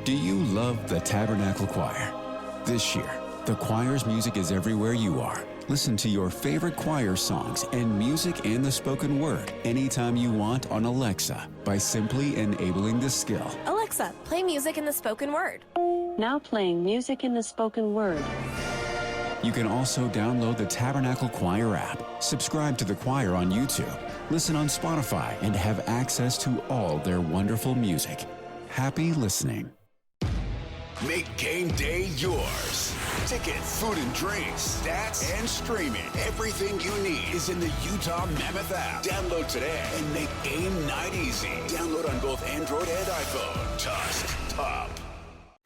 Do you love the Tabernacle Choir? This year, the choir's music is everywhere you are. Listen to your favorite choir songs and music and the spoken word anytime you want on Alexa by simply enabling the skill. Alexa, play music in the spoken word. Now playing music in the spoken word. You can also download the Tabernacle Choir app, subscribe to the choir on YouTube, listen on Spotify, and have access to all their wonderful music. Happy listening. Make game day yours. Tickets, food and drinks, stats, and streaming. Everything you need is in the Utah Mammoth app. Download today and make game night easy. Download on both Android and iPhone. Just top.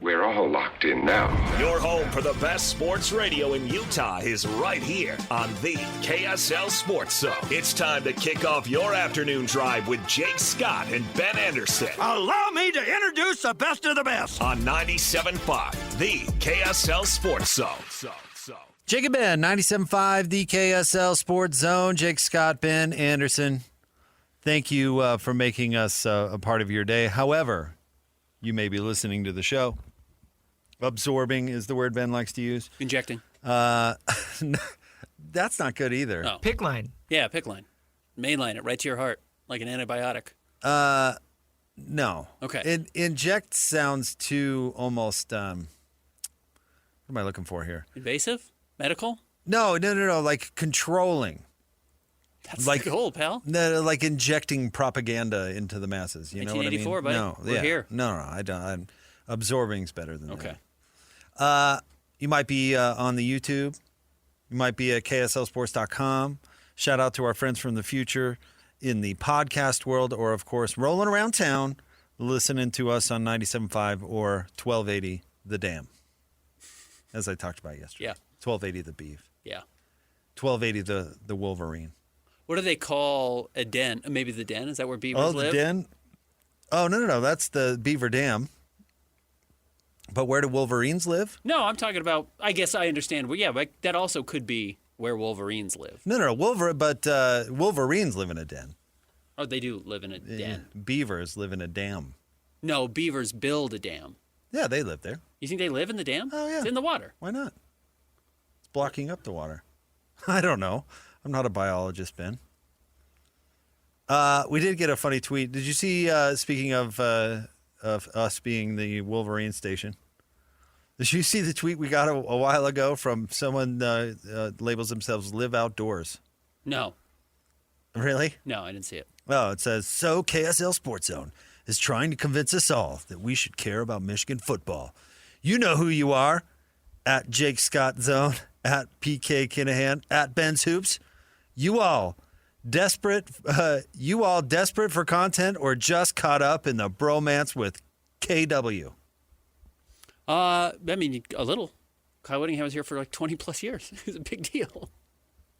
We're all locked in now. Your home for the best sports radio in Utah is right here on the KSL Sports Zone. It's time to kick off your afternoon drive with Jake Scott and Ben Anderson. Allow me to introduce the best of the best. On 97.5, the KSL Sports Zone. Jake and Ben, 97.5, the KSL Sports Zone. Jake Scott, Ben Anderson. Thank you for making us a part of your day. However, you may be listening to the show. Absorbing is the word Ben likes to use. Injecting. That's not good either. Oh. Pick line. Yeah, pick line. Mainline it right to your heart, like an antibiotic. No. Okay. Inject sounds too almost, what am I looking for here? Invasive? Medical? No, like controlling. That's like the goal, pal. No, like injecting propaganda into the masses. You know what I mean? 1984, buddy. No, We're here. No, I don't. Absorbing's better than okay. that. You might be on the YouTube. You might be at KSLSports.com. Shout out to our friends from the future in the podcast world, or, of course, rolling around town, listening to us on 97.5 or 1280 The Dam, as I talked about yesterday. Yeah. 1280 The Beef. Yeah. 1280 the Wolverine. What do they call a den? Maybe the den? Is that where beavers live? Oh, the den? Oh, no. That's the Beaver Dam. But where do Wolverines live? No, I'm talking about, I guess I understand. Well, yeah, but that also could be where Wolverines live. No. Wolverines live in a den. Oh, they do live in a den. Beavers live in a dam. No, beavers build a dam. Yeah, they live there. You think they live in the dam? Oh, yeah. It's in the water. Why not? It's blocking up the water. I don't know. I'm not a biologist, Ben. We did get a funny tweet. Did you see, speaking of us being the Wolverine station, did you see the tweet we got a while ago from someone labels themselves Live Outdoors? No. Really? No, I didn't see it. Well, it says, so KSL Sports Zone is trying to convince us all that we should care about Michigan football. You know who you are. At Jake Scott Zone, at PK Kinahan, at Ben's Hoops. You all desperate for content or just caught up in the bromance with KW? I mean, a little. Kyle Whittingham was here for like 20 plus years. It was a big deal.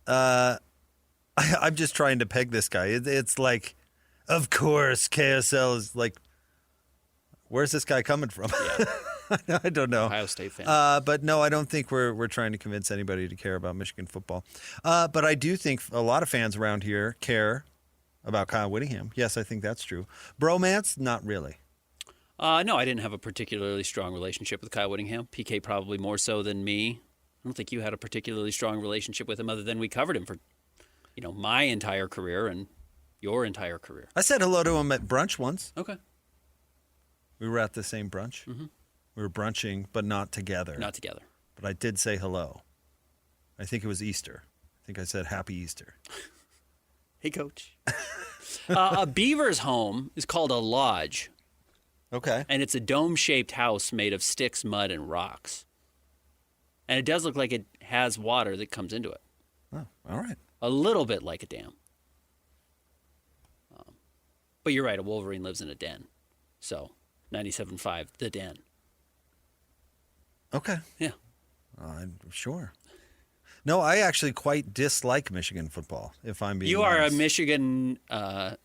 I'm just trying to peg this guy. It's like, of course, KSL is like, where's this guy coming from? Yeah. I don't know. Ohio State fan. But no, I don't think we're trying to convince anybody to care about Michigan football. But I do think a lot of fans around here care about Kyle Whittingham. Yes, I think that's true. Bromance, not really. No, I didn't have a particularly strong relationship with Kyle Whittingham. PK probably more so than me. I don't think you had a particularly strong relationship with him other than we covered him for, my entire career and your entire career. I said hello to him at brunch once. Okay. We were at the same brunch. Mm-hmm. We were brunching, but not together. Not together. But I did say hello. I think it was Easter. I think I said Happy Easter. Hey, Coach. A beaver's home is called a lodge. Okay. And it's a dome-shaped house made of sticks, mud, and rocks. And it does look like it has water that comes into it. Oh, all right. A little bit like a dam. But you're right, a Wolverine lives in a den. So, 97.5, the den. Okay. Yeah. I'm sure. No, I actually quite dislike Michigan football, if I'm being You honest. are a Michigan, I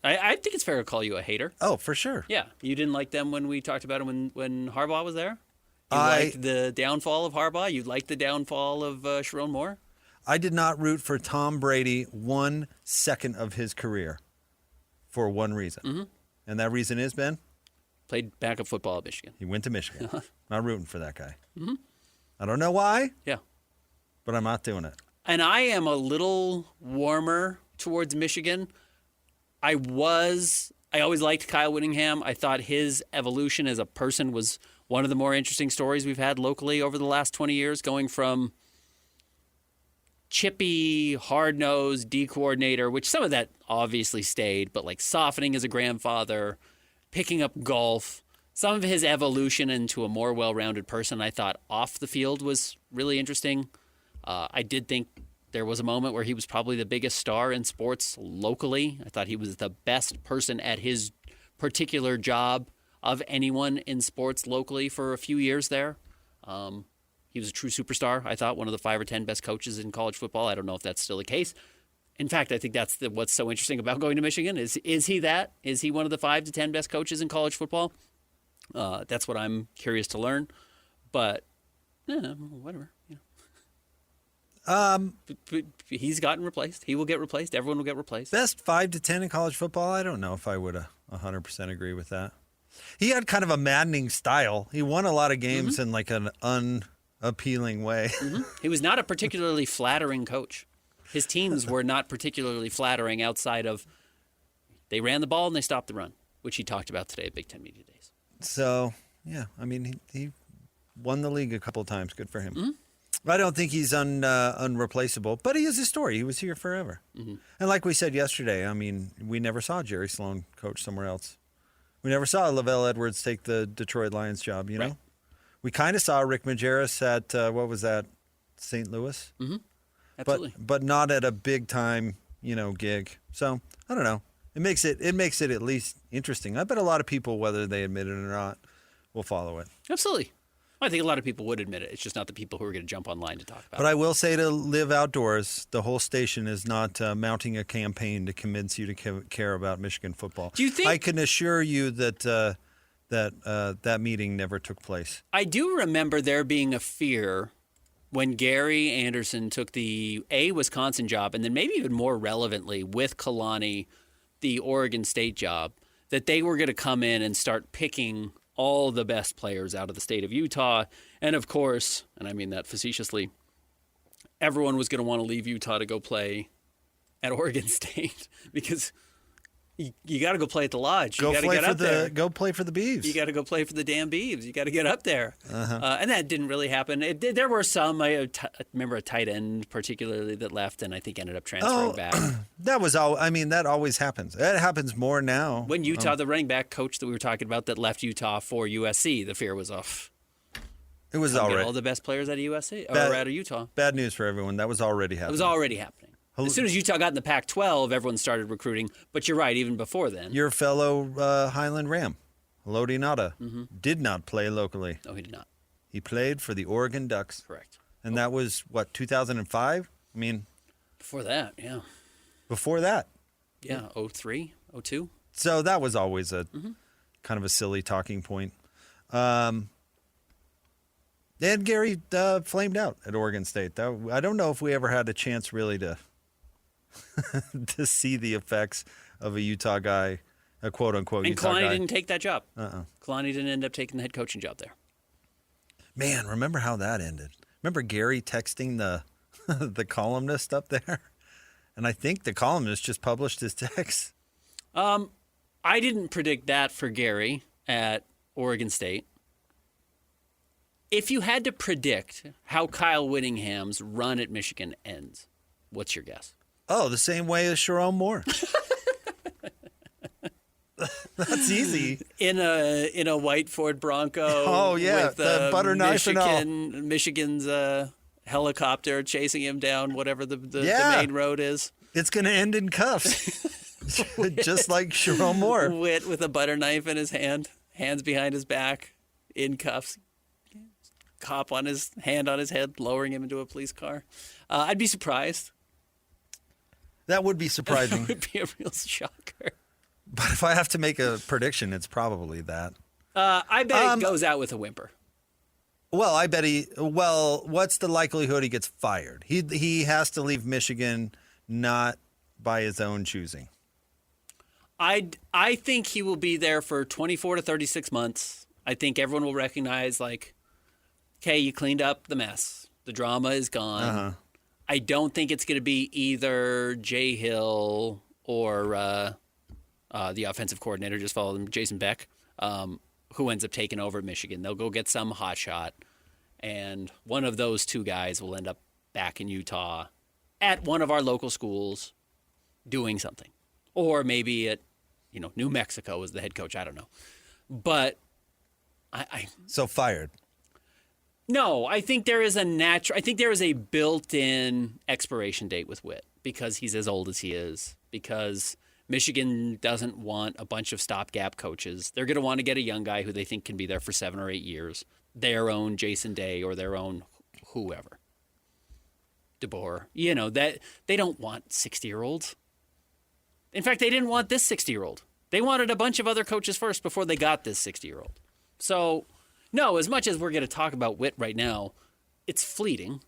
think it's fair to call you a hater. Oh, for sure. Yeah. You didn't like them when we talked about them when Harbaugh was there? You liked the downfall of Harbaugh? You liked the downfall of Sharon Moore? I did not root for Tom Brady 1 second of his career for one reason. Mm-hmm. And that reason is, Ben? Played backup football at Michigan. He went to Michigan. Not rooting for that guy. Mm-hmm. I don't know why. Yeah. But I'm not doing it. And I am a little warmer towards Michigan. I always liked Kyle Whittingham. I thought his evolution as a person was one of the more interesting stories we've had locally over the last 20 years, going from chippy, hard-nosed D coordinator, which some of that obviously stayed, but like softening as a grandfather, picking up golf. Some of his evolution into a more well-rounded person, I thought, off the field was really interesting. I did think there was a moment where he was probably the biggest star in sports locally. I thought he was the best person at his particular job of anyone in sports locally for a few years there. He was a true superstar, I thought, one of the 5 or 10 best coaches in college football. I don't know if that's still the case. In fact, I think that's what's so interesting about going to Michigan. Is he that? Is he one of the 5 to 10 best coaches in college football? That's what I'm curious to learn. But, whatever. But he's gotten replaced. He will get replaced. Everyone will get replaced. Best 5 to 10 in college football? I don't know if I would 100% agree with that. He had kind of a maddening style. He won a lot of games in like an unappealing way. He was not a particularly flattering coach. His teams were not particularly flattering outside of they ran the ball and they stopped the run, which he talked about today at Big Ten Media Days. So, yeah, I mean, he won the league a couple of times. Good for him. I don't think he's unreplaceable, but he is a story. He was here forever. And like we said yesterday, I mean, we never saw Jerry Sloan coach somewhere else. We never saw Lavelle Edwards take the Detroit Lions job, you know? We kind of saw Rick Majerus at, what was that, St. Louis? Absolutely. But not at a big-time, gig. So, I don't know. It makes it at least interesting. I bet a lot of people, whether they admit it or not, will follow it. Absolutely. I think a lot of people would admit it. It's just not the people who are going to jump online to talk about it. But I will say to Live Outdoors, the whole station is not mounting a campaign to convince you to care about Michigan football. Do you think? I can assure you that that meeting never took place. I do remember there being a fear when Gary Anderson took the Wisconsin job, and then maybe even more relevantly with Kalani, the Oregon State job, that they were going to come in and start picking all the best players out of the state of Utah. And of course, and I mean that facetiously, everyone was going to want to leave Utah to go play at Oregon State because you got to go play at the Lodge. You got to get up there. Go play for the Beavs. You got to go play for the damn Beavs. You got to get up there. And that didn't really happen. There were some. I remember a tight end particularly that left and I think ended up transferring back. That was all. I mean, that always happens. It happens more now. When Utah, the running back coach that we were talking about that left Utah for USC, the fear was off. It was already all the best players out of USC or out of Utah. Bad news for everyone. That was already happening. It was already happening. As soon as Utah got in the Pac-12, everyone started recruiting. But you're right, even before then. Your fellow Highland Ram, Lodi Nada, did not play locally. No, he did not. He played for the Oregon Ducks. Correct. And that was, 2005? I mean... Before that, yeah. Before that? Yeah, 03, 02. So that was always a kind of a silly talking point. And Gary flamed out at Oregon State. I don't know if we ever had a chance really to to see the effects of a Utah guy, a quote-unquote Utah guy. And Kalani didn't take that job. Kalani didn't end up taking the head coaching job there. Man, remember how that ended? Remember Gary texting the columnist up there? And I think the columnist just published his text. I didn't predict that for Gary at Oregon State. If you had to predict how Kyle Whittingham's run at Michigan ends, what's your guess? Oh, the same way as Sharon Moore. That's easy. In a white Ford Bronco. Oh yeah, with, the butter knife and all. Michigan's helicopter chasing him down whatever the main road is. It's going to end in cuffs, just like Sharon Moore. With a butter knife in his hand, hands behind his back, in cuffs. Cop on his hand on his head, lowering him into a police car. I'd be surprised. That would be surprising. That would be a real shocker. But if I have to make a prediction, it's probably that. I bet it goes out with a whimper. Well, I bet what's the likelihood he gets fired? He has to leave Michigan not by his own choosing. I think he will be there for 24 to 36 months. I think everyone will recognize, like, okay, you cleaned up the mess. The drama is gone. Uh-huh. I don't think it's going to be either Jay Hill or the offensive coordinator, just follow them, Jason Beck, who ends up taking over at Michigan. They'll go get some hotshot, and one of those two guys will end up back in Utah at one of our local schools doing something. Or maybe at, New Mexico as the head coach. I don't know. But So fired. No, I think there is a built-in expiration date with Whit because he's as old as he is, because Michigan doesn't want a bunch of stopgap coaches. They're going to want to get a young guy who they think can be there for 7 or 8 years, their own Jason Day or their own whoever. DeBoer. That they don't want 60-year-olds. In fact, they didn't want this 60-year-old. They wanted a bunch of other coaches first before they got this 60-year-old. So, no, as much as we're going to talk about Whit right now, it's fleeting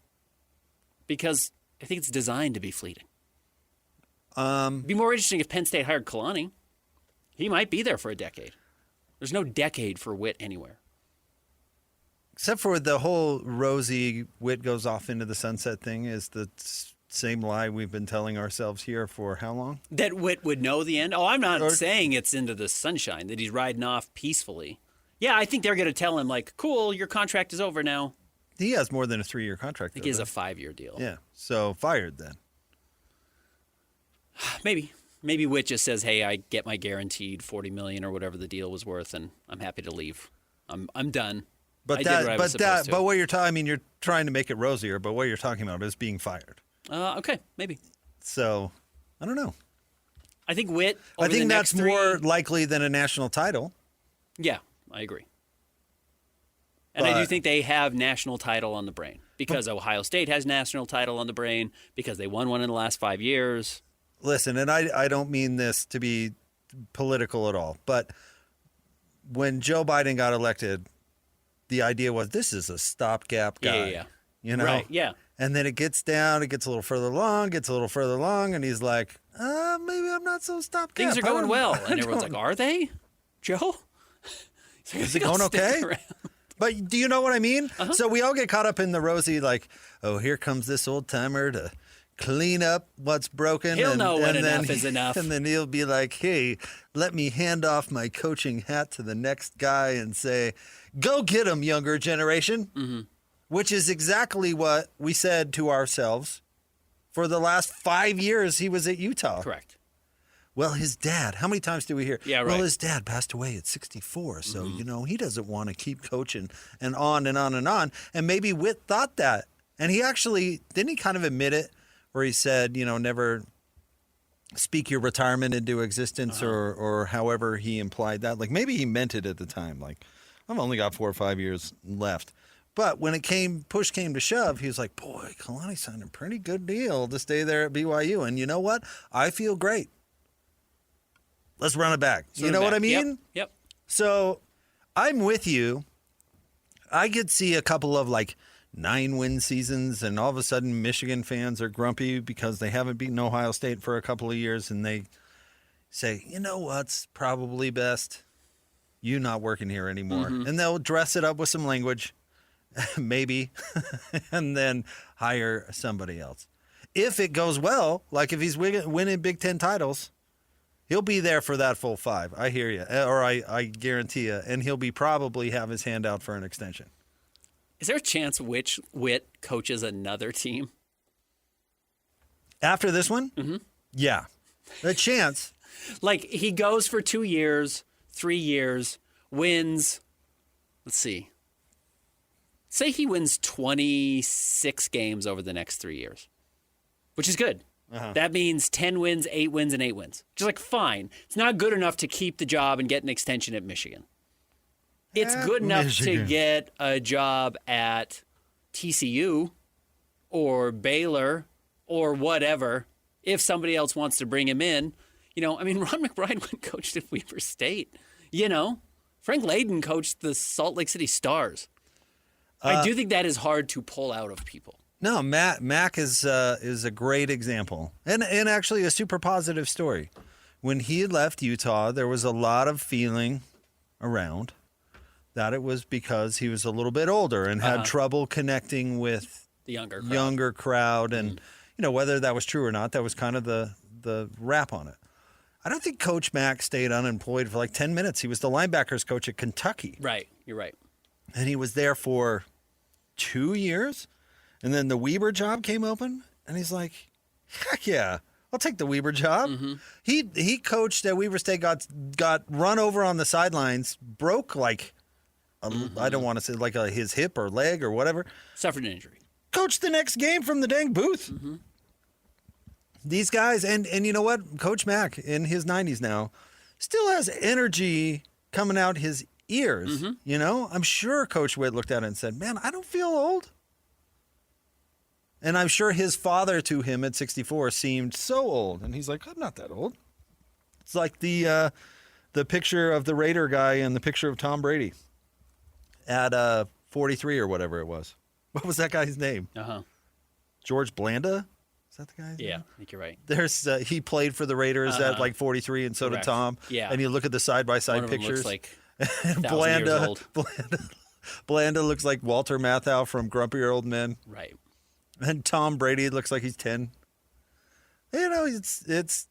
because I think it's designed to be fleeting. It'd be more interesting if Penn State hired Kalani. He might be there for a decade. There's no decade for Whit anywhere. Except for the whole Rosie Whit goes off into the sunset thing is the same lie we've been telling ourselves here for how long? That Whit would know the end? Oh, I'm not saying it's into the sunshine, that he's riding off peacefully. Yeah, I think they're going to tell him, like, cool, your contract is over now. He has more than a 3-year contract. I think he has a 5-year deal. Yeah, so fired then. Maybe Whit just says, hey, I get my guaranteed $40 million or whatever the deal was worth, and I'm happy to leave. I'm done. But what you're talking, I mean, you're trying to make it rosier, but what you're talking about is being fired. Okay, maybe. So, I don't know. I think Whit. I think that's more likely than a national title. Yeah, I agree. And I do think they have national title on the brain because Ohio State has national title on the brain because they won one in the last 5 years. Listen, and I don't mean this to be political at all, but when Joe Biden got elected, the idea was this is a stopgap guy. Yeah. Right, yeah. And then it gets down, it gets a little further along, and he's like, maybe I'm not so stopgap. Things are going well. And everyone's like, are they, Joe? Is it going okay? But do you know what I mean? Uh-huh. So we all get caught up in the rosy, like, oh, here comes this old timer to clean up what's broken. He'll know when enough is enough. And then he'll be like, hey, let me hand off my coaching hat to the next guy and say, go get him, younger generation. Mm-hmm. Which is exactly what we said to ourselves for the last 5 years he was at Utah. Correct. Well, his dad, how many times do we hear? Yeah, right. Well, his dad passed away at 64, so, he doesn't want to keep coaching and on and on and on. And maybe Whit thought that. And he actually, didn't he kind of admit it where he said, never speak your retirement into existence or however he implied that. Like maybe he meant it at the time. Like, I've only got 4 or 5 years left. But when push came to shove, he was like, boy, Kalani signed a pretty good deal to stay there at BYU. And you know what? I feel great. Let's run it back. You know what I mean? Yep. So I'm with you. I could see a couple of 9-win seasons, and all of a sudden Michigan fans are grumpy because they haven't beaten Ohio State for a couple of years, and they say, you know what's probably best? You not working here anymore. Mm-hmm. And they'll dress it up with some language. Maybe, and then hire somebody else. If it goes well, like if he's winning Big Ten titles, he'll be there for that full 5. I hear you, or I guarantee you, and he'll probably have his hand out for an extension. Is there a chance Whit coaches another team after this one? Mm-hmm. Yeah, a chance. Like he goes for 2 years, 3 years, wins. Let's see. Say he wins 26 games over the next 3 years, which is good. Uh-huh. That means 10 wins, 8 wins, and 8 wins. Just fine. It's not good enough to keep the job and get an extension at Michigan. It's good enough to get a job at TCU or Baylor or whatever if somebody else wants to bring him in. Ron McBride went and coached at Weber State. Frank Layden coached the Salt Lake City Stars. I do think that is hard to pull out of people. No, Mac is a great example, and actually a super positive story when he left Utah, there was a lot of feeling around that it was because he was a little bit older and had trouble connecting with the younger crowd. And, whether that was true or not, that was kind of the rap on it. I don't think Coach Mack stayed unemployed for like 10 minutes. He was the linebackers coach at Kentucky. Right. You're right. And he was there for 2 years. And then the Weber job came open. And he's like, heck yeah, I'll take the Weber job. Mm-hmm. He coached at Weber State, got run over on the sidelines, broke like, I don't want to say like his hip or leg or whatever. Suffered an injury. Coached the next game from the dang booth. Mm-hmm. These guys, and you know what? Coach Mack, in his 90s now, still has energy coming out his ears. Mm-hmm. I'm sure Coach Witt looked at it and said, man, I don't feel old. And I'm sure his father to him at 64 seemed so old. And he's like, I'm not that old. It's like the picture of the Raider guy and the picture of Tom Brady at 43 or whatever it was. What was that guy's name? George Blanda? Is that the guy's name? Yeah, I think you're right. There's he played for the Raiders at like 43, and so Correct. did Tom. Yeah. And you look at the side-by-side pictures. Looks like Blanda looks like Walter Matthau from Grumpier Old Men. Right. And Tom Brady looks like he's 10. It's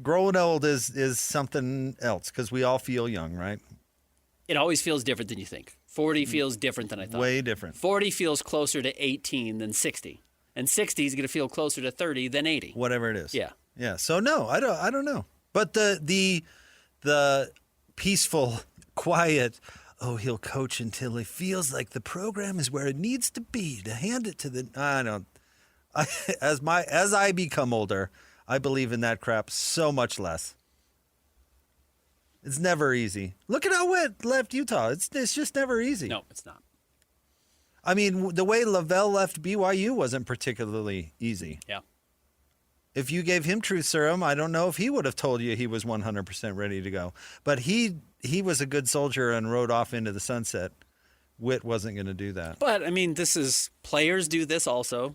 growing old is something else because we all feel young, right? It always feels different than you think. 40 feels different than I thought. Way different. 40 feels closer to 18 than 60. And 60 is going to feel closer to 30 than 80. Whatever it is. Yeah. Yeah. So no, I don't know. But the peaceful, quiet, he'll coach until he feels like the program is where it needs to be to hand it to the as I become older, I believe in that crap so much less. It's never easy. Look at how Witt left Utah. It's just never easy. No, it's not. I mean, the way Lavelle left BYU wasn't particularly easy. Yeah. If you gave him truth serum, I don't know if he would have told you he was 100% ready to go. But he was a good soldier and rode off into the sunset. Witt wasn't going to do that. But, I mean, players do this also.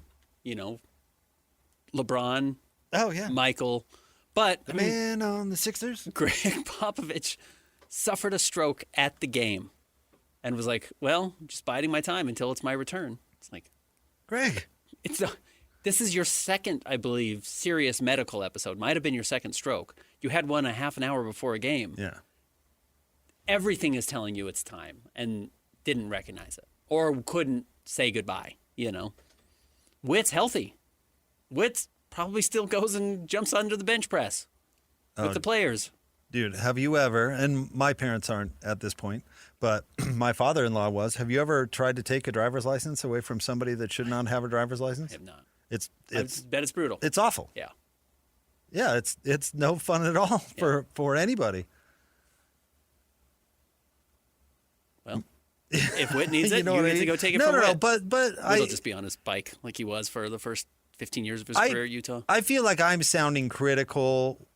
LeBron. Oh, yeah. Michael. But the man on the Sixers? Greg Popovich suffered a stroke at the game and was like, well, I'm just biding my time until it's my return. It's like, Greg. This is your second, I believe, serious medical episode. Might have been your second stroke. You had one a half an hour before a game. Yeah. Everything is telling you it's time and didn't recognize it or couldn't say goodbye, Witt's healthy. Witt's probably still goes and jumps under the bench press with the players. Dude, have you ever, and my parents aren't at this point, but my father-in-law was, have you ever tried to take a driver's license away from somebody that should not have a driver's license? I have not. I bet it's brutal. It's awful. Yeah. Yeah, it's no fun at all for anybody. Well, if Witt needs it, you need to go take it from No, Witt. but He'll just be on his bike like he was for the first 15 years of his career at Utah. I feel like I'm sounding critical,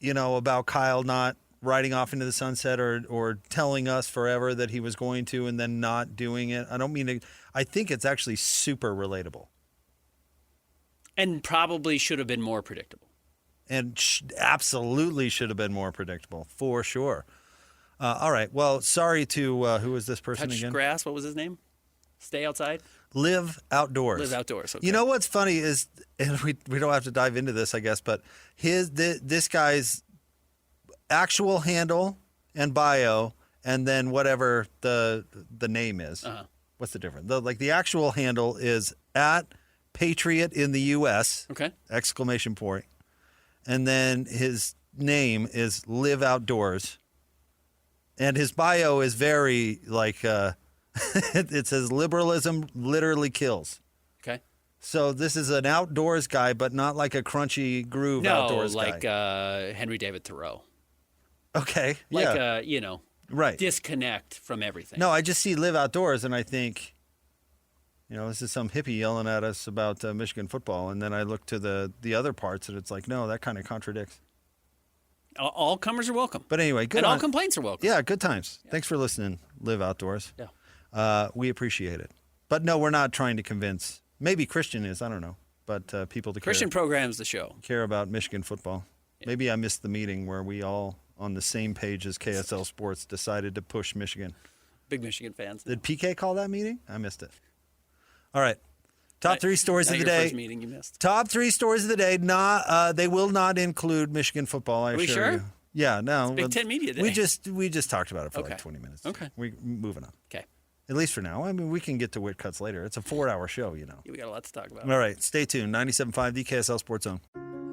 about Kyle not riding off into the sunset or telling us forever that he was going to and then not doing it. I don't mean to. I think it's actually super relatable. And probably should have been more predictable. And absolutely should have been more predictable, for sure. All right. Well, sorry to who was this person Touch again? grass. What was his name? Stay outside. Live outdoors. Live outdoors. Okay. You know what's funny is, and we don't have to dive into this, I guess, but this guy's actual handle and bio, and then whatever the name is. What's the difference? The actual handle is at Patriot in the U.S. Okay. Exclamation point. And then his name is Live Outdoors. And his bio is very it says liberalism literally kills. Okay. So this is an outdoors guy, but not like a crunchy groove outdoors guy. No, like Henry David Thoreau. Okay. Like yeah. Right. Disconnect from everything. No, I just see Live Outdoors and I think, this is some hippie yelling at us about Michigan football. And then I look to the other parts and it's like, no, that kind of contradicts. All comers are welcome. But anyway, good. And all complaints are welcome. Yeah, good times. Yeah. Thanks for listening, Live Outdoors. Yeah. We appreciate it. But no, we're not trying to convince. Maybe Christian is, I don't know. But people to Christian programs the show. Care about Michigan football. Maybe I missed the meeting where we all, on the same page as KSL Sports, decided to push Michigan. Big Michigan fans. Did PK call that meeting? I missed it. All right. Top three stories of the day. First meeting you missed. Top three stories of the day. They will not include Michigan football. Are we sure? You. Yeah, no. It's Big Ten Media Day. We just talked about it for like 20 minutes. Okay. We're moving on. Okay. At least for now. I mean, we can get to Whit Cuts later. It's a 4-hour show, you know. Yeah, we got a lot to talk about. All right. Stay tuned. 97.5, the KSL Sports Zone.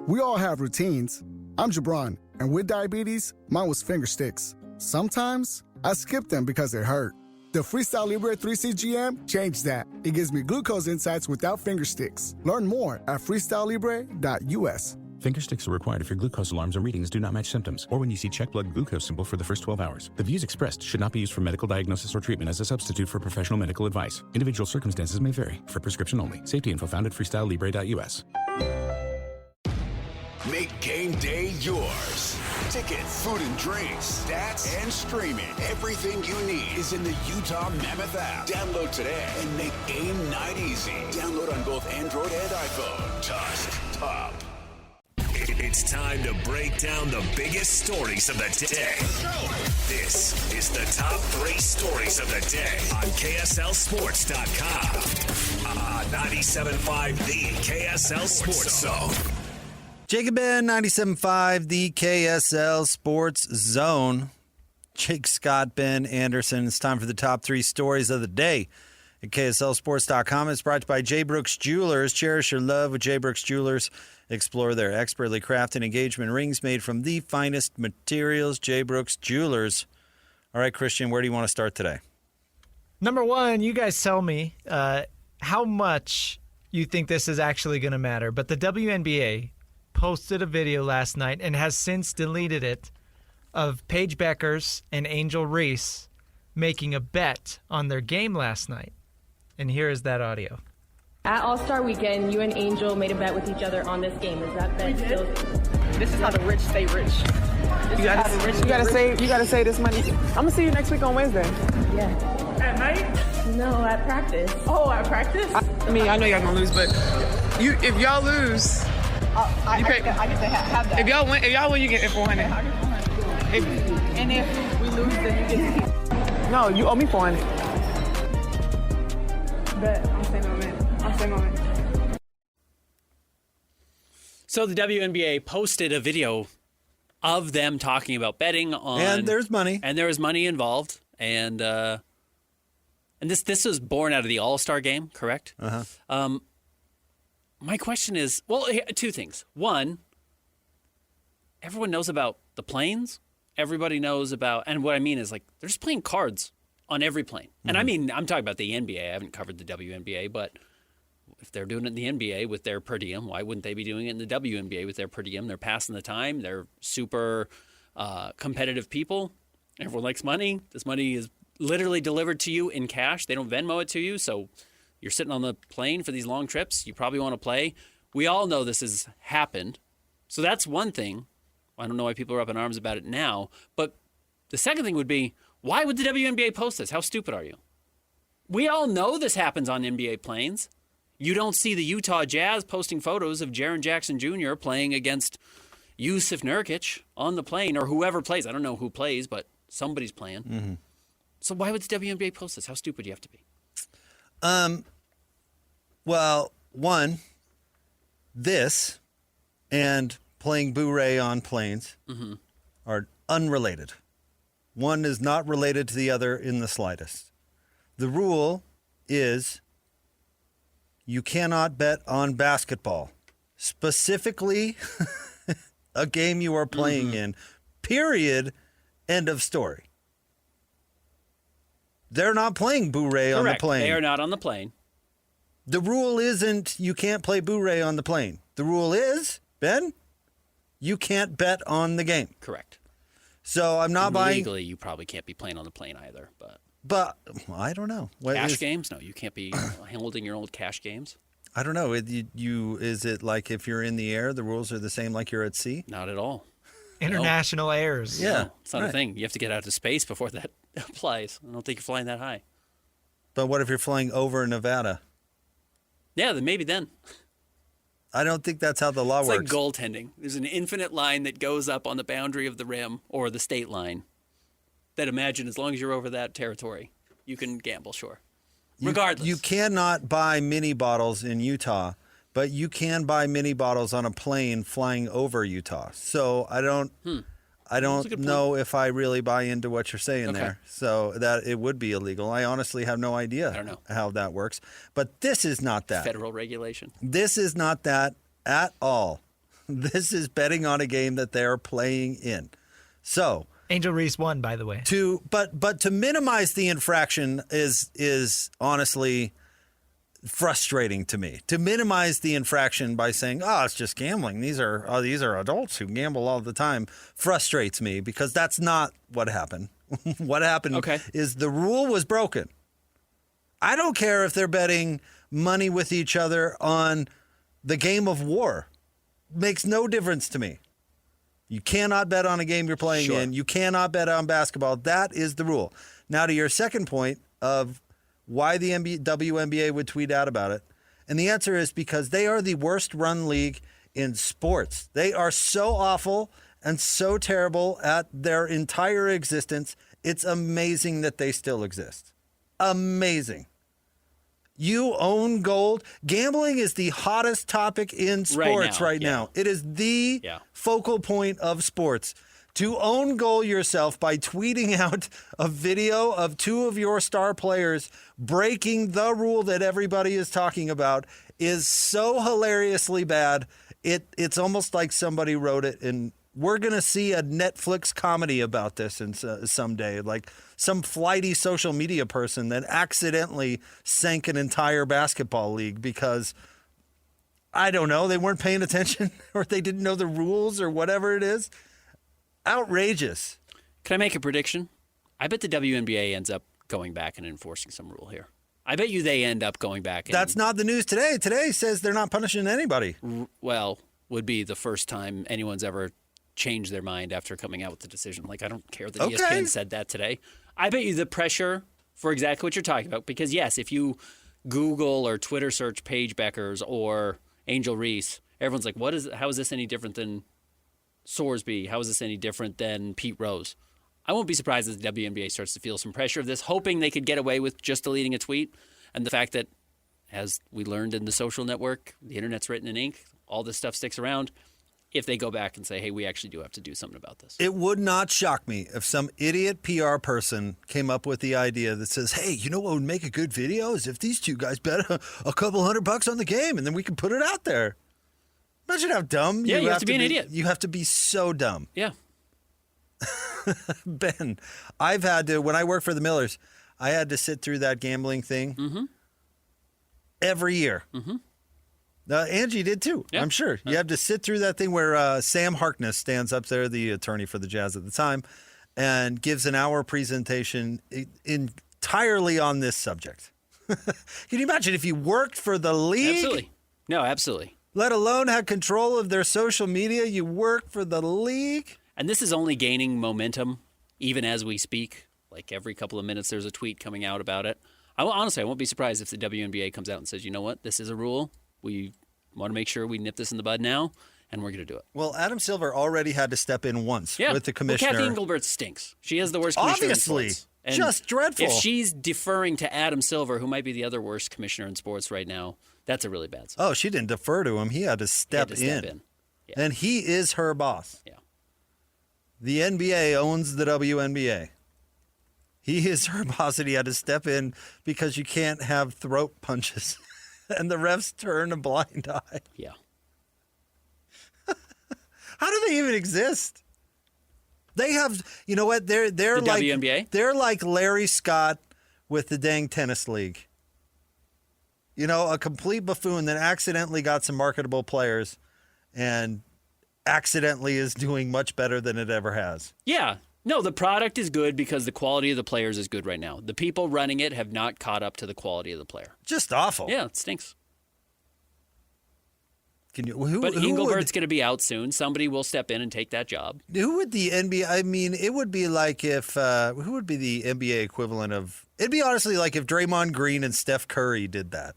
We all have routines. I'm Jabron, and with diabetes, mine was finger sticks. Sometimes I skip them because they hurt. The Freestyle Libre 3C GM changed that. It gives me glucose insights without finger sticks. Learn more at freestylelibre.us. Finger sticks are required if your glucose alarms or readings do not match symptoms, or when you see check blood glucose symbol for the first 12 hours. The views expressed should not be used for medical diagnosis or treatment as a substitute for professional medical advice. Individual circumstances may vary. For prescription only. Safety info found at freestylelibre.us. Make game day yours. Tickets, food and drinks, stats, and streaming. Everything you need is in the Utah Mammoth app. Download today and make game night easy. Download on both Android and iPhone. Tusk Top. It's time to break down the biggest stories of the day. This is the top 3 stories of the day on KSLSports.com. 97.5 The KSL Sports Zone. Jacob Ben, 97.5, the KSL Sports Zone. Jake Scott, Ben Anderson. It's time for the top 3 stories of the day at KSLSports.com. It's brought to you by J. Brooks Jewelers. Cherish your love with J. Brooks Jewelers. Explore their expertly crafted engagement rings made from the finest materials. J. Brooks Jewelers. All right, Christian, where do you want to start today? Number one, you guys tell me how much you think this is actually going to matter. But the WNBA posted a video last night and has since deleted it of Paige Beckers and Angel Reese making a bet on their game last night. And here is that audio. At All-Star Weekend, you and Angel made a bet with each other on this game. Is that bet still? This is how the rich stay rich. You gotta save this money. I'm gonna see you next week on Wednesday. Yeah. At night? No, at practice. Oh, at practice? I mean, I know y'all gonna lose, but if y'all lose, I get to have that. If y'all win, you get 400. And if we lose, then you get to keep. No, you owe me 400. But I'm saying my man. So the WNBA posted a video of them talking about betting on, and there's money, and there was money involved, and this was born out of the All-Star game, correct? Uh-huh. My question is, well, 2 things. One, everyone knows about the planes. Everybody knows about, and what I mean is, like, they're just playing cards on every plane. Mm-hmm. And I mean, I'm talking about the NBA. I haven't covered the WNBA, but if they're doing it in the NBA with their per diem, why wouldn't they be doing it in the WNBA with their per diem? They're passing the time. They're super competitive people. Everyone likes money. This money is literally delivered to you in cash. They don't Venmo it to you, so you're sitting on the plane for these long trips. You probably want to play. We all know this has happened. So that's one thing. I don't know why people are up in arms about it now. But the second thing would be, why would the WNBA post this? How stupid are you? We all know this happens on NBA planes. You don't see the Utah Jazz posting photos of Jaren Jackson Jr. playing against Yusuf Nurkic on the plane, or whoever plays. I don't know who plays, but somebody's playing. Mm-hmm. So why would the WNBA post this? How stupid do you have to be? Well, one, this and playing Boo-Ray on planes are unrelated. One is not related to the other in the slightest. The rule is you cannot bet on basketball, specifically a game you are playing in, period, end of story. They're not playing Boo-Ray on the plane. They are not on the plane. The rule isn't you can't play Boo-Ray on the plane. The rule is, Ben, you can't bet on the game. Correct. So I'm not buying. Legally, you probably can't be playing on the plane either. But I don't know. Cash games? No, you can't be holding your old cash games. I don't know. Is it like if you're in the air, the rules are the same like you're at sea? Not at all. International airs. Yeah. No, it's not a thing. You have to get out to space before that applies. I don't think you're flying that high. But what if you're flying over Nevada? Yeah, then maybe then. I don't think that's how the law It's works. like goaltending. There's an infinite line that goes up on the boundary of the rim or the state line. That imagine as long as you're over that territory, you can gamble, sure. Regardless. You cannot buy mini bottles in Utah, but you can buy mini bottles on a plane flying over Utah. So I don't know if I really buy into what you're saying there. So that it would be illegal. I honestly have no idea how that works. But this is not that. Federal regulation. This is not that at all. This is betting on a game that they're playing in. So Angel Reese won, by the way. But to minimize the infraction is honestly frustrating to me. To minimize the infraction by saying, "Oh, it's just gambling. These are adults who gamble all the time," frustrates me because that's not what happened. What happened is the rule was broken. I don't care if they're betting money with each other on the game of war. Makes no difference to me. You cannot bet on a game you're playing in. You cannot bet on basketball. That is the rule. Now to your second point of why the WNBA would tweet out about it. And the answer is because they are the worst run league in sports. They are so awful and so terrible at their entire existence. It's amazing that they still exist. Amazing. You own gold. Gambling is the hottest topic in sports right now. It is the focal point of sports. To own goal yourself by tweeting out a video of two of your star players breaking the rule that everybody is talking about is so hilariously bad. It's almost like somebody wrote it, and we're going to see a Netflix comedy about this someday. Like some flighty social media person that accidentally sank an entire basketball league because, I don't know, they weren't paying attention or they didn't know the rules or whatever it is. Outrageous. Can I make a prediction? I bet the WNBA ends up going back and enforcing some rule here. I bet you they end up going back. That's not the news today. Today says they're not punishing anybody. Well, would be the first time anyone's ever changed their mind after coming out with the decision. Like, I don't care that ESPN said that today. I bet you the pressure for exactly what you're talking about, because yes, if you Google or Twitter search Paige Beckers or Angel Reese, everyone's like, how is this any different than Sorsby? How is this any different than Pete Rose? I won't be surprised if the WNBA starts to feel some pressure of this, hoping they could get away with just deleting a tweet. And the fact that, as we learned in the social network, the internet's written in ink, all this stuff sticks around. If they go back and say, hey, we actually do have to do something about this. It would not shock me if some idiot PR person came up with the idea that says, hey, you know what would make a good video is if these two guys bet a couple $100 on the game, and then we can put it out there. Imagine how dumb you have to be an idiot. You have to be so dumb. Yeah. Ben, I've had to, when I worked for the Millers, I had to sit through that gambling thing every year. Angie did too, I'm sure. You have to sit through that thing where Sam Harkness stands up there, the attorney for the Jazz at the time, and gives an hour presentation entirely on this subject. Can you imagine if you worked for the league? Absolutely. No, absolutely. Let alone had control of their social media, you work for the league? And this is only gaining momentum even as we speak. Like every couple of minutes there's a tweet coming out about it. Honestly, I won't be surprised if the WNBA comes out and says, you know what, this is a rule. We want to make sure we nip this in the bud now, and we're going to do it. Well, Adam Silver already had to step in once with the commissioner. Well, Kathy Engelbert stinks. She is the worst commissioner in sports. And just dreadful. If she's deferring to Adam Silver, who might be the other worst commissioner in sports right now, that's a really bad sign. Oh, she didn't defer to him. He had to step in. Yeah. And he is her boss. Yeah. The NBA owns the WNBA. He is her boss, and he had to step in because you can't have throat punches. And the refs turn a blind eye. Yeah. How do they even exist? They have, you know what? They're like WNBA? They're like Larry Scott with the dang tennis league. You know, a complete buffoon that accidentally got some marketable players and accidentally is doing much better than it ever has. Yeah. No, the product is good because the quality of the players is good right now. The people running it have not caught up to the quality of the player. Just awful. Yeah, it stinks. Who Engelbert's going to be out soon. Somebody will step in and take that job. Who would the NBA? I mean, it would be like if who would be the NBA equivalent of? It'd be honestly like if Draymond Green and Steph Curry did that.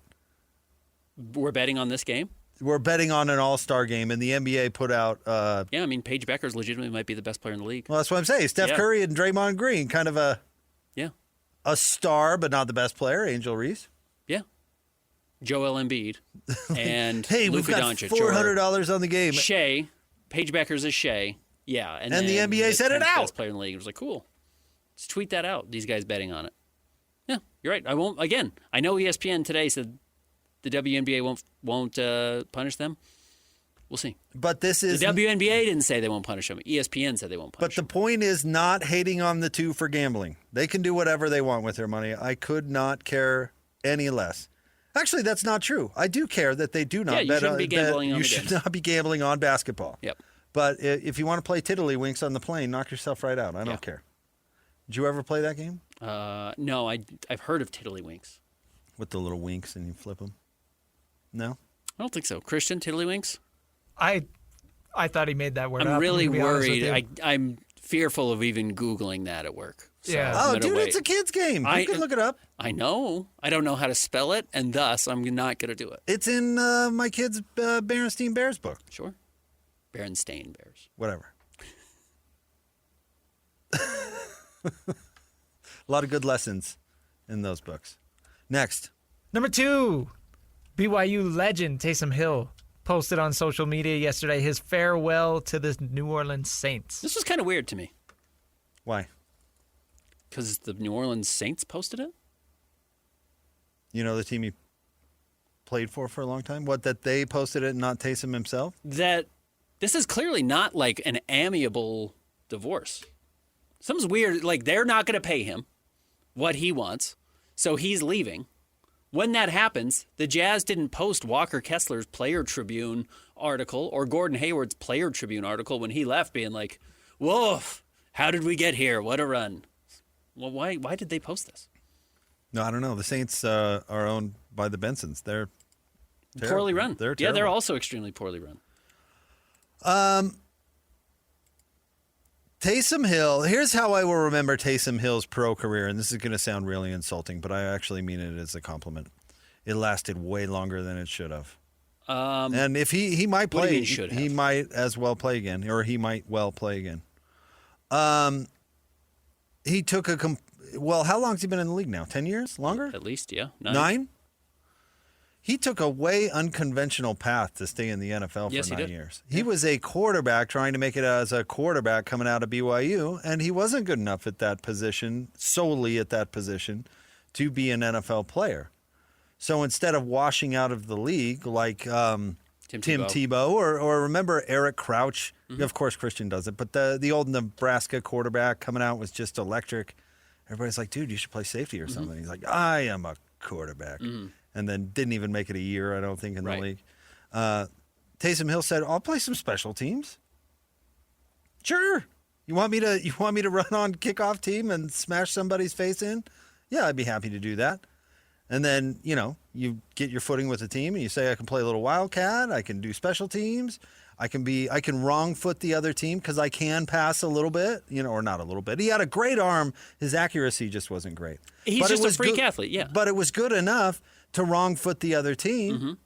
We're betting on this game. we're betting on an all-star game, and the NBA put out... yeah, I mean, Paige Beckers legitimately might be the best player in the league. Well, that's what I'm saying. Steph Curry and Draymond Green, kind of a star, but not the best player. Angel Reese. Yeah. Joel Embiid. And hey, Luka we've got Doncic. $400 on the game. Shea. Paige Beckers is Shea. Yeah. And the NBA said it out. Best player in the league. It was like, cool. Let's tweet that out. These guys betting on it. Yeah, you're right. I won't. Again, I know ESPN today said the WNBA won't punish them. We'll see. But this is... The WNBA didn't say they won't punish them. ESPN said they won't punish them. But the point is not hating on the two for gambling. They can do whatever they want with their money. I could not care any less. Actually, that's not true. I do care that they do not bet on... You should not be gambling on basketball. Yep. But if you want to play tiddlywinks on the plane, knock yourself right out. I don't care. Did you ever play that game? No, I've heard of tiddlywinks. With the little winks and you flip them? No? I don't think so. Christian, tiddlywinks? I thought he made that word up. I'm really worried. I'm fearful of even Googling that at work. So Oh, dude, it's a kid's game. You can look it up. I know. I don't know how to spell it, and thus I'm not going to do it. It's in my kid's Berenstein Bears book. Sure. Berenstain Bears. Whatever. A lot of good lessons in those books. Next. Number 2, BYU legend Taysom Hill posted on social media yesterday his farewell to the New Orleans Saints. This was kind of weird to me. Why? Because the New Orleans Saints posted it? You know the team he played for a long time? What, that they posted it and not Taysom himself? That this is clearly not like an amiable divorce. Something's weird. Like, they're not going to pay him what he wants, so he's leaving. When that happens, the Jazz didn't post Walker Kessler's Player Tribune article or Gordon Hayward's Player Tribune article when he left, being like, woof, how did we get here? What a run. Well, why did they post this? No, I don't know. The Saints are owned by the Bensons. They're poorly run. They're terrible. They're also extremely poorly run. Taysom Hill, here's how I will remember Taysom Hill's pro career, and this is going to sound really insulting, but I actually mean it as a compliment. It lasted way longer than it should have. And if he might play, he might as well play again, or he might well play again. He took how long has he been in the league now? 10 years? Longer? At least, yeah. 9? He took a way unconventional path to stay in the NFL for 9 years. He was a quarterback trying to make it as a quarterback coming out of BYU, and he wasn't good enough at that position, solely at that position, to be an NFL player. So instead of washing out of the league like Tim Tebow or remember Eric Crouch, of course Christian does it, but the old Nebraska quarterback coming out was just electric. Everybody's like, dude, you should play safety or something. He's like, I am a quarterback. And then didn't even make it a year, I don't think, in the league. Taysom Hill said, I'll play some special teams. Sure. You want me to run on kickoff team and smash somebody's face in? Yeah, I'd be happy to do that. And then, you get your footing with the team and you say, I can play a little wildcat, I can do special teams, I can wrong foot the other team because I can pass a little bit, or not a little bit. He had a great arm. His accuracy just wasn't great. He's just a freak athlete, yeah. But it was good enough to wrong foot the other team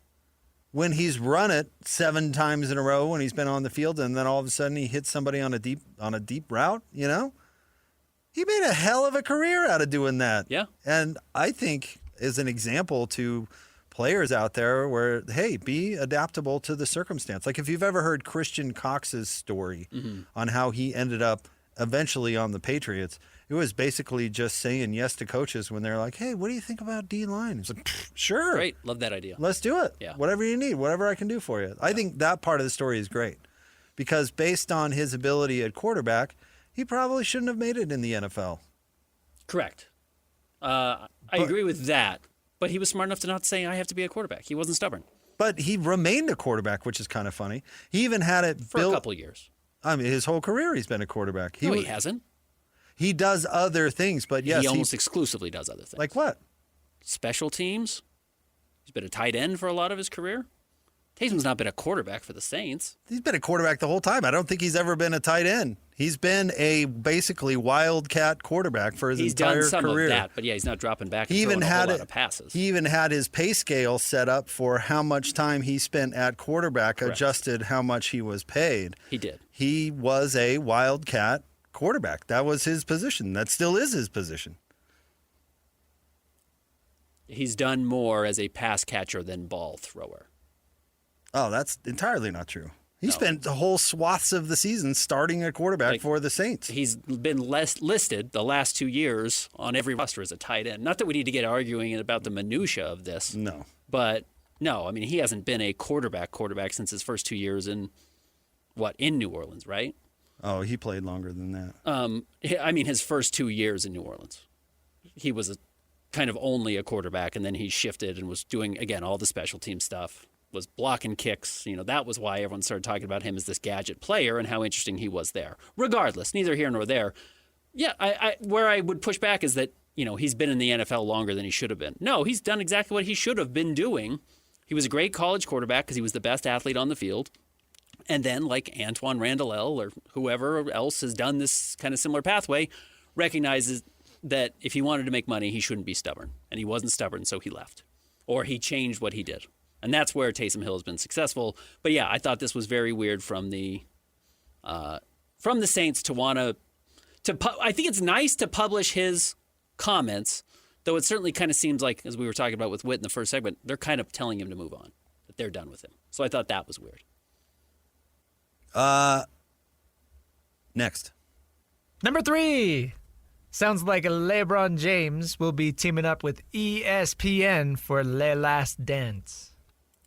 when he's run it 7 times in a row when he's been on the field, and then all of a sudden he hits somebody on a deep route, He made a hell of a career out of doing that. Yeah. And I think is an example to players out there where, hey, be adaptable to the circumstance. Like if you've ever heard Christian Cox's story on how he ended up eventually on the Patriots, it was basically just saying yes to coaches when they're like, hey, what do you think about D-line? It's like, sure. Great. Love that idea. Let's do it. Yeah. Whatever you need, whatever I can do for you. I think that part of the story is great because based on his ability at quarterback, he probably shouldn't have made it in the NFL. Correct. I agree with that. But he was smart enough to not say, I have to be a quarterback. He wasn't stubborn. But he remained a quarterback, which is kind of funny. He even had it for a couple of years. I mean, his whole career he's been a quarterback. He hasn't. He does other things, but yes. He almost exclusively does other things. Like what? Special teams. He's been a tight end for a lot of his career. Taysom's not been a quarterback for the Saints. He's been a quarterback the whole time. I don't think he's ever been a tight end. He's been a basically wildcat quarterback for his entire career. He's done some of that, but yeah, he's not dropping back and throwing a whole lot of passes. He even had his pay scale set up for how much time he spent at quarterback, adjusted how much he was paid. He did. He was a wildcat quarterback. That was his position. That still is his position. He's done more as a pass catcher than ball thrower. Oh, that's entirely not true. He spent the whole swaths of the season starting a quarterback for the Saints. He's been listed the last 2 years on every roster as a tight end. Not that we need to get arguing about the minutia of this. No. But, no, I mean, he hasn't been a quarterback since his first 2 years in New Orleans, right? Oh, he played longer than that. I mean, his first 2 years in New Orleans. He was kind of only a quarterback, and then he shifted and was doing, again, all the special team stuff. Was blocking kicks. That was why everyone started talking about him as this gadget player and how interesting he was there. Regardless, neither here nor there. Yeah, where I would push back is that, he's been in the NFL longer than he should have been. No, he's done exactly what he should have been doing. He was a great college quarterback because he was the best athlete on the field. And then, like Antoine Randall or whoever else has done this kind of similar pathway, recognizes that if he wanted to make money, he shouldn't be stubborn. And he wasn't stubborn, so he left. Or he changed what he did. And that's where Taysom Hill has been successful. But yeah, I thought this was very weird from the Saints to want to. I think it's nice to publish his comments, though it certainly kind of seems like, as we were talking about with Whit in the first segment, they're kind of telling him to move on, that they're done with him. So I thought that was weird. Next. Number 3. Sounds like LeBron James will be teaming up with ESPN for Le Last Dance.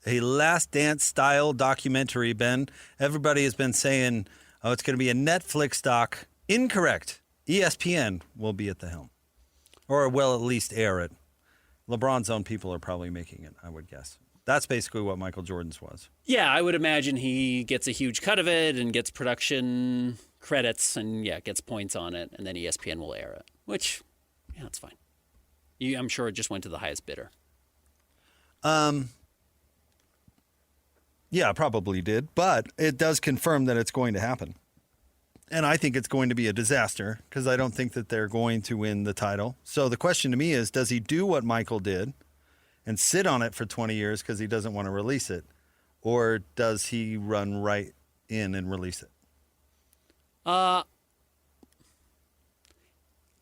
A Last Dance style documentary, Ben. Everybody has been saying, it's going to be a Netflix doc. Incorrect. ESPN will be at the helm. Or will at least air it. LeBron's own people are probably making it, I would guess. That's basically what Michael Jordan's was. Yeah, I would imagine he gets a huge cut of it and gets production credits and, gets points on it, and then ESPN will air it, which, it's fine. I'm sure it just went to the highest bidder. Yeah, probably did, but it does confirm that it's going to happen. And I think it's going to be a disaster because I don't think that they're going to win the title. So the question to me is, does he do what Michael did and sit on it for 20 years because he doesn't want to release it? Or does he run right in and release it? I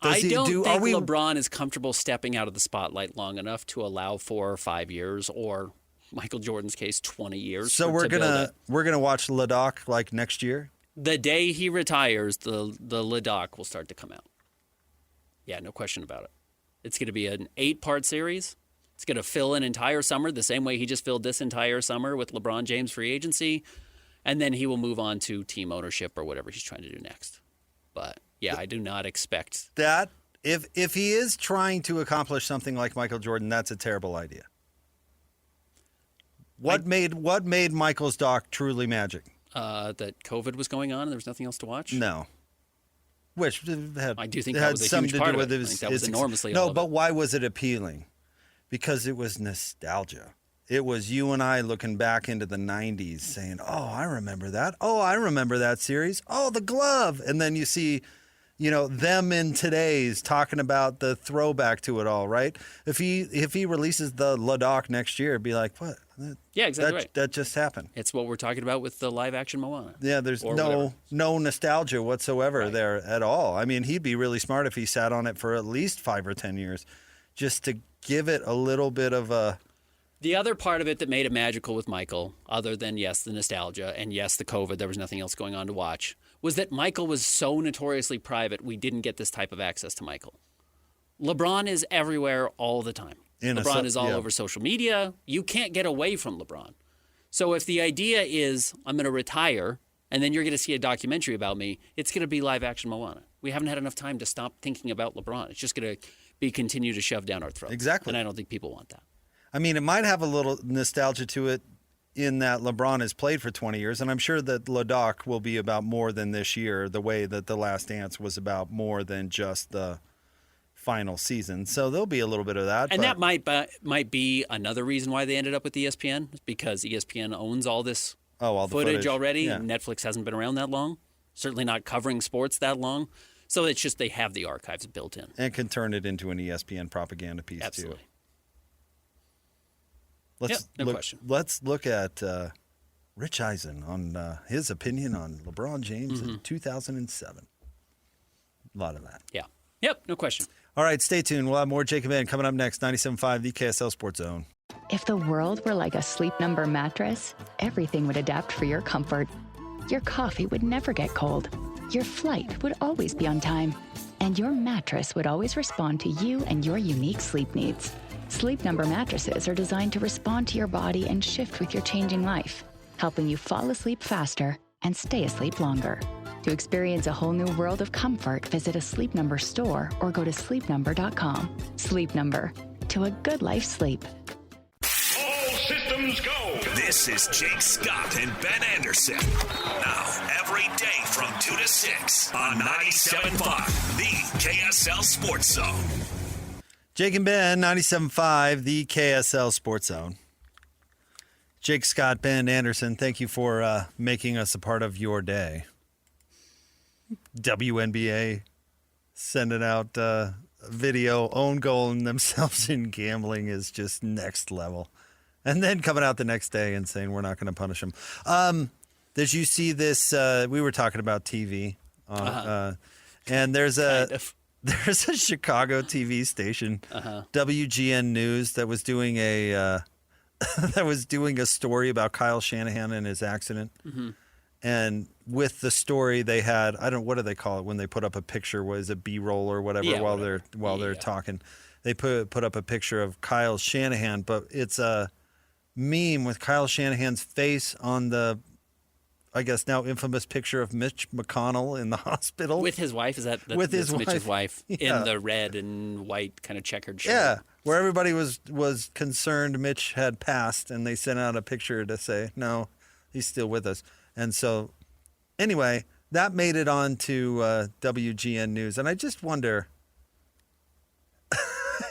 don't think LeBron is comfortable stepping out of the spotlight long enough to allow 4 or 5 years, or Michael Jordan's case, 20 years. So we're gonna watch Le Doc like next year. The day he retires, the Le Doc will start to come out. Yeah, no question about it. It's going to be an 8-part series. It's going to fill an entire summer the same way he just filled this entire summer with LeBron James free agency. And then he will move on to team ownership or whatever he's trying to do next. But, yeah, I do not expect that. If he is trying to accomplish something like Michael Jordan, that's a terrible idea. What made Michael's doc truly magic? That COVID was going on and there was nothing else to watch? No. Which I do think that was a huge part of it. I think that was enormously No, but why was it appealing? Because it was nostalgia. It was you and I looking back into the 90s saying, oh, I remember that. Oh, I remember that series. Oh, the glove. And then you see, them in today's talking about the throwback to it all, right? If he releases the Le Doc next year, it'd be like, what? Yeah, exactly right. That just happened. It's what we're talking about with the live-action Moana. Yeah, there's no nostalgia whatsoever there at all. I mean, he'd be really smart if he sat on it for at least 5 or 10 years just to give it a little bit of a... The other part of it that made it magical with Michael, other than, yes, the nostalgia, and yes, the COVID, there was nothing else going on to watch, was that Michael was so notoriously private, we didn't get this type of access to Michael. LeBron is everywhere all the time. LeBron is all over social media. You can't get away from LeBron. So if the idea is, I'm going to retire, and then you're going to see a documentary about me, it's going to be live-action Moana. We haven't had enough time to stop thinking about LeBron. It's just going to be continue to shove down our throats. Exactly. And I don't think people want that. I mean, it might have a little nostalgia to it in that LeBron has played for 20 years, and I'm sure that Le Doc will be about more than this year, the way that The Last Dance was about more than just the final season. So there'll be a little bit of that. And that might be another reason why they ended up with ESPN, because ESPN owns all this all the footage already. Yeah. Netflix hasn't been around that long, certainly not covering sports that long. So it's just they have the archives built in. And can turn it into an ESPN propaganda piece, Absolutely. too. No question. Let's look at Rich Eisen on his opinion on LeBron James in 2007. A lot of that. Yeah. Yep, no question. All right, stay tuned. We'll have more Jacob and coming up next, 97.5, the KSL Sports Zone. If the world were like a Sleep Number mattress, everything would adapt for your comfort. Your coffee would never get cold. Your flight would always be on time. And your mattress would always respond to you and your unique sleep needs. Sleep Number mattresses are designed to respond to your body and shift with your changing life, helping you fall asleep faster and stay asleep longer. To experience a whole new world of comfort, visit a Sleep Number store or go to sleepnumber.com. Sleep Number. To a good life sleep. All systems go. This is Jake Scott and Ben Anderson. Now, every day from 2 to 6 on 97.5, the KSL Sports Zone. Jake and Ben, 97.5, the KSL Sports Zone. Jake Scott, Ben Anderson, thank you for making us a part of your day. WNBA sending out video, own goal and themselves in gambling is just next level. And then coming out the next day and saying we're not going to punish them. Did you see this? We were talking about TV. And there's a Chicago TV station, WGN News, that was doing a story about Kyle Shanahan and his accident. Mm-hmm. And with the story, they had, what do they call it when they put up a picture? Was it B-roll or whatever while they're talking? They put up a picture of Kyle Shanahan, but it's a meme with Kyle Shanahan's face on the, I guess now infamous picture of Mitch McConnell in the hospital with his wife. Is that with his wife? Mitch's wife Yeah. in the red and white kind of checkered shirt? Yeah, where everybody was concerned Mitch had passed, and they sent out a picture to say no, he's still with us. And so, anyway, that made it on to WGN News, and I just wonder.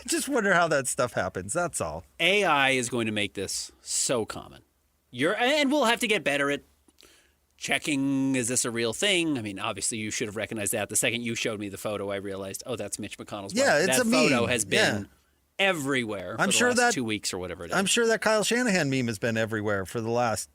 How that stuff happens. That's all. AI is going to make this so common. And we'll have to get better at checking, is this a real thing? I mean, obviously you should have recognized that. The second you showed me the photo, I realized, oh, that's Mitch McConnell's wife. Yeah, it's that a photo meme. has been everywhere for the last 2 weeks or whatever it is. I'm sure that Kyle Shanahan meme has been everywhere for the last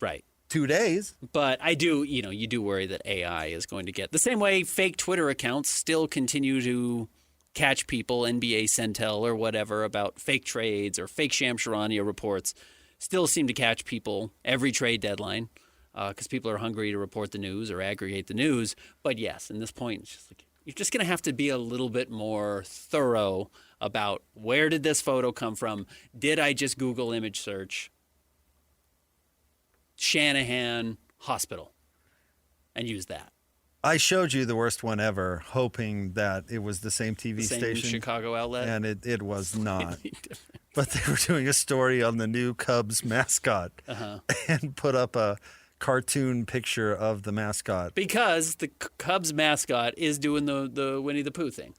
2 days. But I do, you do worry that AI is going to get the same way fake Twitter accounts still continue to catch people, NBA Centel or whatever, about fake trades or fake Shams Charania reports, still seem to catch people every trade deadline because people are hungry to report the news or aggregate the news. But yes, in this point, it's just like, you're just going to have to be a little bit more thorough about where did this photo come from? Did I just Google image search Shanahan Hospital and use that? I showed you the worst one ever, hoping that it was the same TV station. Chicago outlet? And it was not. But they were doing a story on the new Cubs mascot and put up a cartoon picture of the mascot. Because the Cubs mascot is doing the Winnie the Pooh thing.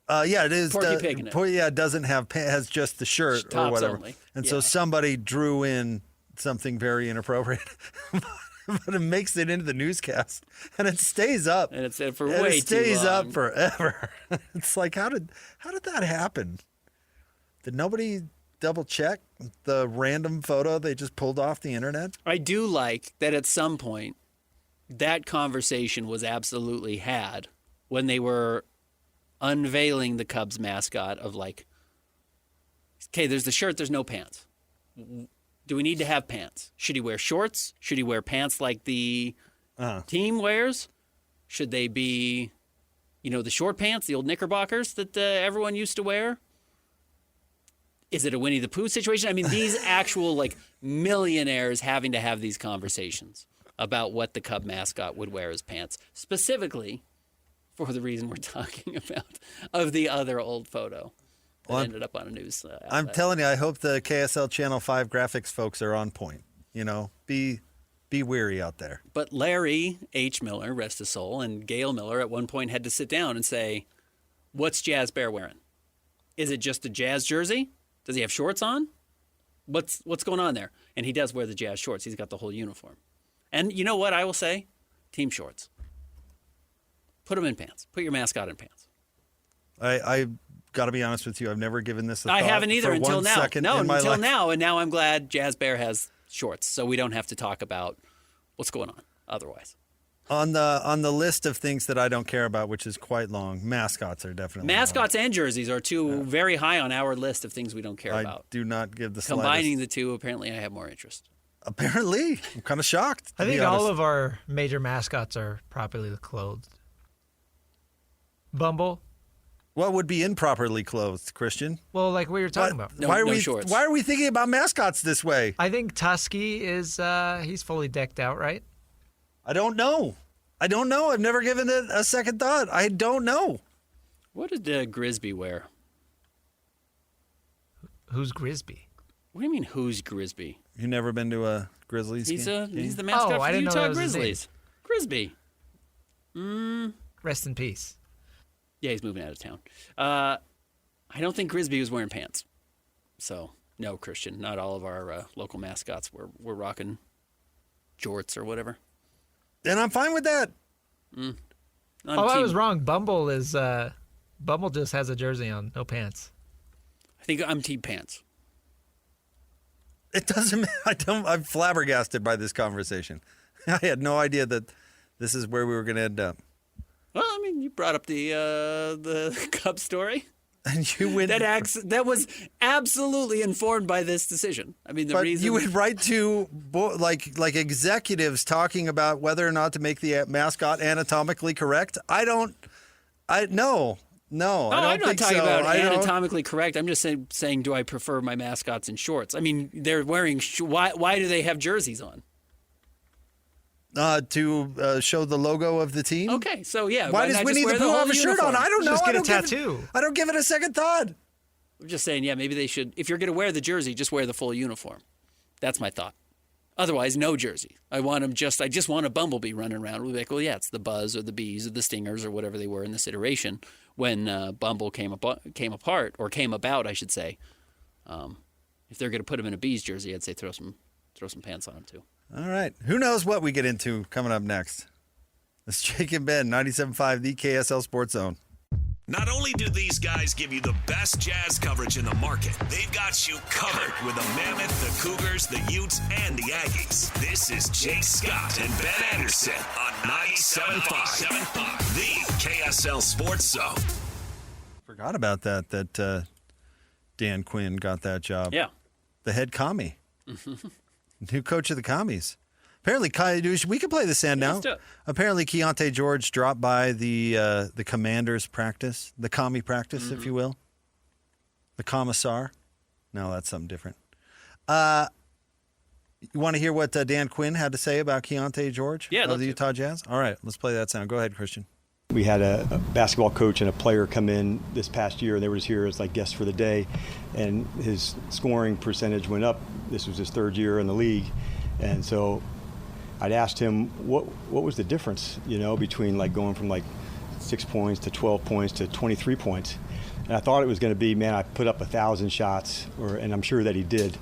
Yeah, it is. Porky Pig in it. It doesn't have has just the shirt Tops or whatever. only. And so somebody drew in something very inappropriate. But it makes it into the newscast, and it stays up. And it's for and way it stays too long. up forever. It's like, how did that happen? Did nobody double check the random photo they just pulled off the internet? I do like that at some point that conversation was absolutely had when they were unveiling the Cubs mascot of like, okay, there's the shirt, there's no pants. Do we need to have pants? Should he wear shorts? Should he wear pants like the team wears? Should they be, the short pants, the old knickerbockers that everyone used to wear? Is it a Winnie the Pooh situation? I mean, these actual millionaires having to have these conversations about what the Cub mascot would wear as pants, specifically for the reason we're talking about of the other old photo. That ended up on a news outlet. I'm telling you, I hope the KSL Channel 5 graphics folks are on point. Be weary out there. But Larry H. Miller, rest his soul, and Gail Miller at one point had to sit down and say, what's Jazz Bear wearing? Is it just a Jazz jersey? Does he have shorts on? What's going on there? And he does wear the Jazz shorts. He's got the whole uniform. And you know what I will say? Team shorts. Put them in pants. Put your mascot in pants. I got to be honest with you. I've never given this a thought. I haven't either until now. No, until life. now. And now I'm glad Jazz Bear has shorts, so we don't have to talk about what's going on otherwise. On the list of things that I don't care about, which is quite long, mascots are definitely mascots and jerseys are two very high on our list of things we don't care about. I do not give the Combining slightest. the two, apparently I have more interest. Apparently. I'm kind of shocked. I think all of our major mascots are properly clothed. Bumble. What would be improperly clothed, Christian? Well, like we were talking about. Why are we thinking about mascots this way? I think Tusky is he's fully decked out, right? I don't know. I've never given it a second thought. I don't know. What did Grisby wear? Who's Grisby? What do you mean, who's Grisby? You never been to a Grizzlies game? He's the mascot for the Utah Grizzlies. Grisby. Rest in peace. Yeah, he's moving out of town. I don't think Grisby was wearing pants. So, no, Christian. Not all of our local mascots were rocking jorts or whatever. And I'm fine with that. I was wrong. Bumble just has a jersey on, no pants. I think I'm team pants. It doesn't matter. I'm flabbergasted by this conversation. I had no idea that this is where we were going to end up. Well, I mean, you brought up the Cubs story. And you went. That was absolutely informed by this decision. I mean, reason you went right to like executives talking about whether or not to make the mascot anatomically correct. No. I don't I'm not think talking so. about anatomically correct. I'm just saying, do I prefer my mascots in shorts? I mean, they're wearing. Why do they have jerseys on? To show the logo of the team. Okay, so yeah. Why does Winnie the Pooh have a shirt on? I don't know. Just get a tattoo. I don't give it a second thought. I'm just saying, yeah, maybe they should. If you're going to wear the jersey, just wear the full uniform. That's my thought. Otherwise, no jersey. I just want a bumblebee running around. We'll be like, well, yeah, it's the Buzz or the Bees or the Stingers or whatever they were in this iteration when Bumble came about, I should say. If they're going to put him in a Bees jersey, I'd say throw some pants on him too. All right. Who knows what we get into coming up next? It's Jake and Ben, 97.5, the KSL Sports Zone. Not only do these guys give you the best Jazz coverage in the market, they've got you covered with the Mammoth, the Cougars, the Utes, and the Aggies. This is Jake Scott and Ben Anderson on 97.5, the KSL Sports Zone. Forgot about that Dan Quinn got that job. Yeah. The head commie. New coach of the commies. Apparently, we can play the sound now. Apparently, Keyonte George dropped by the commander's practice, the commie practice, if you will. The commissar. No, that's something different. You want to hear what Dan Quinn had to say about Keyonte George of the Utah Jazz? All right, let's play that sound. Go ahead, Christian. We had a basketball coach and a player come in this past year, and they were here as like guests for the day, and his scoring percentage went up. This was his third year in the league, and so I'd asked him what was the difference, between like going from like 6 points to 12 points to 23 points, and I thought it was going to be, man, I put up 1,000 shots, and I'm sure that he did,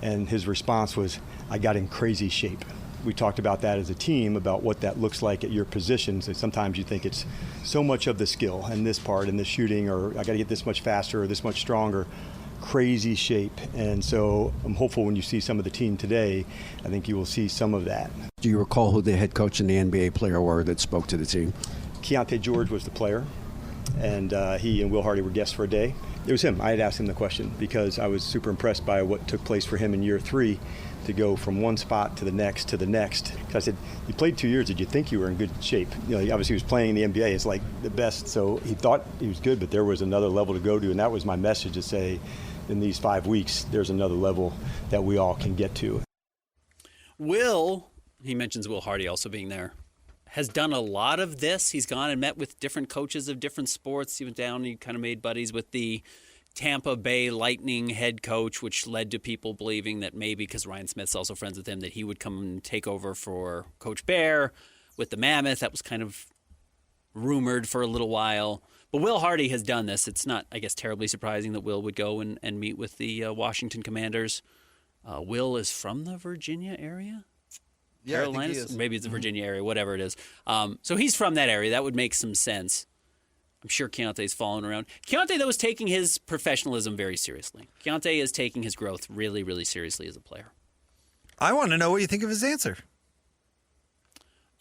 and his response was, I got in crazy shape. We talked about that as a team, about what that looks like at your positions. And sometimes you think it's so much of the skill and this part and the shooting, or I got to get this much faster or this much stronger. Crazy shape. And so I'm hopeful when you see some of the team today, I think you will see some of that. Do you recall who the head coach and the NBA player were that spoke to the team? Keyonte George was the player, and he and Will Hardy were guests for a day. It was him. I had asked him the question because I was super impressed by what took place for him in year 3. To go from one spot to the next to the next. I said, you played 2 years. Did you think you were in good shape? Obviously he was playing in the NBA. It's like the best. So he thought he was good, but there was another level to go to. And that was my message, to say, in these 5 weeks, there's another level that we all can get to. He mentions Will Hardy also being there, has done a lot of this. He's gone and met with different coaches of different sports. He went down, he kind of made buddies with the Tampa Bay Lightning head coach, which led to people believing that maybe, because Ryan Smith's also friends with him, that he would come and take over for Coach Bear with the Mammoth. That was kind of rumored for a little while. But Will Hardy has done this. It's not, I guess, terribly surprising that Will would go and meet with the Washington Commanders. Will is from the Virginia area? Yeah, Carolinas? I think he is. Maybe it's the Virginia area, whatever it is. So he's from that area. That would make some sense. I'm sure Keontae's following around. Keyonte, though, is taking his professionalism very seriously. Keyonte is taking his growth really, really seriously as a player. I want to know what you think of his answer.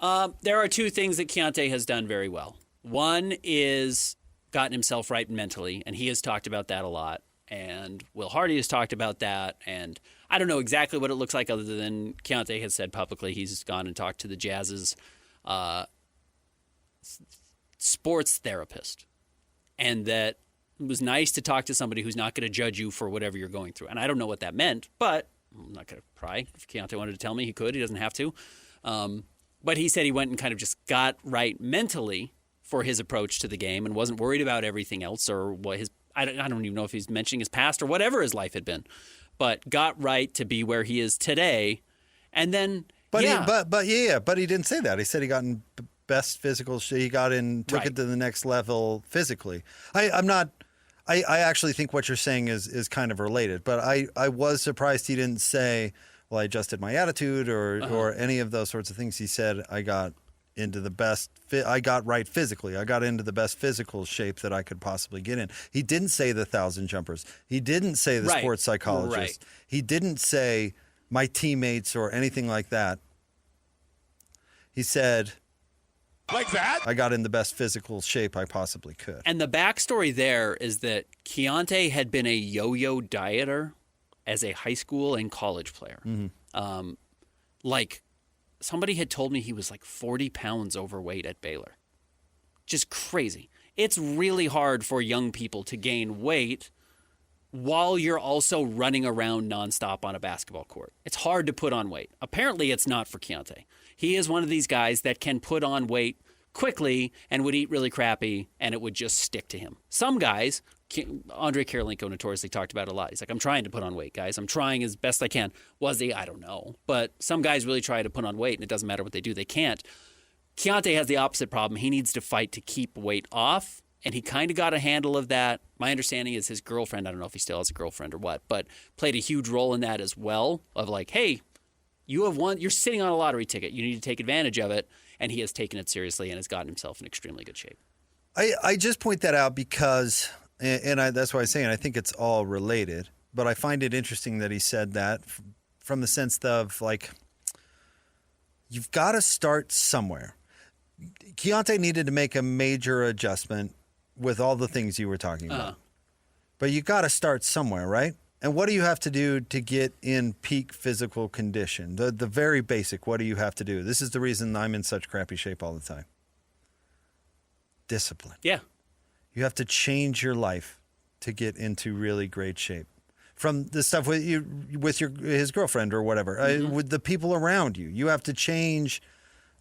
There are two things that Keyonte has done very well. One is gotten himself right mentally, and he has talked about that a lot. And Will Hardy has talked about that. And I don't know exactly what it looks like other than Keyonte has said publicly he's gone and talked to the Jazz's sports therapist, and that it was nice to talk to somebody who's not going to judge you for whatever you're going through. And I don't know what that meant, but I'm not going to pry. If Keyonte wanted to tell me, he could. He doesn't have to. But he said he went and kind of just got right mentally for his approach to the game and wasn't worried about everything else or what his – I don't even know if he's mentioning his past or whatever his life had been, but got right to be where he is today. And then – But he didn't say that. He said he got in best physical shape. He got in, took it to the next level physically. I actually think what you're saying is kind of related, but I was surprised he didn't say, well, I adjusted my attitude or any of those sorts of things. He said, I got into the best, I got right physically. I got into the best physical shape that I could possibly get in. He didn't say the 1,000 jumpers. He didn't say the sports psychologist. Right. He didn't say my teammates or anything like that. He said, like that, I got in the best physical shape I possibly could. And the backstory there is that Keyonte had been a yo-yo dieter as a high school and college player. Mm-hmm. Like somebody had told me he was like 40 pounds overweight at Baylor. Just crazy. It's really hard for young people to gain weight while you're also running around nonstop on a basketball court. It's hard to put on weight. Apparently, it's not for Keyonte. He is one of these guys that can put on weight quickly and would eat really crappy, and it would just stick to him. Some guys, Andre Karolinko notoriously talked about it a lot. He's like, I'm trying to put on weight, guys. I'm trying as best I can. Was he? I don't know. But some guys really try to put on weight, and it doesn't matter what they do. They can't. Keyonte has the opposite problem. He needs to fight to keep weight off, and he kind of got a handle of that. My understanding is his girlfriend, I don't know if he still has a girlfriend or what, but played a huge role in that as well, of like, hey, you're sitting on a lottery ticket. You need to take advantage of it. And he has taken it seriously and has gotten himself in extremely good shape. I just point that out because, that's why I'm saying I think it's all related. But I find it interesting that he said that from the sense of, like, you've got to start somewhere. Keyonte needed to make a major adjustment with all the things you were talking about. But you got to start somewhere, right? And what do you have to do to get in peak physical condition? The very basic, what do you have to do? This is the reason I'm in such crappy shape all the time. Discipline. Yeah. You have to change your life to get into really great shape. From the stuff with his girlfriend or whatever, with the people around you. You have to change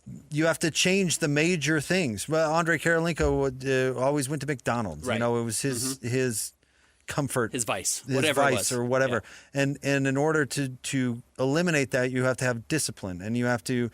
the major things. Well, Andre Karolinko always went to McDonald's. Right. You know, it was his comfort, his vice, whatever it vice was. or whatever. Yeah. And in order to eliminate that, you have to have discipline, and you have to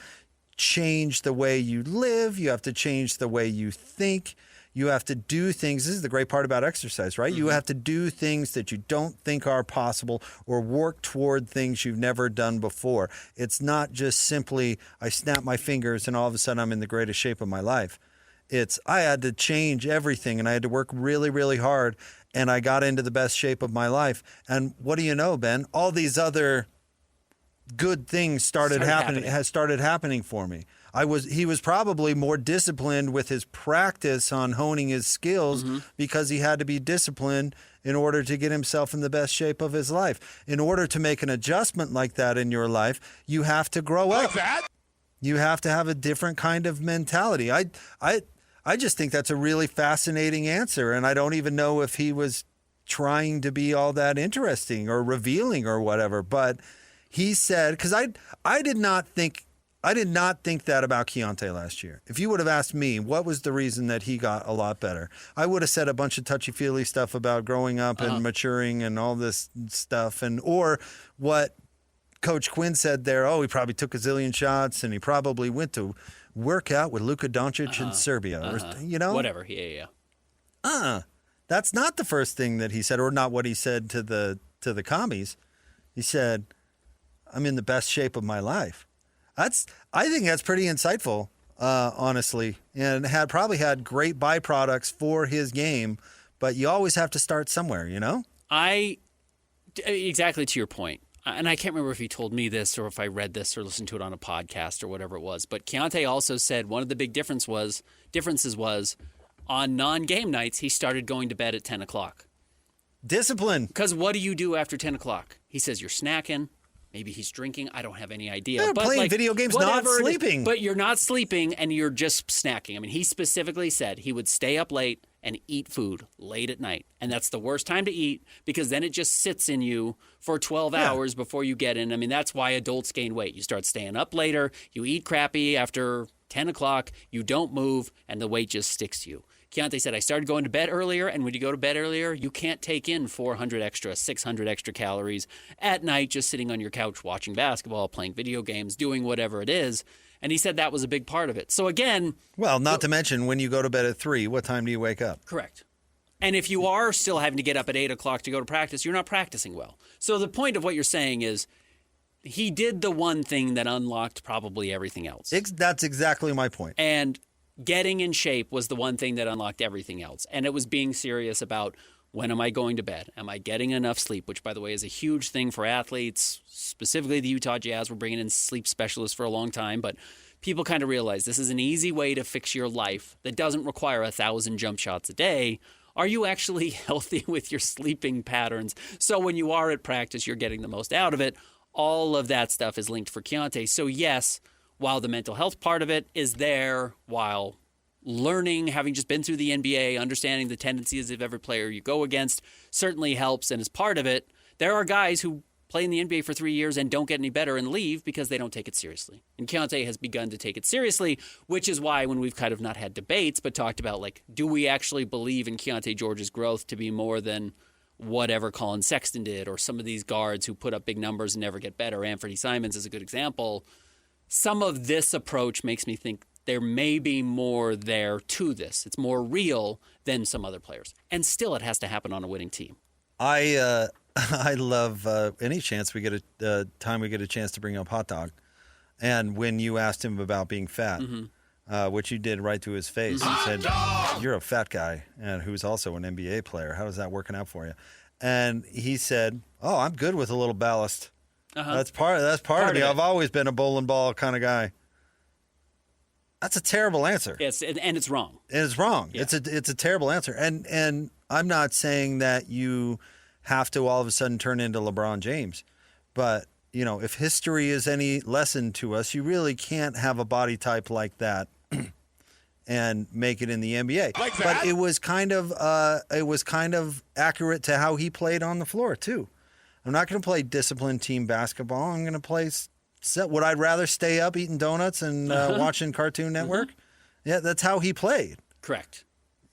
change the way you live. You have to change the way you think. You have to do things. This is the great part about exercise, right? You have to do things that you don't think are possible or work toward things you've never done before. It's not just simply, I snap my fingers and all of a sudden I'm in the greatest shape of my life. It's, I had to change everything and I had to work really, really hard, and I got into the best shape of my life. And what do you know, Ben? All these other good things started happening for me. He was probably more disciplined with his practice on honing his skills because he had to be disciplined in order to get himself in the best shape of his life. In order to make an adjustment like that in your life, you have to grow up. You have to have a different kind of mentality. I just think that's a really fascinating answer, and I don't even know if he was trying to be all that interesting or revealing or whatever, but he said, because I did not think that about Keyonte last year. If you would have asked me what was the reason that he got a lot better, I would have said a bunch of touchy-feely stuff about growing up and maturing and all this stuff, or what Coach Quinn said there, he probably took a zillion shots and he probably went to work out with Luka Doncic in Serbia. Or, Whatever, yeah. That's not the first thing that he said, or not what he said to the commies. He said, I'm in the best shape of my life. I think that's pretty insightful, honestly, and probably had great byproducts for his game, but you always have to start somewhere, you know? Exactly to your point. And I can't remember if he told me this or if I read this or listened to it on a podcast or whatever it was. But Keyonte also said one of the big differences was on non-game nights, he started going to bed at 10 o'clock. Discipline. Because what do you do after 10 o'clock? He says you're snacking. Maybe he's drinking. I don't have any idea. They're playing video games, not sleeping. But you're not sleeping and you're just snacking. I mean, he specifically said he would stay up late and eat food late at night. And that's the worst time to eat because then it just sits in you for 12 hours before you get in. I mean, that's why adults gain weight. You start staying up later. You eat crappy after 10 o'clock. You don't move, and the weight just sticks to you. Keyonte said, I started going to bed earlier, and when you go to bed earlier, you can't take in 400 extra, 600 extra calories at night just sitting on your couch watching basketball, playing video games, doing whatever it is. And he said that was a big part of it. So again... Well, not to mention, when you go to bed at 3, what time do you wake up? Correct. And if you are still having to get up at 8 o'clock to go to practice, you're not practicing well. So the point of what you're saying is he did the one thing that unlocked probably everything else. That's exactly my point. And getting in shape was the one thing that unlocked everything else. And it was being serious about, when am I going to bed? Am I getting enough sleep? Which, by the way, is a huge thing for athletes, specifically the Utah Jazz. We're bringing in sleep specialists for a long time, but people kind of realize this is an easy way to fix your life that doesn't require 1,000 jump shots a day. Are you actually healthy with your sleeping patterns? So when you are at practice, you're getting the most out of it. All of that stuff is linked for Keyonte. So yes, while the mental health part of it is there, while learning, having just been through the NBA, understanding the tendencies of every player you go against certainly helps and is part of it. There are guys who play in the NBA for 3 years and don't get any better and leave because they don't take it seriously. And Keyonte has begun to take it seriously, which is why when we've kind of not had debates but talked about, like, do we actually believe in Keyonte George's growth to be more than whatever Colin Sexton did or some of these guards who put up big numbers and never get better. Anthony Simons is a good example. Some of this approach makes me think there may be more there to this. It's more real than some other players. And still, it has to happen on a winning team. I love any chance we get time we get a chance to bring up Hot Dog. And when you asked him about being fat, which you did right to his face, you said, "You're a fat guy," and who's also an NBA player. How is that working out for you? And he said, "Oh, I'm good with a little ballast. That's part of me. I've always been a bowling ball kind of guy." That's a terrible answer. Yes, and it's wrong. And it's wrong. Yeah. It's a terrible answer. And I'm not saying that you have to all of a sudden turn into LeBron James, but you know, if history is any lesson to us, you really can't have a body type like that and make it in the NBA. Like that? But it was kind of accurate to how he played on the floor too. I'm not going to play disciplined team basketball. I'm going to play. Would I rather stay up eating donuts and watching Cartoon Network? Yeah, that's how he played. Correct.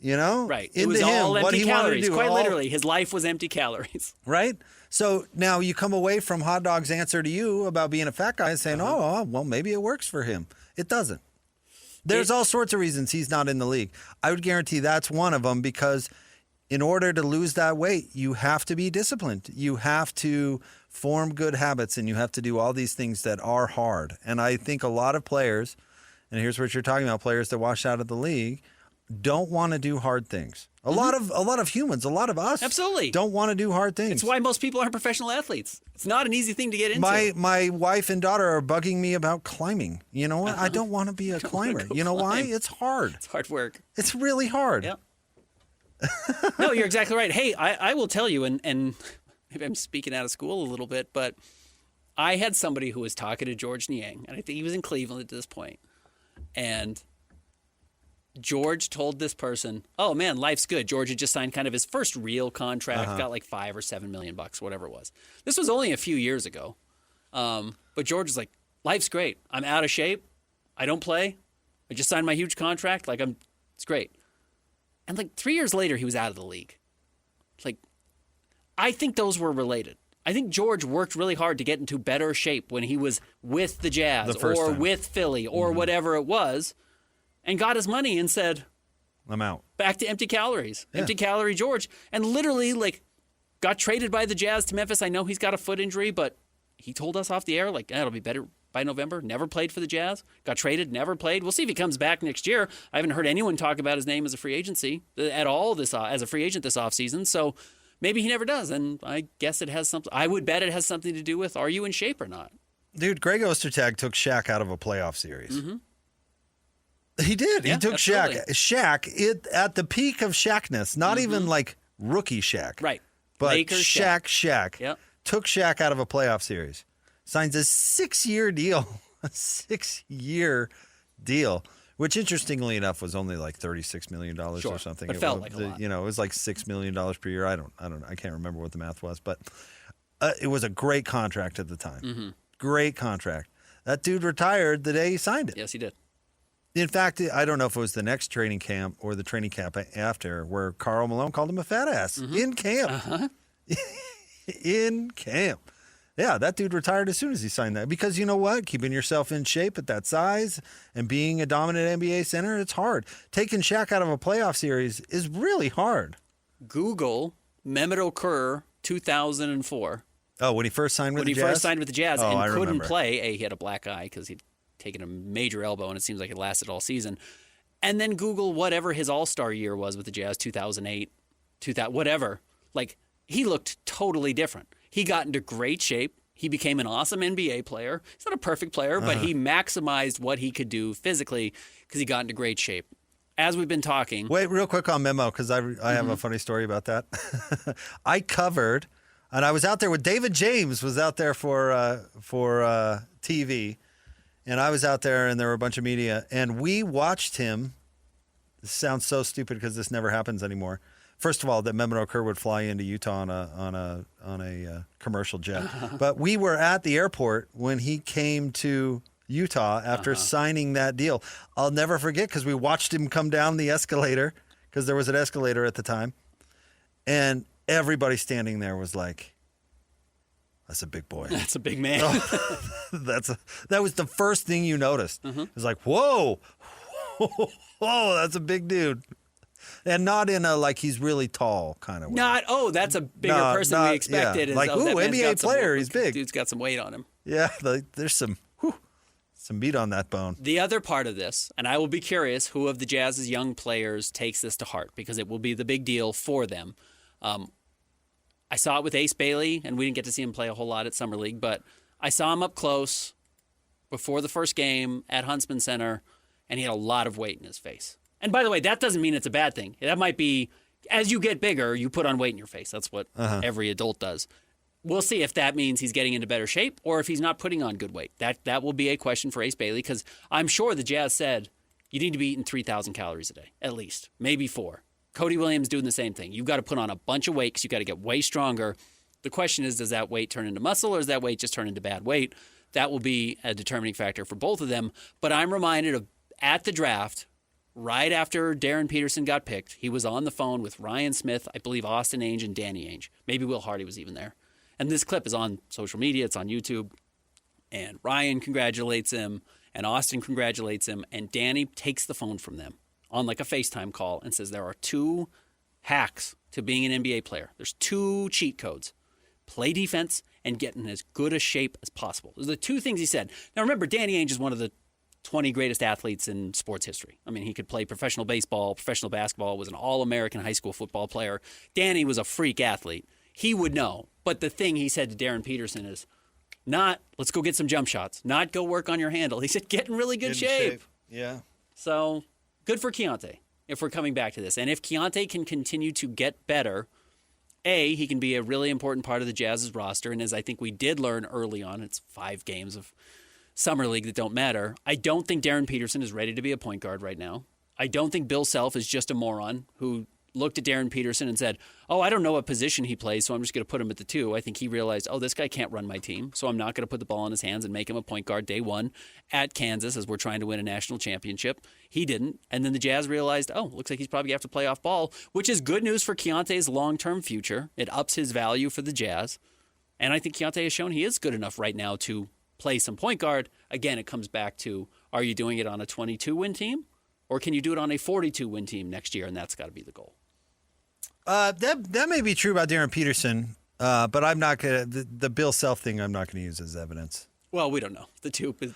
You know? Right. It was all empty calories. Quite literally, his life was empty calories. Right? So now you come away from Hot Dog's answer to you about being a fat guy and saying, oh, well, maybe it works for him. It doesn't. There's all sorts of reasons he's not in the league. I would guarantee that's one of them because in order to lose that weight, you have to be disciplined. You have to form good habits, and you have to do all these things that are hard. And I think a lot of players, and here's what you're talking about, players that wash out of the league, don't want to do hard things. A lot of humans, a lot of us, absolutely don't want to do hard things. It's why most people aren't professional athletes. It's not an easy thing to get into. My wife and daughter are bugging me about climbing. You know what? I don't want to be a climber. You know why? It's hard. It's hard work. It's really hard. Yep. No, you're exactly right. Hey, I will tell you, and maybe I'm speaking out of school a little bit, but I had somebody who was talking to George Niang, and I think he was in Cleveland at this point, and George told this person, "Oh man, life's good." George had just signed kind of his first real contract, got like $5 or $7 million, whatever it was. This was only a few years ago, but George was like, "Life's great. I'm out of shape. I don't play. I just signed my huge contract. It's great." And like 3 years later, he was out of the league. Like, I think those were related. I think George worked really hard to get into better shape when he was with the Jazz or with Philly or whatever it was, and got his money and said, I'm out. Back to empty calories. Yeah. Empty calorie George. And literally, got traded by the Jazz to Memphis. I know he's got a foot injury, but he told us off the air, it'll be better by November. Never played for the Jazz. Got traded, never played. We'll see if he comes back next year. I haven't heard anyone talk about his name as a free agency at all as a free agent this offseason. So maybe he never does. And I guess it has something. I would bet it has something to do with, are you in shape or not? Dude, Greg Ostertag took Shaq out of a playoff series. Mm-hmm. He did. Yeah, he took absolutely. Shaq at the peak of Shaqness, not even rookie Shaq. Right. But Lakers Shaq yep. took Shaq out of a playoff series. Signs a 6-year deal. A 6-year deal, which interestingly enough was only $36 million or something. It felt like a lot. It was $6 million per year. I can't remember what the math was, but it was a great contract at the time. Mm-hmm. Great contract. That dude retired the day he signed it. Yes, he did. In fact, I don't know if it was the next training camp or the training camp after where Karl Malone called him a fat ass in camp. Uh-huh. In camp. Yeah, that dude retired as soon as he signed that. Because you know what? Keeping yourself in shape at that size and being a dominant NBA center, it's hard. Taking Shaq out of a playoff series is really hard. Google Mehmet Okur 2004. Oh, when he first signed with the Jazz? When he first signed with the Jazz and couldn't remember. play. He had a black eye because he'd taken a major elbow, and it seems like it lasted all season. And then Google whatever his all-star year was with the Jazz, 2008, 2000, whatever. He looked totally different. He got into great shape. He became an awesome NBA player. He's not a perfect player, but he maximized what he could do physically because he got into great shape. As we've been talking. Wait, real quick on Memo, because I have a funny story about that. I covered, and I was out there with David James, was out there for TV, and I was out there, and there were a bunch of media, and we watched him. This sounds so stupid because this never happens anymore. First of all, that Mehmet Okur would fly into Utah on a commercial jet. But we were at the airport when he came to Utah after signing that deal. I'll never forget because we watched him come down the escalator because there was an escalator at the time. And everybody standing there was like, that's a big boy. That's a big man. That was the first thing you noticed. It was like, whoa, that's a big dude. And not in a he's really tall kind of way. That's a bigger person than we expected. Yeah. NBA player, he's big. Dude's got some weight on him. Yeah, there's some meat on that bone. The other part of this, and I will be curious who of the Jazz's young players takes this to heart because it will be the big deal for them. I saw it with Ace Bailey, and we didn't get to see him play a whole lot at Summer League, but I saw him up close before the first game at Huntsman Center, and he had a lot of weight in his face. And by the way, that doesn't mean it's a bad thing. That might be, as you get bigger, you put on weight in your face. That's what every adult does. We'll see if that means he's getting into better shape or if he's not putting on good weight. That will be a question for Ace Bailey because I'm sure the Jazz said you need to be eating 3,000 calories a day, at least, maybe 4. Cody Williams doing the same thing. You've got to put on a bunch of weight because you've got to get way stronger. The question is, does that weight turn into muscle or does that weight just turn into bad weight? That will be a determining factor for both of them. But I'm reminded of at the draft, right after Darren Peterson got picked, he was on the phone with Ryan Smith, I believe Austin Ainge, and Danny Ainge. Maybe Will Hardy was even there. And this clip is on social media. It's on YouTube. And Ryan congratulates him, and Austin congratulates him, and Danny takes the phone from them on a FaceTime call and says there are 2 hacks to being an NBA player. There's 2 cheat codes. Play defense and get in as good a shape as possible. Those are the 2 things he said. Now remember, Danny Ainge is one of the 20 greatest athletes in sports history. I mean, he could play professional baseball, professional basketball, was an All-American high school football player. Danny was a freak athlete. He would know. But the thing he said to Darren Peterson is not, let's go get some jump shots, not go work on your handle. He said, get in really good shape. Yeah. So good for Keyonte if we're coming back to this. And if Keyonte can continue to get better, he can be a really important part of the Jazz's roster. And as I think we did learn early on, it's 5 games of Summer League that don't matter. I don't think Darren Peterson is ready to be a point guard right now. I don't think Bill Self is just a moron who looked at Darren Peterson and said, I don't know what position he plays, so I'm just going to put him at the 2. I think he realized, this guy can't run my team, so I'm not going to put the ball in his hands and make him a point guard day 1 at Kansas as we're trying to win a national championship. He didn't. And then the Jazz realized, looks like he's probably going to have to play off ball, which is good news for Keontae's long-term future. It ups his value for the Jazz. And I think Keyonte has shown he is good enough right now to play some point guard. Again, it comes back to, are you doing it on a 22-win team Or can you do it on a 42-win team next year, and that's got to be the goal? That may be true about Darren Peterson, but I'm not going to – the Bill Self thing I'm not going to use as evidence. Well, we don't know. The Toop is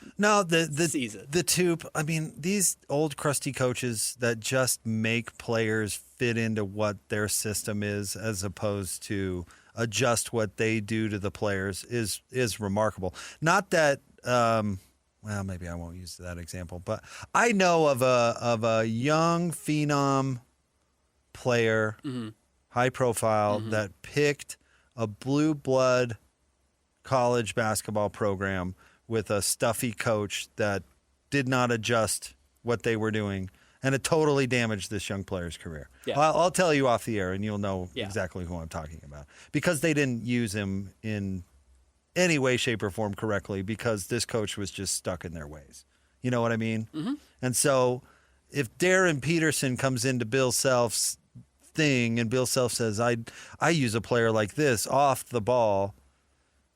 sees it. The Toop, I mean, these old crusty coaches that just make players fit into what their system is as opposed to adjust what they do to the players is remarkable. Not that well, maybe I won't use that example, but I know of a young phenom player, high profile, that picked a blue blood college basketball program with a stuffy coach that did not adjust what they were doing, and it totally damaged this young player's career. Yeah. I'll tell you off the air, and you'll know exactly who I'm talking about, because they didn't use him in any way, shape, or form correctly because this coach was just stuck in their ways. You know what I mean? And so if Darren Peterson comes into Bill Self's thing and Bill Self says, I use a player like this off the ball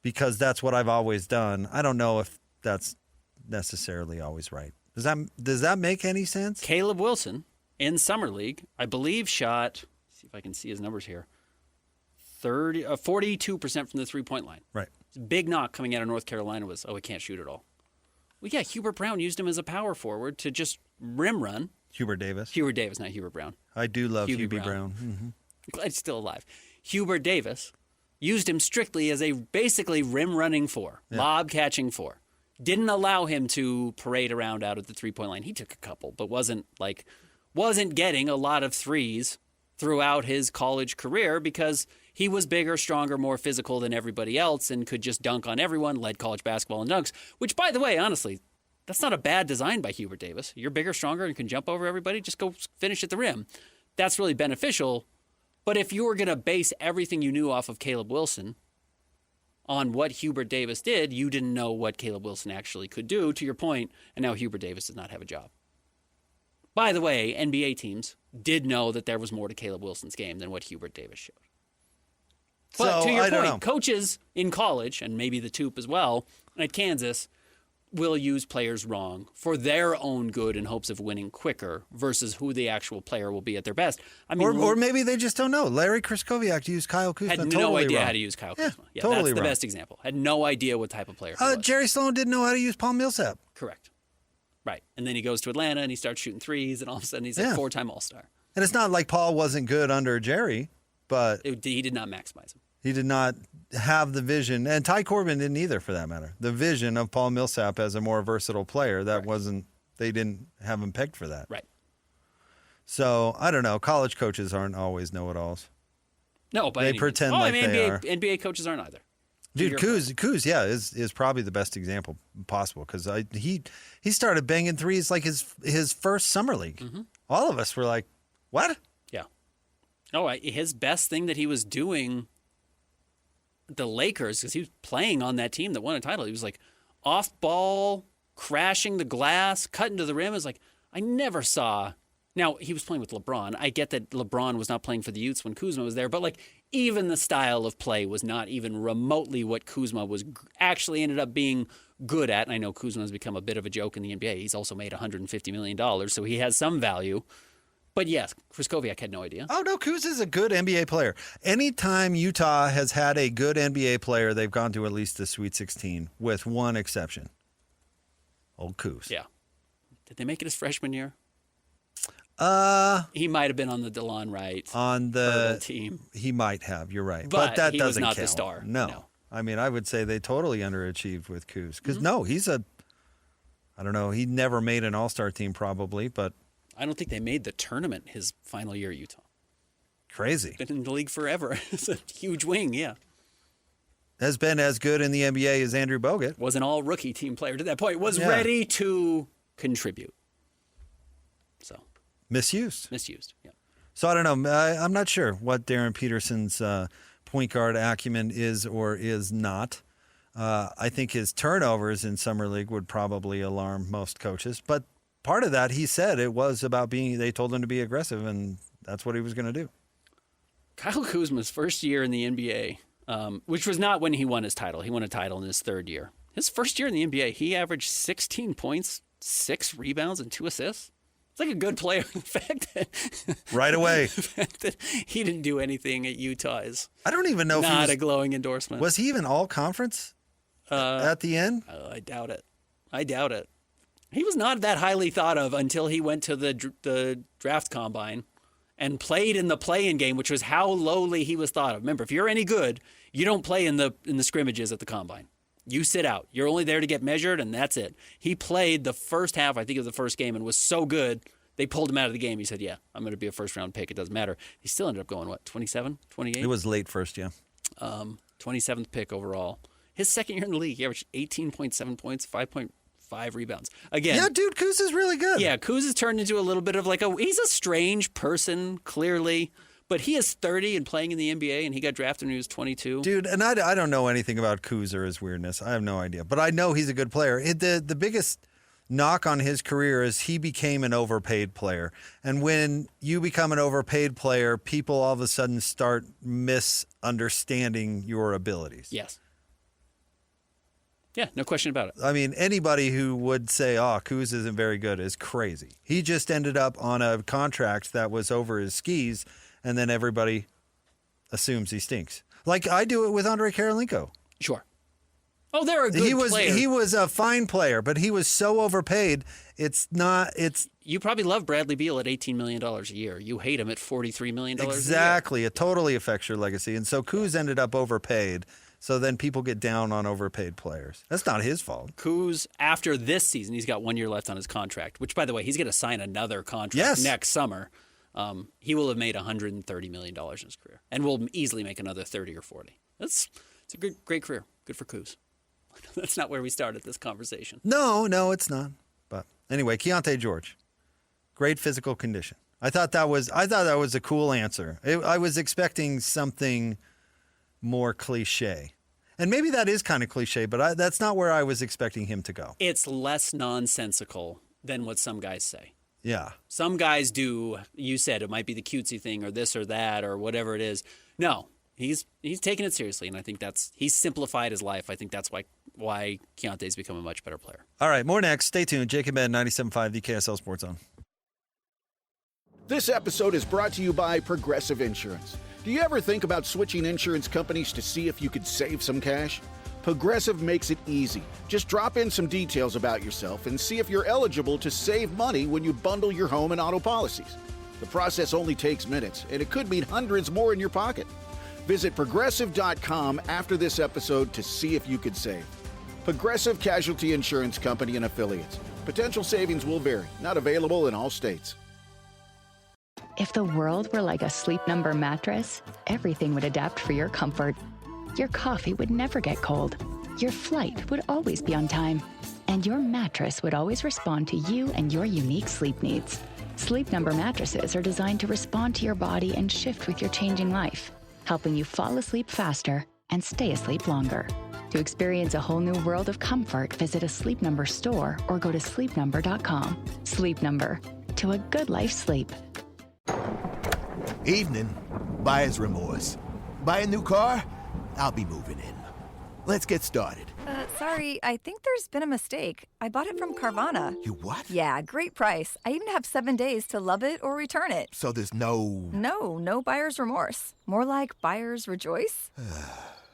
because that's what I've always done, I don't know if that's necessarily always right. Does that make any sense? Caleb Wilson in Summer League, I believe, shot, see if I can see his numbers here, 42% from the three-point line. Right. Big knock coming out of North Carolina was, he can't shoot at all. Well, yeah, Hubert Brown used him as a power forward to just rim run. Hubert Davis, not Hubert Brown. I do love Hubie Brown. Glad he's still alive. Hubert Davis used him strictly as a basically rim running four, lob catching four. Didn't allow him to parade around out at the three-point line. He took a couple, but wasn't getting a lot of threes throughout his college career because he was bigger, stronger, more physical than everybody else and could just dunk on everyone, led college basketball in dunks, which, by the way, honestly, that's not a bad design by Hubert Davis. You're bigger, stronger, and can jump over everybody. Just go finish at the rim. That's really beneficial. But if you were going to base everything you knew off of Caleb Wilson on what Hubert Davis did, you didn't know what Caleb Wilson actually could do, to your point, and now Hubert Davis does not have a job. By the way, NBA teams did know that there was more to Caleb Wilson's game than what Hubert Davis showed. But to your point, coaches in college, and maybe the Toop as well, at Kansas, will use players wrong for their own good in hopes of winning quicker versus who the actual player will be at their best. I mean, or maybe they just don't know. Larry Kryskowiak used Kyle Kuzma. Had no idea how to use Kyle Kuzma. Yeah, totally that's the best example. Had no idea what type of player he was. Jerry Sloan didn't know how to use Paul Millsap. Correct. Right. And then he goes to Atlanta and he starts shooting threes, and all of a sudden he's a four-time All-Star. And it's not like Paul wasn't good under Jerry, but he did not maximize him. He did not have the vision, and Ty Corbin didn't either, for that matter. The vision of Paul Millsap as a more versatile player, that wasn't. They didn't have him pegged for that. Right. So I don't know. College coaches aren't always know-it-alls. No, but they pretend like they are. NBA coaches aren't either. Dude, Kuz, is probably the best example possible because he started banging threes like his first summer league. All of us were like, "What?" Yeah. Oh, his best thing that he was doing. The Lakers, because he was playing on that team that won a title. He was like off ball, crashing the glass, cutting to the rim. It was like, I never saw. Now, he was playing with LeBron. I get that LeBron was not playing for the Utes when Kuzma was there, but like even the style of play was not even remotely what Kuzma was actually ended up being good at. And I know Kuzma has become a bit of a joke in the NBA. He's also made $150 million, so he has some value. But yes, Kryskowiak had no idea. Oh, no, Kuz is a good NBA player. Anytime Utah has had a good NBA player, they've gone to at least the Sweet 16, with one exception. Old Kuz. Yeah. Did they make it his freshman year? He might have been on the DeLon Wright on the team. He might have, you're right. But that he doesn't was not count. The star. No. I mean, I would say they totally underachieved with Kuz. Because, I don't know, he never made an all-star team probably, but. I don't think they made the tournament his final year at Utah. Crazy. Been in the league forever. It's a huge wing, yeah. Has been as good in the NBA as Andrew Bogut. Was an all-rookie team player to that point. Was ready to contribute. So. Misused, yeah. So I don't know. I'm not sure what Darren Peterson's point guard acumen is or is not. I think his turnovers in Summer League would probably alarm most coaches, but part of that, he said it was about they told him to be aggressive, and that's what he was going to do. Kyle Kuzma's first year in the NBA, which was not when he won his title. He won a title in his third year. His first year in the NBA, he averaged 16 points, 6 rebounds, and 2 assists. It's like a good player. The fact that right away, the fact that he didn't do anything at Utah is I don't even know if not a glowing endorsement. Was he even all conference at the end? I doubt it. He was not that highly thought of until he went to the draft combine and played in the play-in game, which was how lowly he was thought of. Remember, if you're any good, you don't play in the scrimmages at the combine. You sit out. You're only there to get measured, and that's it. He played the first half, I think, of the first game, and was so good, they pulled him out of the game. He said, yeah, I'm going to be a first-round pick. It doesn't matter. He still ended up going, 27, 28? It was late first, yeah. 27th pick overall. His second year in the league, he averaged 18.7 points, 5.5 rebounds. Again, yeah, dude, Kuz is really good. Yeah, Kuz has turned into a little bit of he's a strange person, clearly. But he is 30 and playing in the NBA, and he got drafted when he was 22. Dude, and I don't know anything about Kuz or his weirdness. I have no idea. But I know he's a good player. The biggest knock on his career is he became an overpaid player. And when you become an overpaid player, people all of a sudden start misunderstanding your abilities. Yes. Yeah, no question about it. I mean, anybody who would say, Kuz isn't very good is crazy. He just ended up on a contract that was over his skis, and then everybody assumes he stinks. Like I do it with Andrei Karolinko. Sure. Oh, they're a good player. He was a fine player, but he was so overpaid. You probably love Bradley Beal at $18 million a year. You hate him at $43 million a year. Exactly. It totally affects your legacy. And so Kuz ended up overpaid. So then people get down on overpaid players. That's not his fault. Kuz, after this season, he's got 1 year left on his contract, which, by the way, he's going to sign another contract next summer. He will have made $130 million in his career and will easily make another 30 or 40. It's a great career. Good for Kuz. That's not where we started this conversation. No, it's not. But anyway, Keyonte George, great physical condition. I thought that was a cool answer. I was expecting something more cliche. And maybe that is kind of cliche, but that's not where I was expecting him to go. It's less nonsensical than what some guys say. Yeah. Some guys do, you said it might be the cutesy thing or this or that or whatever it is. No, he's taking it seriously, and I think he's simplified his life. I think that's why Keontae's become a much better player. All right, more next. Stay tuned. Jake and Ben, 97.5, the KSL Sports Zone. This episode is brought to you by Progressive Insurance. Do you ever think about switching insurance companies to see if you could save some cash? Progressive makes it easy. Just drop in some details about yourself and see if you're eligible to save money when you bundle your home and auto policies. The process only takes minutes, and it could mean hundreds more in your pocket. Visit Progressive.com after this episode to see if you could save. Progressive Casualty Insurance Company and Affiliates. Potential savings will vary. Not available in all states. If the world were like a Sleep Number mattress, everything would adapt for your comfort. Your coffee would never get cold. Your flight would always be on time. And your mattress would always respond to you and your unique sleep needs. Sleep Number mattresses are designed to respond to your body and shift with your changing life, helping you fall asleep faster and stay asleep longer. To experience a whole new world of comfort, visit a Sleep Number store or go to sleepnumber.com. Sleep Number. To a good life sleep. Evening. Buyer's remorse. Buy a new car? I'll be moving in. Let's get started. Sorry, I think there's been a mistake. I bought it from Carvana. You what? Yeah, great price. I even have 7 days to love it or return it. So there's no... No buyer's remorse. More like buyer's rejoice.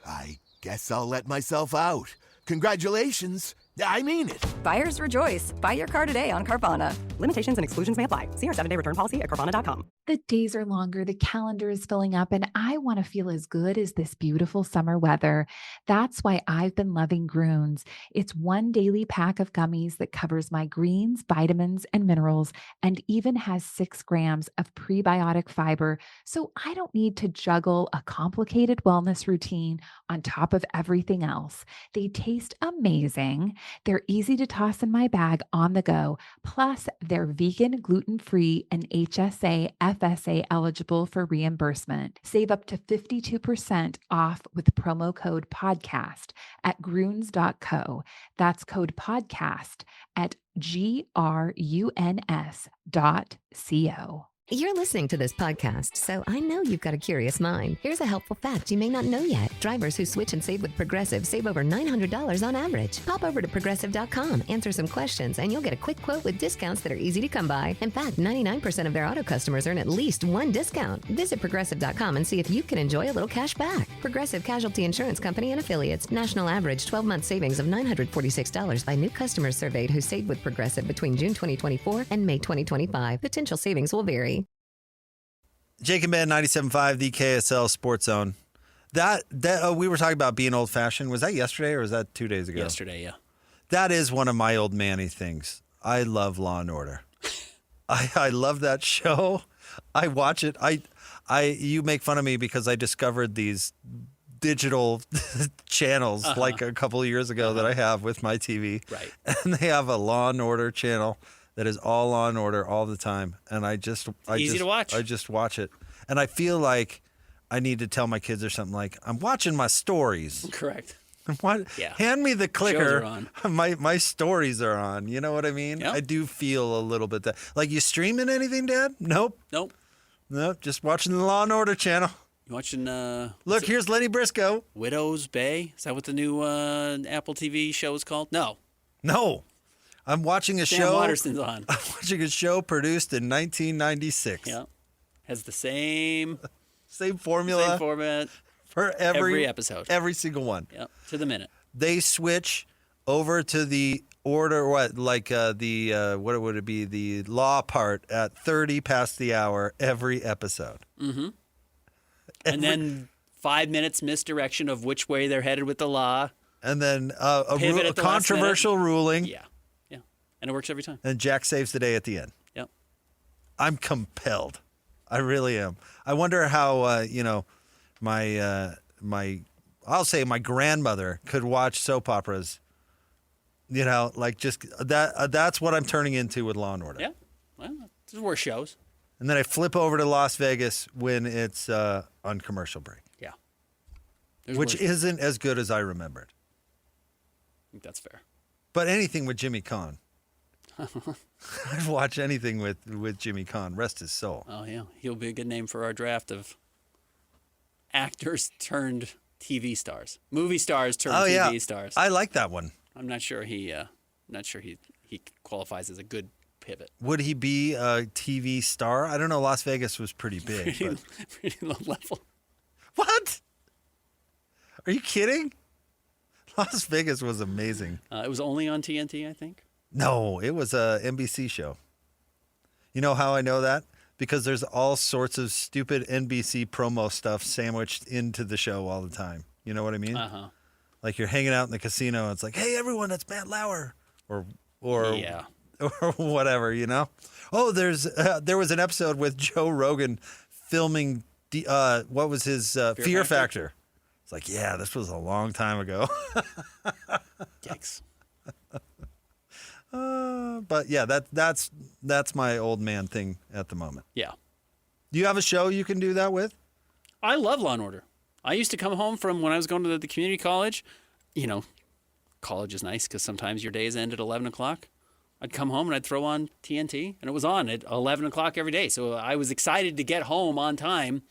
I guess I'll let myself out. Congratulations. I mean it. Buyers rejoice. Buy your car today on Carvana. Limitations and exclusions may apply. See our 7-day return policy at Carvana.com. The days are longer, the calendar is filling up, and I want to feel as good as this beautiful summer weather. That's why I've been loving Groons. It's one daily pack of gummies that covers my greens, vitamins, and minerals, and even has 6 grams of prebiotic fiber, so I don't need to juggle a complicated wellness routine on top of everything else. They taste amazing. They're easy to toss in my bag on the go. Plus, they're vegan, gluten-free, and HSA, FSA eligible for reimbursement. Save up to 52% off with promo code podcast at Groons.co. That's code podcast at GRUNS.co. You're listening to this podcast, so I know you've got a curious mind. Here's a helpful fact you may not know yet. Drivers who switch and save with Progressive save over $900 on average. Pop over to Progressive.com, answer some questions, and you'll get a quick quote with discounts that are easy to come by. In fact, 99% of their auto customers earn at least one discount. Visit Progressive.com and see if you can enjoy a little cash back. Progressive Casualty Insurance Company and Affiliates. National average 12-month savings of $946 by new customers surveyed who saved with Progressive between June 2024 and May 2025. Potential savings will vary. Jake and Ben, 97.5, the KSL Sports Zone. We were talking about being old-fashioned. Was that yesterday or was that 2 days ago? Yesterday, yeah. That is one of my old manny things. I love Law and Order. I love that show. I watch it. You make fun of me because I discovered these digital channels like a couple of years ago that I have with my TV. Right. And they have a Law and Order channel that is all Law and Order all the time. And easy to watch. I just watch it. And I feel like I need to tell my kids or something like, I'm watching my stories. Correct. Yeah. Hand me the clicker. Shows are on. My stories are on. You know what I mean? Yep. I do feel a little bit that. Like, you streaming anything, Dad? Nope. Nope. Just watching the Law and Order channel. You watching? Look, here's Lenny Briscoe. Widow's Bay. Is that what the new Apple TV show is called? No. I'm watching a Sam show. Waterston's on. I'm watching a show produced in 1996. Yeah. Has the same formula. Same format. For every episode. Every single one. Yep. To the minute. They switch over to the order, what would it be? The law part at 30 past the hour every episode. Mm-hmm. And then 5 minutes misdirection of which way they're headed with the law. And then a controversial ruling. Yeah. And it works every time. And Jack saves the day at the end. Yep. I'm compelled. I really am. I wonder how, I'll say my grandmother could watch soap operas, just that's what I'm turning into with Law and Order. Yeah. Well, this is where shows. And then I flip over to Las Vegas when it's on commercial break. Yeah. Which isn't as good as I remembered. I think that's fair. But anything with Jimmy Kahn. I'd watch anything with Jimmy Kahn. Rest his soul. Oh, yeah. He'll be a good name for our draft of actors turned TV stars. Movie stars turned TV stars. I like that one. I'm not sure he qualifies as a good pivot. Would he be a TV star? I don't know. Las Vegas was pretty big. Pretty low level. What? Are you kidding? Las Vegas was amazing. It was only on TNT, I think. No, it was a NBC show. You know how I know that? Because there's all sorts of stupid NBC promo stuff sandwiched into the show all the time. You know what I mean? Uh-huh. Like you're hanging out in the casino, and it's like, hey, everyone, that's Matt Lauer. Or whatever, Oh, there was an episode with Joe Rogan filming, what was his Fear Factor? It's like, yeah, this was a long time ago. Yikes. But yeah, that's my old man thing at the moment. Yeah. Do you have a show you can do that with? I love Law and Order. I used to come home from when I was going to the community college. College is nice because sometimes your days end at 11 o'clock. I'd come home and I'd throw on TNT, and it was on at 11 o'clock every day. So I was excited to get home on time.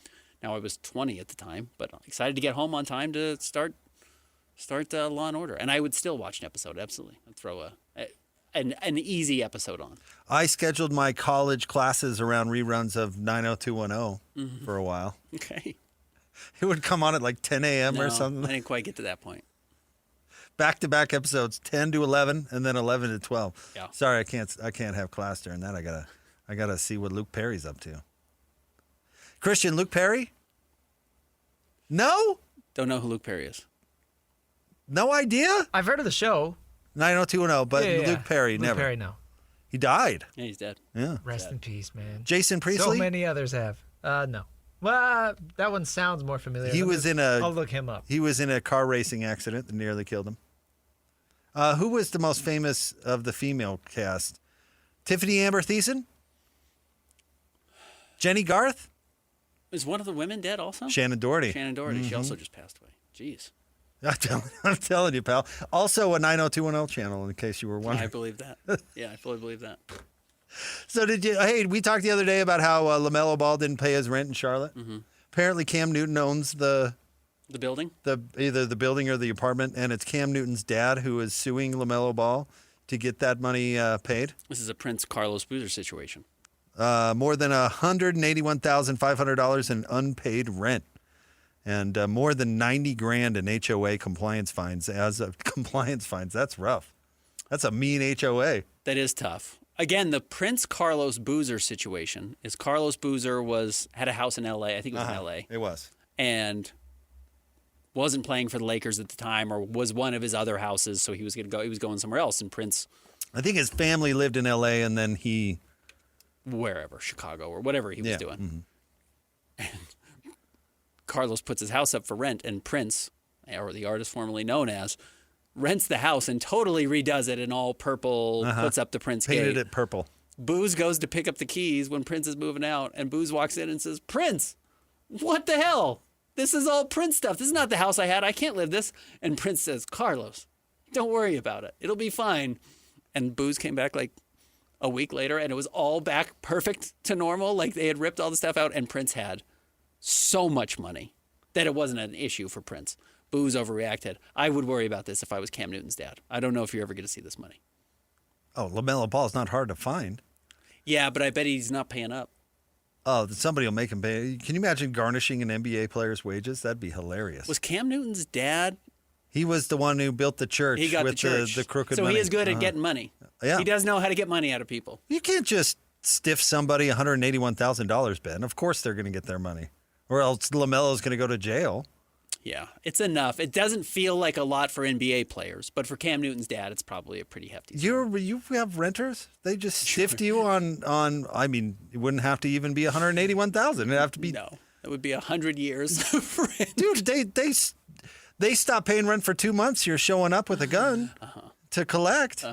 Now, I was 20 at the time, but excited to get home on time to start Law and Order. And I would still watch an episode, absolutely. I'd throw an easy episode on. I scheduled my college classes around reruns of 90210 for a while. Okay. It would come on at like 10 a.m. or something. I didn't quite get to that point. Back-to-back episodes, 10 to 11, and then 11 to 12. Yeah. Sorry, I can't have class during that. I gotta see what Luke Perry's up to. Christian, Luke Perry? No? Don't know who Luke Perry is. No idea? I've heard of the show. 90210, but Luke Perry, never. Luke Perry, no. He died. Yeah, he's dead. Yeah. Rest in peace, man. Jason Priestley? So many others have. No. Well, that one sounds more familiar. I'll look him up. He was in a car racing accident that nearly killed him. Who was the most famous of the female cast? Tiffany Amber Thiessen? Jenny Garth? Is one of the women dead also? Shannon Doherty. She also just passed away. Jeez. I'm telling you, pal. Also a 90210 channel, in case you were wondering. I believe that. Yeah, I fully believe that. So we talked the other day about how LaMelo Ball didn't pay his rent in Charlotte. Mm-hmm. Apparently Cam Newton owns the building? Either the building or the apartment, and it's Cam Newton's dad who is suing LaMelo Ball to get that money paid. This is a Prince Carlos Boozer situation. More than $181,500 in unpaid rent. And more than $90,000 in HOA compliance fines. That's rough. That's a mean HOA. That is tough. Again, the Prince Carlos Boozer situation is Carlos Boozer had a house in L.A. I think it was in L.A. It was. And wasn't playing for the Lakers at the time, or was one of his other houses, so he was going to go. He was going somewhere else. And Prince, I think his family lived in L.A. and then wherever, Chicago or whatever he was doing. Mm-hmm. And Carlos puts his house up for rent, and Prince, or the artist formerly known as, rents the house and totally redoes it in all purple, puts up the Prince gate. Painted it purple. Booze goes to pick up the keys when Prince is moving out, and Booze walks in and says, Prince, what the hell? This is all Prince stuff. This is not the house I had. I can't live this. And Prince says, Carlos, don't worry about it. It'll be fine. And Booze came back like a week later, and it was all back perfect to normal. Like they had ripped all the stuff out, and Prince had so much money that it wasn't an issue for Prince. Booze overreacted. I would worry about this if I was Cam Newton's dad. I don't know if you're ever going to see this money. Oh, LaMelo Ball is not hard to find. Yeah, but I bet he's not paying up. Oh, somebody will make him pay. Can you imagine garnishing an NBA player's wages? That'd be hilarious. Was Cam Newton's dad? He was the one who built the church. He got with the church. The crooked so money. He is good at getting money. Yeah. He does know how to get money out of people. You can't just stiff somebody $181,000, Ben. Of course they're going to get their money. Or else LaMelo's going to go to jail. Yeah, it's enough. It doesn't feel like a lot for NBA players, but for Cam Newton's dad, it's probably a pretty hefty sum. You have renters? They just stiffed you on. I mean, it wouldn't have to even be $181,000. It'd have to be. No, it would be 100 years of rent. Dude, they stopped paying rent for 2 months. You're showing up with a gun to collect.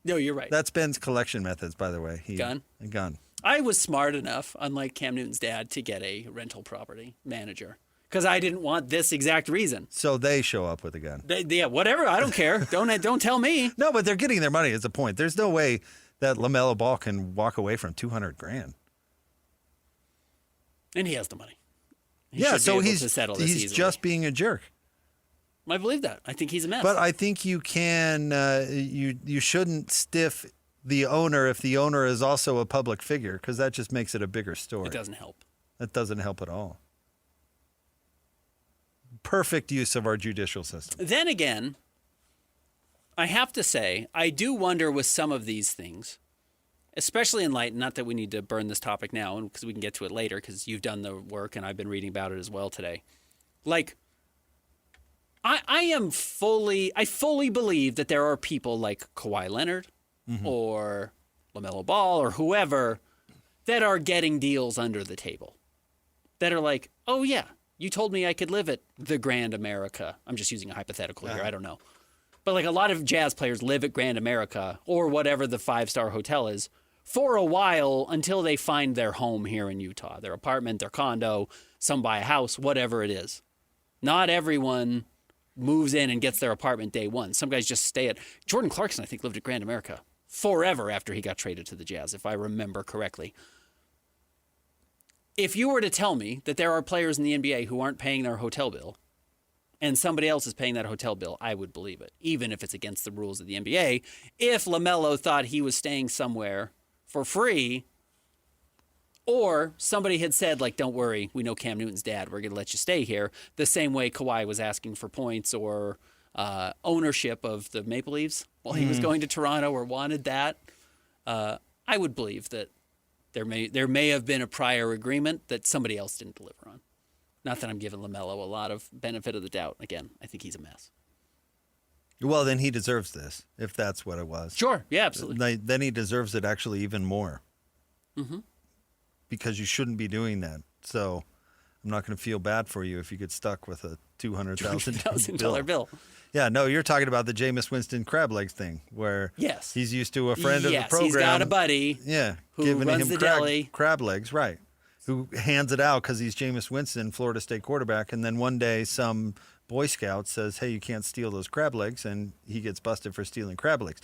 No, you're right. That's Ben's collection methods, by the way. Gun? A gun. I was smart enough, unlike Cam Newton's dad, to get a rental property manager. Because I didn't want this exact reason. So they show up with a gun. Yeah, whatever. I don't care. Don't tell me. No, but they're getting their money is the point. There's no way that LaMelo Ball can walk away from $200,000. And he has the money. So he's just being a jerk. I believe that. I think he's a mess. But I think you can. You shouldn't stiff the owner if the owner is also a public figure, because that just makes it a bigger story. It doesn't help. That doesn't help at all. Perfect use of our judicial system. Then again, I have to say, I do wonder with some of these things, especially in light, not that we need to burn this topic now, because we can get to it later, because you've done the work and I've been reading about it as well today. Like, I fully believe that there are people like Kawhi Leonard or LaMelo Ball or whoever that are getting deals under the table. That are like, oh yeah, you told me I could live at the Grand America. I'm just using a hypothetical here. I don't know. But like a lot of jazz players live at Grand America or whatever the 5-star hotel is for a while until they find their home here in Utah, their apartment, their condo, some buy a house, whatever it is. Not everyone moves in and gets their apartment day one. Some guys just stay at... Jordan Clarkson, I think, lived at Grand America forever after he got traded to the Jazz, if I remember correctly. If you were to tell me that there are players in the NBA who aren't paying their hotel bill and somebody else is paying that hotel bill, I would believe it, even if it's against the rules of the NBA. If LaMelo thought he was staying somewhere for free, or somebody had said, like, don't worry, we know Cam Newton's dad, we're going to let you stay here, the same way Kawhi was asking for points or ownership of the Maple Leafs while he was going to Toronto or wanted that, I would believe that there may have been a prior agreement that somebody else didn't deliver on. Not that I'm giving LaMelo a lot of benefit of the doubt. Again, I think he's a mess. Well, then he deserves this, if that's what it was. Sure. Yeah, absolutely. Then he deserves it actually even more. Mm-hmm. Because you shouldn't be doing that. So I'm not going to feel bad for you if you get stuck with a $200,000 bill. Yeah, no, you're talking about the Jameis Winston crab legs thing, where yes, he's used to a friend of the program. He's got a buddy. Yeah, who giving runs him the deli. crab legs, right? Who hands it out because he's Jameis Winston, Florida State quarterback, and then one day some Boy Scout says, "Hey, you can't steal those crab legs," and he gets busted for stealing crab legs.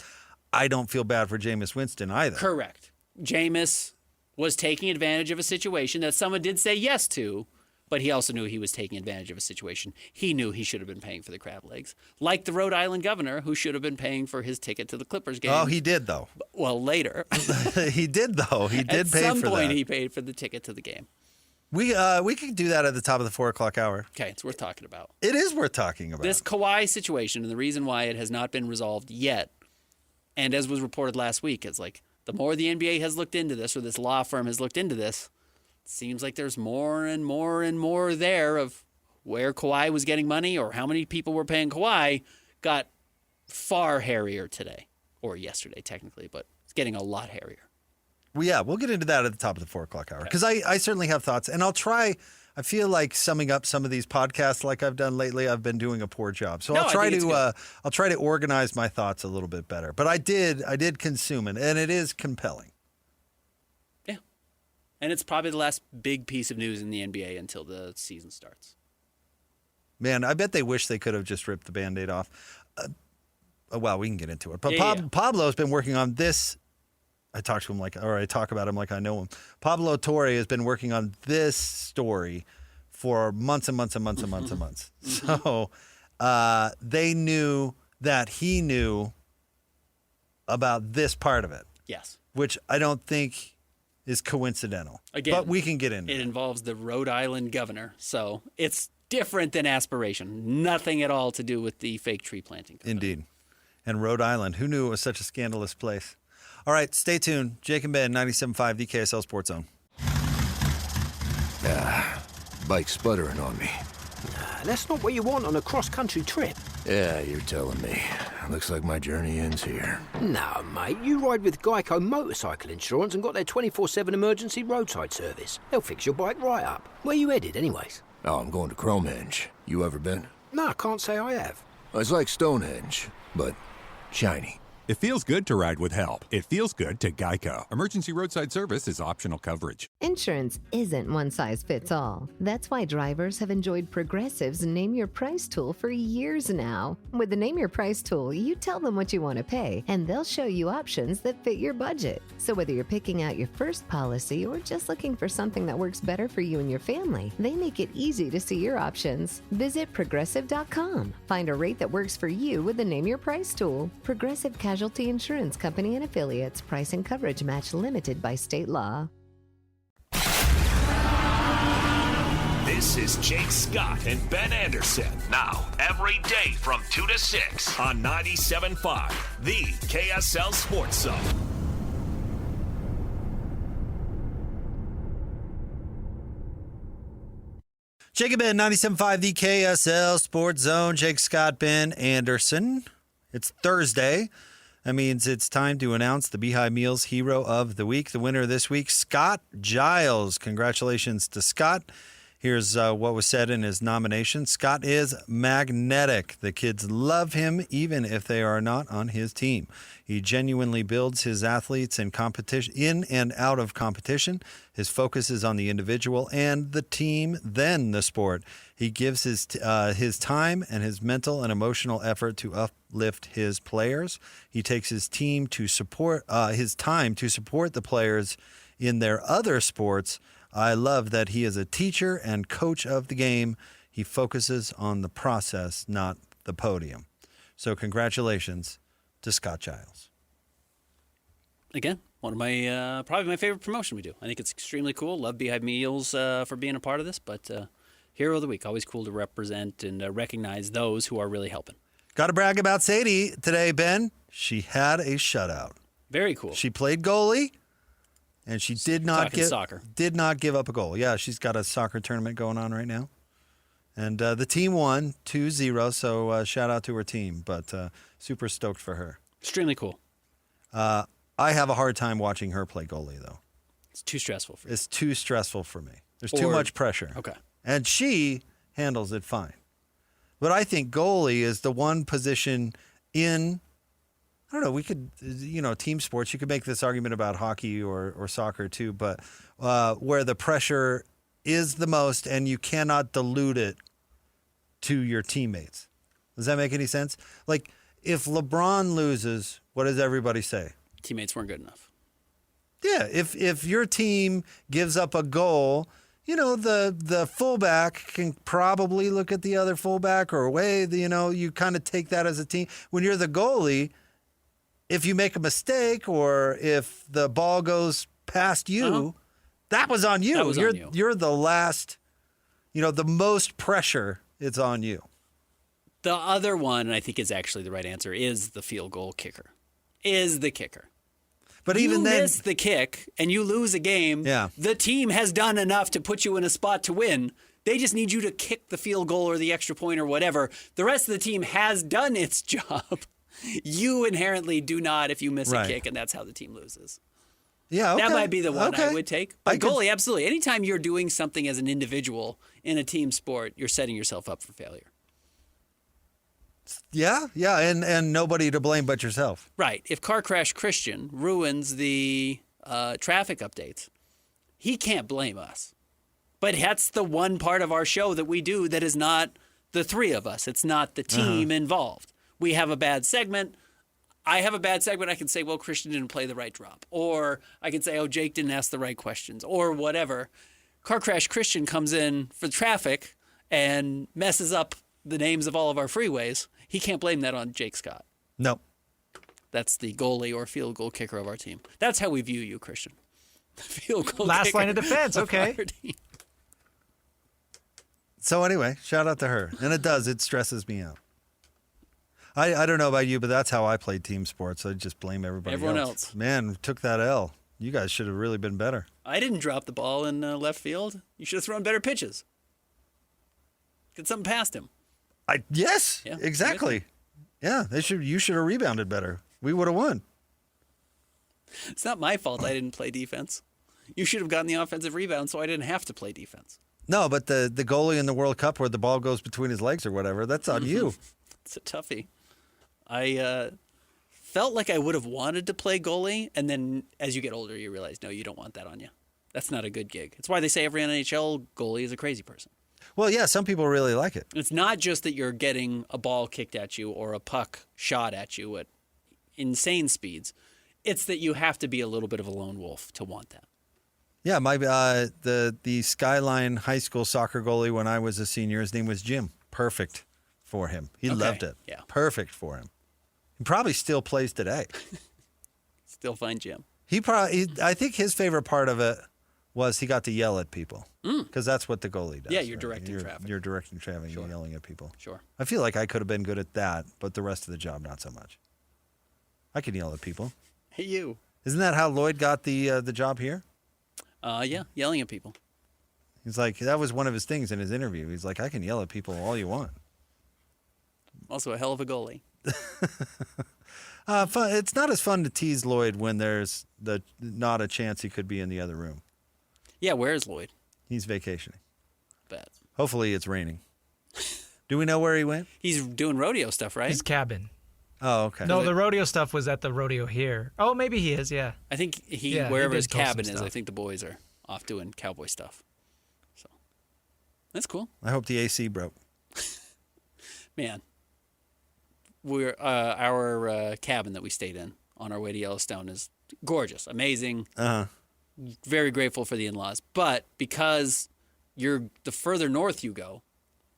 I don't feel bad for Jameis Winston either. Correct. Jameis was taking advantage of a situation that someone did say yes to, but he also knew he was taking advantage of a situation. He knew he should have been paying for the crab legs, like the Rhode Island governor who should have been paying for his ticket to the Clippers game. Oh, he did, though. Well, later. He did, though. He did pay for that. At some point, he paid for the ticket to the game. We could do that at the top of the 4 o'clock hour. Okay, it's worth talking about. It is worth talking about. This Kawhi situation and the reason why it has not been resolved yet, and as was reported last week, it's like the more the NBA has looked into this, or this law firm has looked into this, it seems like there's more and more and more there of where Kawhi was getting money or how many people were paying Kawhi got far hairier today, or yesterday technically, but it's getting a lot hairier. Well, yeah, we'll get into that at the top of the 4 o'clock hour because I certainly have thoughts, and I'll try. I feel like summing up some of these podcasts like I've done lately, I've been doing a poor job. So I'll try to organize my thoughts a little bit better. But I did consume it, and it is compelling. Yeah. And it's probably the last big piece of news in the NBA until the season starts. Man, I bet they wish they could have just ripped the Band-Aid off. Well, we can get into it. But Pablo's been working on this. I talk about him like I know him. Pablo Torre has been working on this story for months and months and months and months and months. So they knew that he knew about this part of it. Yes. Which I don't think is coincidental. Again, but we can get into it. It involves the Rhode Island governor, so it's different than aspiration. Nothing at all to do with the fake tree planting company. Indeed. And Rhode Island. Who knew it was such a scandalous place? All right, stay tuned. Jake and Ben, 97.5, the KSL Sports Zone. Bike sputtering on me. That's not what you want on a cross-country trip. Yeah, you're telling me. Looks like my journey ends here. No, mate, you ride with Geico Motorcycle Insurance and got their 24/7 emergency roadside service. They'll fix your bike right up. Where you headed, anyways? Oh, I'm going to Cromenge. You ever been? No, I can't say I have. It's like Stonehenge, but shiny. It feels good to ride with help. It feels good to Geico. Emergency roadside service is optional coverage. Insurance isn't one size fits all. That's why drivers have enjoyed Progressive's Name Your Price tool for years now. With the Name Your Price tool, you tell them what you want to pay, and they'll show you options that fit your budget. So whether you're picking out your first policy or just looking for something that works better for you and your family, they make it easy to see your options. Visit Progressive.com. Find a rate that works for you with the Name Your Price tool. Progressive Casualty Insurance Company and Affiliates. Price and coverage match limited by state law. This is Jake Scott and Ben Anderson. Now, every day from 2 to 6 on 97.5, the KSL Sports Zone. Jake and Ben, 97.5, the KSL Sports Zone. Jake Scott, Ben Anderson. It's Thursday. That means it's time to announce the Beehive Meals Hero of the Week. The winner this week, Scott Giles. Congratulations to Scott. Here's what was said in his nomination. Scott is magnetic. The kids love him even if they are not on his team. He genuinely builds his athletes in competition, in and out of competition. His focus is on the individual and the team, then the sport. He gives his time and his mental and emotional effort to uplift his players. He takes his time to support the players in their other sports. I love that he is a teacher and coach of the game. He focuses on the process, not the podium. So congratulations to Scott Giles. Again, one of my probably my favorite promotion we do. I think it's extremely cool. Love Beehive Meals for being a part of this, but Hero of the Week, always cool to represent and recognize those who are really helping. Got to brag about Sadie today, Ben. She had a shutout. Very cool. She played goalie. And she did not give up a goal. Yeah, she's got a soccer tournament going on right now. And the team won 2-0, so shout out to her team. But super stoked for her. Extremely cool. I have a hard time watching her play goalie, though. It's too stressful for you. It's too stressful for me. There's too much pressure. Okay. And she handles it fine. But I think goalie is the one position in... I don't know, we could, team sports, you could make this argument about hockey or soccer too, but where the pressure is the most and you cannot dilute it to your teammates. Does that make any sense? Like, if LeBron loses, what does everybody say? Teammates weren't good enough. Yeah, if your team gives up a goal, the fullback can probably look at the other fullback or you kind of take that as a team. When you're the goalie, if you make a mistake or if the ball goes past you, that was on you. That was on you. You're the last, the most pressure, it's on you. The other one, and I think is actually the right answer, is the field goal kicker. Is the kicker. But you even then, miss the kick and you lose a game, the team has done enough to put you in a spot to win. They just need you to kick the field goal or the extra point or whatever. The rest of the team has done its job. You inherently do not if you miss a kick, and that's how the team loses. Yeah, okay. That might be the one I would take. But goalie, absolutely. Anytime you're doing something as an individual in a team sport, you're setting yourself up for failure. Yeah, and nobody to blame but yourself. Right. If Car Crash Christian ruins the traffic updates, he can't blame us. But that's the one part of our show that we do that is not the three of us. It's not the team involved. We have a bad segment. I have a bad segment. I can say, well, Christian didn't play the right drop. Or I can say, oh, Jake didn't ask the right questions. Or whatever. Car Crash Christian comes in for traffic and messes up the names of all of our freeways. He can't blame that on Jake Scott. No. That's the goalie or field goal kicker of our team. That's how we view you, Christian. The field goal Last kicker line of defense, okay. So anyway, shout out to her. And it stresses me out. I don't know about you, but that's how I played team sports. I just blame everyone else. Man, took that L. You guys should have really been better. I didn't drop the ball in left field. You should have thrown better pitches. Get something past him. Yes, exactly. Yeah, you should have rebounded better. We would have won. It's not my fault I didn't play defense. You should have gotten the offensive rebound so I didn't have to play defense. No, but the goalie in the World Cup where the ball goes between his legs or whatever, that's on you. It's a toughie. I felt like I would have wanted to play goalie, and then as you get older, you realize, no, you don't want that on you. That's not a good gig. It's why they say every NHL goalie is a crazy person. Well, yeah, some people really like it. It's not just that you're getting a ball kicked at you or a puck shot at you at insane speeds. It's that you have to be a little bit of a lone wolf to want that. Yeah, the Skyline High School soccer goalie when I was a senior, his name was Jim. Perfect for him. He loved it. Yeah. Perfect for him. He probably still plays today. Still find Jim. I think his favorite part of it was he got to yell at people. Because that's what the goalie does. Yeah, you're directing traffic. You're directing traffic. You're yelling at people. Sure. I feel like I could have been good at that, but the rest of the job, not so much. I can yell at people. Hey, you. Isn't that how Lloyd got the job here? Yeah, yelling at people. He's like, that was one of his things in his interview. He's like, I can yell at people all you want. Also a hell of a goalie. Fun. It's not as fun to tease Lloyd when there's not a chance he could be in the other room. Yeah, where is Lloyd? He's vacationing. Bet. Hopefully it's raining. Do we know where he went? He's doing rodeo stuff, right? His cabin. Oh, okay. No, the rodeo stuff was at the rodeo here. Oh, maybe he is, yeah. I think wherever his cabin is, I think the boys are off doing cowboy stuff. So that's cool. I hope the AC broke. Man, we're our cabin that we stayed in on our way to Yellowstone is gorgeous, amazing. Very grateful for the in-laws, but because the further north you go,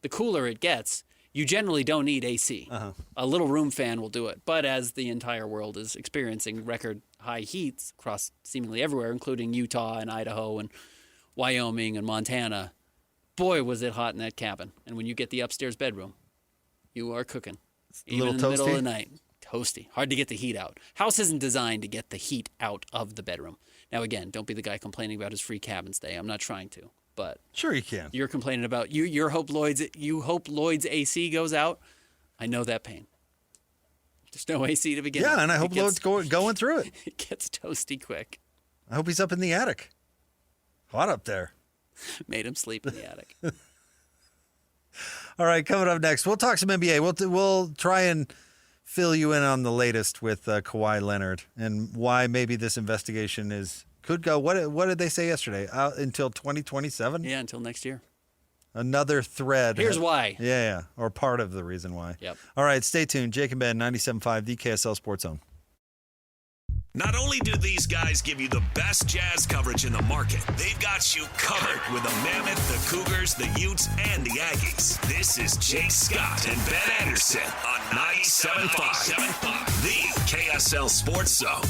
the cooler it gets. You generally don't need AC. A little room fan will do it. But as the entire world is experiencing record high heats across seemingly everywhere, including Utah and Idaho and Wyoming and Montana, boy, was it hot in that cabin. And when you get the upstairs bedroom, you are cooking. Even in the middle of the night. Toasty. Hard to get the heat out. House isn't designed to get the heat out of the bedroom. Now, again, don't be the guy complaining about his free cabin stay. I'm not trying to. But sure you can. You're complaining about you hope Lloyd's AC goes out. I know that pain. There's no AC to begin with. Yeah, and I hope Lloyd's going through it. It gets toasty quick. I hope he's up in the attic. Hot up there. Made him sleep in the attic. All right, coming up next, we'll talk some NBA. We'll try and fill you in on the latest with Kawhi Leonard and why maybe this investigation could go. What did they say yesterday? Until 2027? Yeah, until next year. Another thread. Here's why. Yeah. Or part of the reason why. Yep. All right, stay tuned. Jake and Ben, 97.5, the KSL Sports Zone. Not only do these guys give you the best Jazz coverage in the market, they've got you covered with the Mammoth, the Cougars, the Utes, and the Aggies. This is Jake Scott and Ben Anderson on 97.5, the KSL Sports Zone.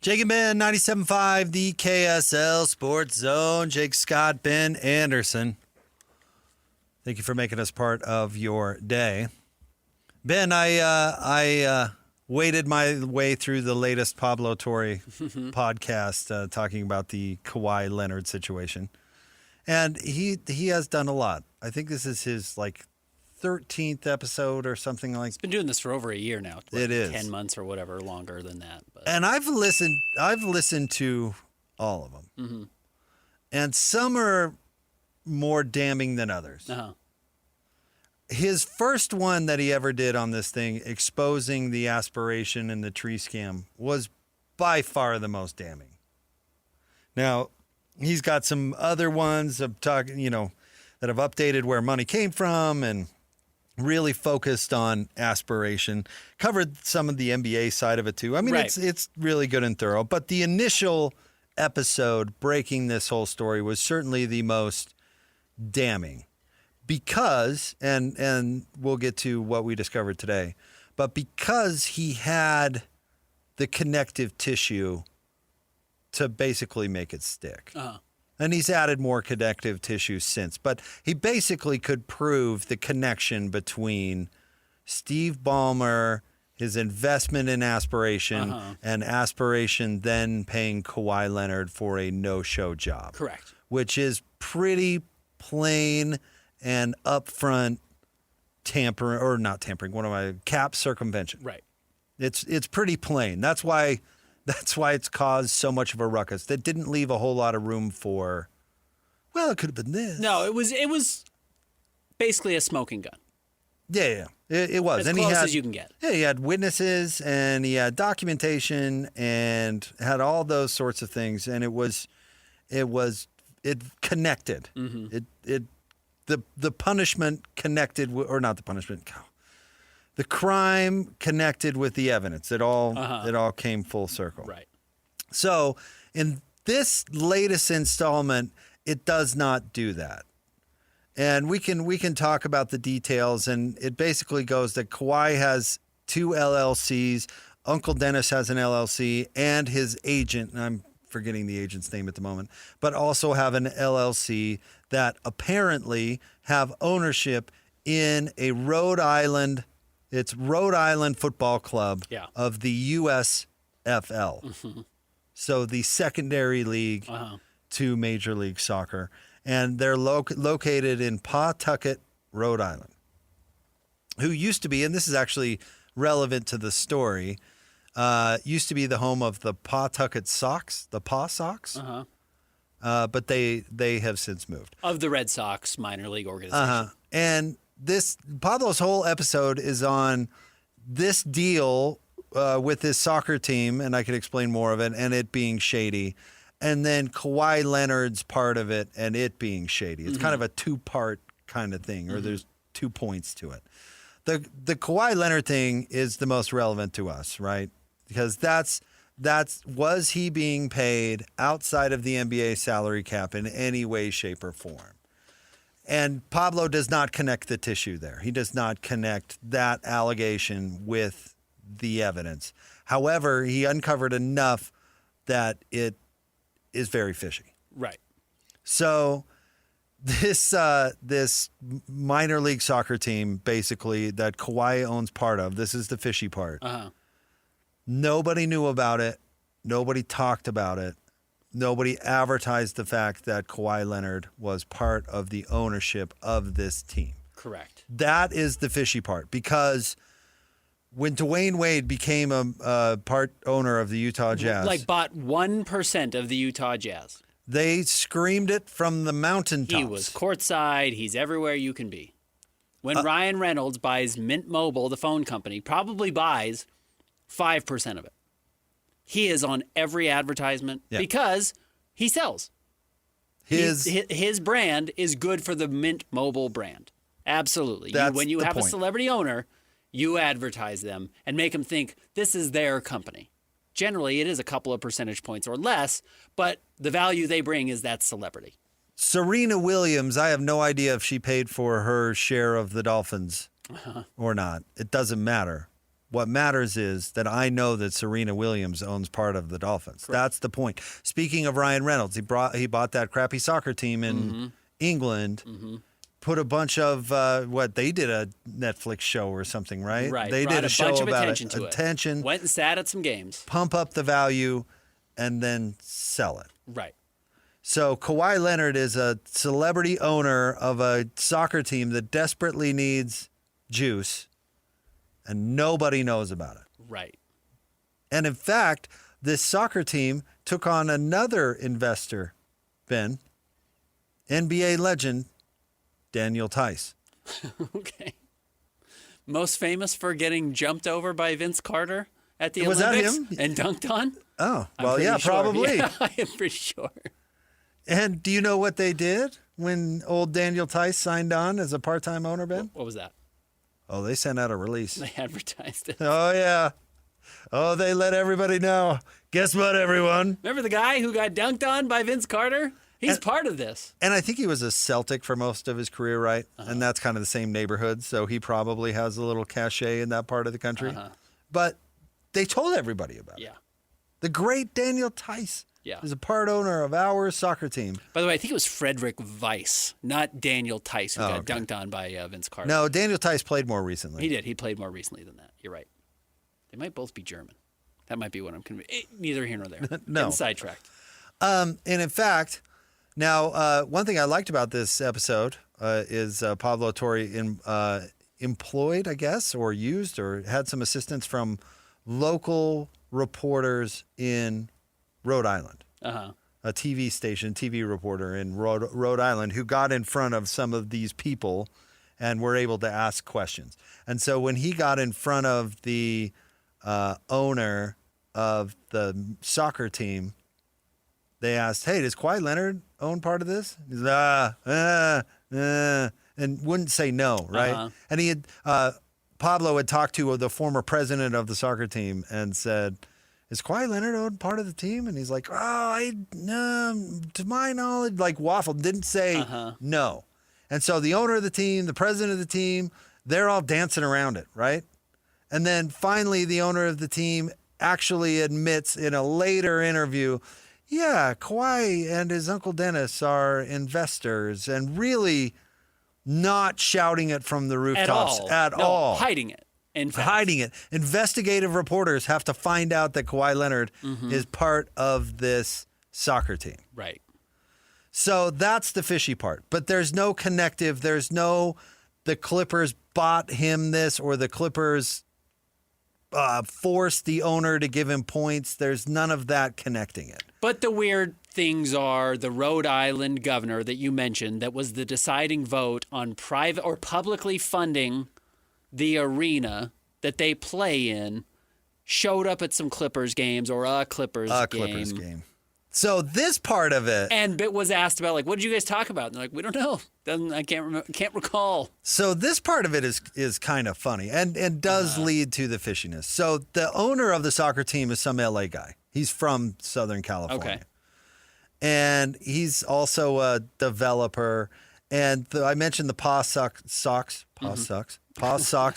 Jake and Ben, 97.5, the KSL Sports Zone. Jake Scott, Ben Anderson. Thank you for making us part of your day. Ben, I waded my way through the latest Pablo Torre podcast talking about the Kawhi Leonard situation. And he has done a lot. I think this is his 13th episode or something like that. He's been doing this for over a year now. It is 10 months or whatever, longer than that. But. And I've listened to all of them. Mm-hmm. And some are more damning than others. Uh-huh. His first one that he ever did on this thing, exposing the aspiration and the tree scam, was by far the most damning. Now, he's got some other ones of talking, that have updated where money came from and really focused on aspiration. Covered some of the NBA side of it too. I mean, right. It's really good and thorough. But the initial episode breaking this whole story was certainly the most damning. Because, and we'll get to what we discovered today, but because he had the connective tissue to basically make it stick. Uh-huh. And he's added more connective tissue since. But he basically could prove the connection between Steve Ballmer, his investment in aspiration, and aspiration then paying Kawhi Leonard for a no-show job. Correct. Which is pretty plain and upfront cap circumvention. Right. It's pretty plain. That's why it's caused so much of a ruckus. That didn't leave a whole lot of room for, well, it could have been this. No, it was basically a smoking gun. Yeah. It was. As close as you can get. Yeah, he had witnesses and he had documentation and had all those sorts of things, and it connected. Mm-hmm. The punishment connected, or not the punishment, the crime connected with the evidence. It all came full circle. Right. So in this latest installment, it does not do that. And we can talk about the details, and it basically goes that Kawhi has 2 LLCs, Uncle Dennis has an LLC, and his agent, and I'm forgetting the agent's name at the moment, but also have an LLC that apparently have ownership in a Rhode Island Football Club of the USFL. Mm-hmm. So the secondary league to Major League Soccer. And they're located in Pawtucket, Rhode Island, who used to be, and this is actually relevant to the story, used to be the home of the Pawtucket Sox, the Paw Sox. But they have since moved. Of the Red Sox minor league organization. And Pablo's whole episode is on this deal with his soccer team, and I could explain more of it, and it being shady. And then Kawhi Leonard's part of it and it being shady. It's kind of a 2-part kind of thing, or there's 2 points to it. The Kawhi Leonard thing is the most relevant to us, right? Because was he being paid outside of the NBA salary cap in any way, shape, or form? And Pablo does not connect the tissue there. He does not connect that allegation with the evidence. However, he uncovered enough that it is very fishy. Right. So this minor league soccer team, basically, that Kawhi owns part of, this is the fishy part. Nobody knew about it. Nobody talked about it. Nobody advertised the fact that Kawhi Leonard was part of the ownership of this team. Correct. That is the fishy part, because when Dwayne Wade became a part owner of the Utah Jazz, bought 1% of the Utah Jazz, they screamed it from the mountaintops. He was courtside. He's everywhere you can be. When Ryan Reynolds buys Mint Mobile, the phone company, probably buys 5% of it. He is on every advertisement because he sells. His brand is good for the Mint Mobile brand. Absolutely. When you have a celebrity owner, you advertise them and make them think this is their company. generally it is a couple of percentage points or less, but the value they bring is that celebrity. Serena Williams, I have no idea if she paid for her share of the Dolphins or not. It doesn't matter. What matters is that I know that Serena Williams owns part of the Dolphins. Correct. That's the point. Speaking of Ryan Reynolds, he bought that crappy soccer team in England, put a bunch of, they did a Netflix show or something, right? Right. They did a show bunch of about attention to it. Went and sat at some games. Pump up the value and then sell it. Right. So Kawhi Leonard is a celebrity owner of a soccer team that desperately needs juice, and nobody knows about it. Right. And in fact, this soccer team took on another investor, Ben, NBA legend, Daniel Tice. Okay. Most famous for getting jumped over by Vince Carter at the Was Olympics that him? and dunked on? Oh, well, yeah, sure. probably. Yeah, I am pretty sure. And do you know what they did when old Daniel Tice signed on as a part-time owner, Ben? What was that? Oh, they sent out a release. They advertised it. Oh, yeah. Oh, they let everybody know. Guess what, everyone? Remember the guy who got dunked on by Vince Carter? He's part of this. And I think he was a Celtic for most of his career, right? And that's kind of the same neighborhood, so he probably has a little cachet in that part of the country. But they told everybody about it. The great Daniel Tice is a part owner of our soccer team. By the way, I think it was Frederick Weiss, not Daniel Tice, who got dunked on by Vince Carter. No, Daniel Tice played more recently. He did. He played more recently than that. You're right. They might both be German. That might be what I'm convinced. Neither here nor there. No. Getting sidetracked. And in fact, now one thing I liked about this episode is Pablo Torre employed, I guess, or used, or had some assistance from local reporters in Rhode Island. A TV station, TV reporter in Rhode Island who got in front of some of these people and were able to ask questions. And so when he got in front of the owner of the soccer team, they asked, hey, does Kawhi Leonard own part of this? He's and wouldn't say no, right? And he had Pablo had talked to the former president of the soccer team and said, is Kawhi Leonard own part of the team? And he's like, to my knowledge, like waffled, didn't say no. And so the owner of the team, the president of the team, they're all dancing around it, right? And then finally the owner of the team actually admits in a later interview, yeah, Kawhi and his Uncle Dennis are investors, and really not shouting it from the rooftops at all. Hiding it. Hiding it. Investigative reporters have to find out that Kawhi Leonard is part of this soccer team. Right. So that's the fishy part. But there's no connective. There's no the Clippers bought him this or the Clippers forced the owner to give him points. There's none of that connecting it. But the weird things are the Rhode Island governor that you mentioned that was the deciding vote on private or publicly funding the arena that they play in showed up at some Clippers games or a Clippers game. So this part of it, and was asked about, like, what did you guys talk about? And they're like, we don't know. I can't recall. So this part of it is kind of funny and does lead to the fishiness. So the owner of the soccer team is some LA guy. He's from Southern California. Okay. And he's also a developer. And I mentioned the Paw Sox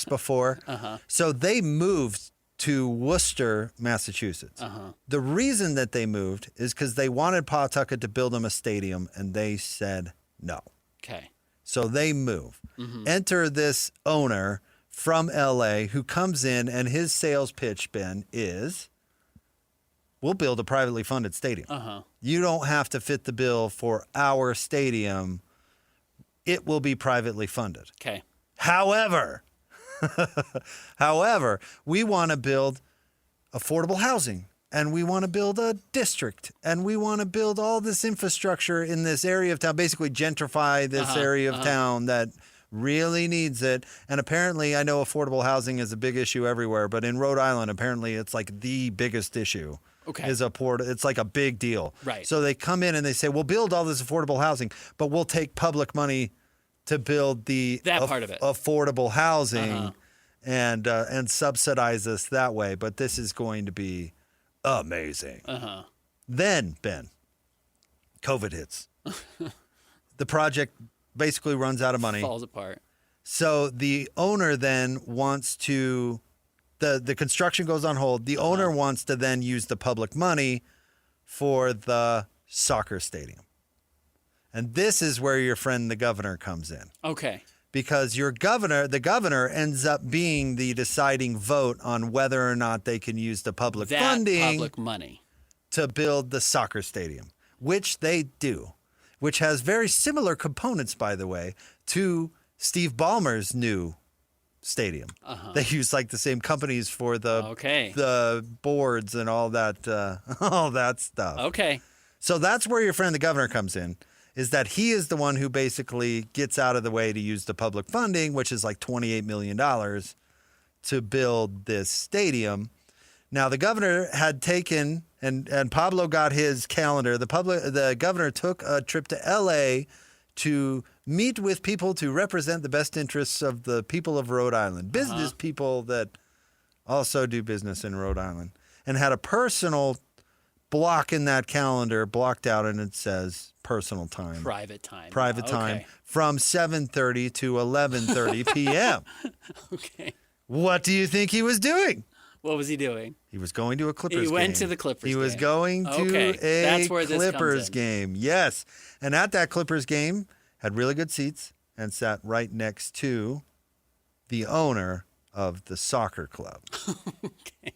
before. So they moved to Worcester, Massachusetts. The reason that they moved is because they wanted Pawtucket to build them a stadium, and they said no. Okay. So they move. Enter this owner from L.A. who comes in, and his sales pitch, Ben, is, we'll build a privately funded stadium. You don't have to fit the bill for our stadium. It will be privately funded. Okay. However, we want to build affordable housing, and we want to build a district, and we want to build all this infrastructure in this area of town, basically gentrify this area of town that really needs it. And apparently, I know affordable housing is a big issue everywhere, but in Rhode Island, apparently it's like the biggest issue. Okay. It's like a big deal. Right. So they come in and they say, we'll build all this affordable housing, but we'll take public money to build that part of it. Affordable housing and subsidize us that way. But this is going to be amazing. Uh-huh. Then, Ben, COVID hits. The project basically runs out of money. Falls apart. So the owner then wants to, the construction goes on hold. The owner wants to then use the public money for the soccer stadium. And this is where your friend the governor comes in. Okay. Because the governor ends up being the deciding vote on whether or not they can use the public funding, public money, to build the soccer stadium, which they do, which has very similar components, by the way, to Steve Ballmer's new stadium. Uh-huh. They use like the same companies for the boards and all that stuff. Okay. So that's where your friend the governor comes in, is that he is the one who basically gets out of the way to use the public funding, which is like $28 million to build this stadium. Now, the governor had taken, and Pablo got his calendar, the governor took a trip to L.A. to meet with people to represent the best interests of the people of Rhode Island, business people that also do business in Rhode Island, and had a personal block in that calendar blocked out, and it says personal time. Private time. Private time from 7:30 to 11:30 p.m. Okay. What do you think he was doing? What was he doing? He was going to a Clippers game. He went to the Clippers game. He was going to a Clippers game. Yes. And at that Clippers game, had really good seats and sat right next to the owner of the soccer club. Okay.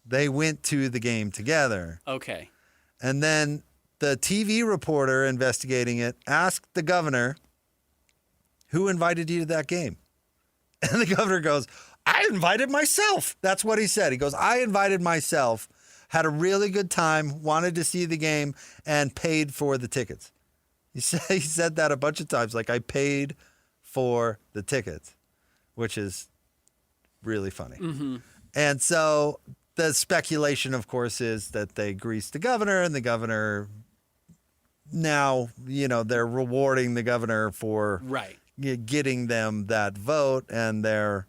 They went to the game together. Okay. And then the TV reporter investigating it asked the governor, who invited you to that game? And the governor goes, I invited myself. That's what he said. He goes, I invited myself, had a really good time, wanted to see the game, and paid for the tickets. He said that a bunch of times, like, I paid for the tickets, which is really funny. Mm-hmm. And so the speculation, of course, is that they greased the governor, and the governor now, they're rewarding the governor for getting them that vote, and they're,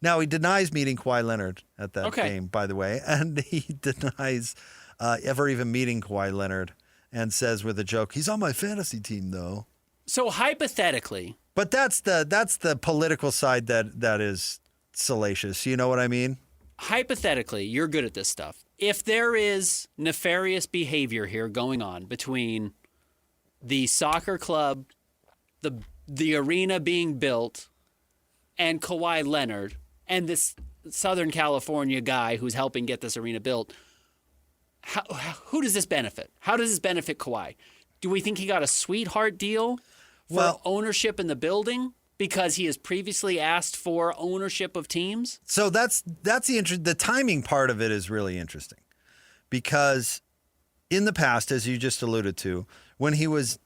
Now, he denies meeting Kawhi Leonard at that game, by the way, and he denies ever even meeting Kawhi Leonard and says with a joke, he's on my fantasy team, though. So hypothetically. But that's the political side that is salacious. You know what I mean? Hypothetically, you're good at this stuff. If there is nefarious behavior here going on between the soccer club, the arena being built, and Kawhi Leonard, and this Southern California guy who's helping get this arena built, who does this benefit? How does this benefit Kawhi? Do we think he got a sweetheart deal for ownership in the building because he has previously asked for ownership of teams? So that's the timing part of it is really interesting, because in the past, as you just alluded to, when he was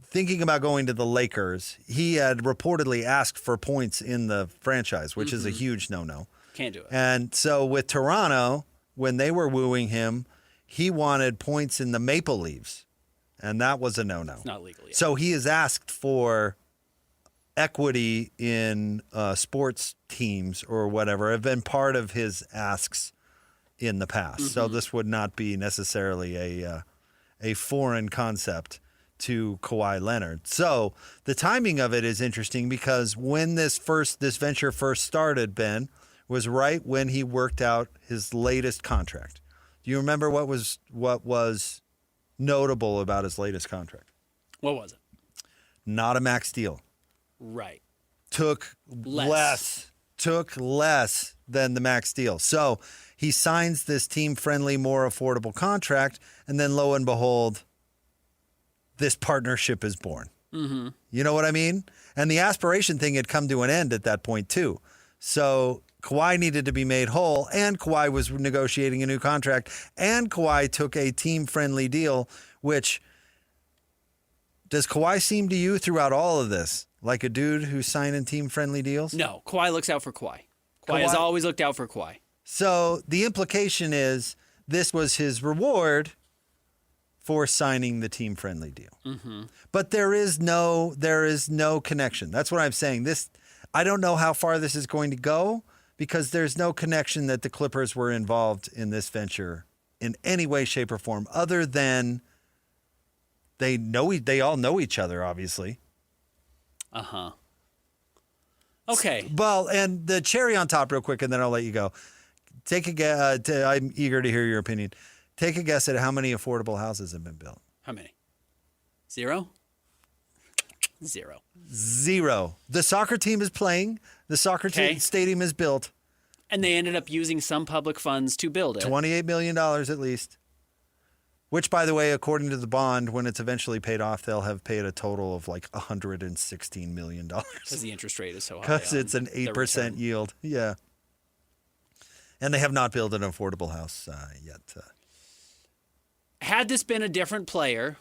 thinking about going to the Lakers, he had reportedly asked for points in the franchise, which is a huge no-no. Can't do it. And so with Toronto, when they were wooing him, he wanted points in the Maple Leafs, and that was a no-no. It's not legal yet. So he has asked for equity in sports teams or whatever, have been part of his asks in the past. So this would not be necessarily a foreign concept to Kawhi Leonard. So the timing of it is interesting, because when this venture first started, Ben, was right when he worked out his latest contract. Do you remember what was notable about his latest contract? What was it? Not a max deal. Right. Took less than the max deal. So he signs this team-friendly, more affordable contract, and then lo and behold, this partnership is born. Mm-hmm. You know what I mean? And the aspiration thing had come to an end at that point, too. So Kawhi needed to be made whole, and Kawhi was negotiating a new contract, and Kawhi took a team-friendly deal, which, does Kawhi seem to you throughout all of this like a dude who's signing team-friendly deals? No, Kawhi looks out for Kawhi. Kawhi has always looked out for Kawhi. So the implication is this was his reward for signing the team-friendly deal. Mm-hmm. But there is no connection. That's what I'm saying. I don't know how far this is going to go, because there's no connection that the Clippers were involved in this venture in any way, shape, or form, other than they all know each other, obviously. Uh-huh. Okay. Well, and the cherry on top real quick, and then I'll let you go. Take a guess. I'm eager to hear your opinion. Take a guess at how many affordable houses have been built. How many? 0? 0. 0. The soccer team is playing. The soccer stadium is built. And they ended up using some public funds to build it. $28 million at least. Which, by the way, according to the bond, when it's eventually paid off, they'll have paid a total of like $116 million. Because the interest rate is so high. Because it's an 8% yield. Yeah. And they have not built an affordable house yet. Had this been a different player,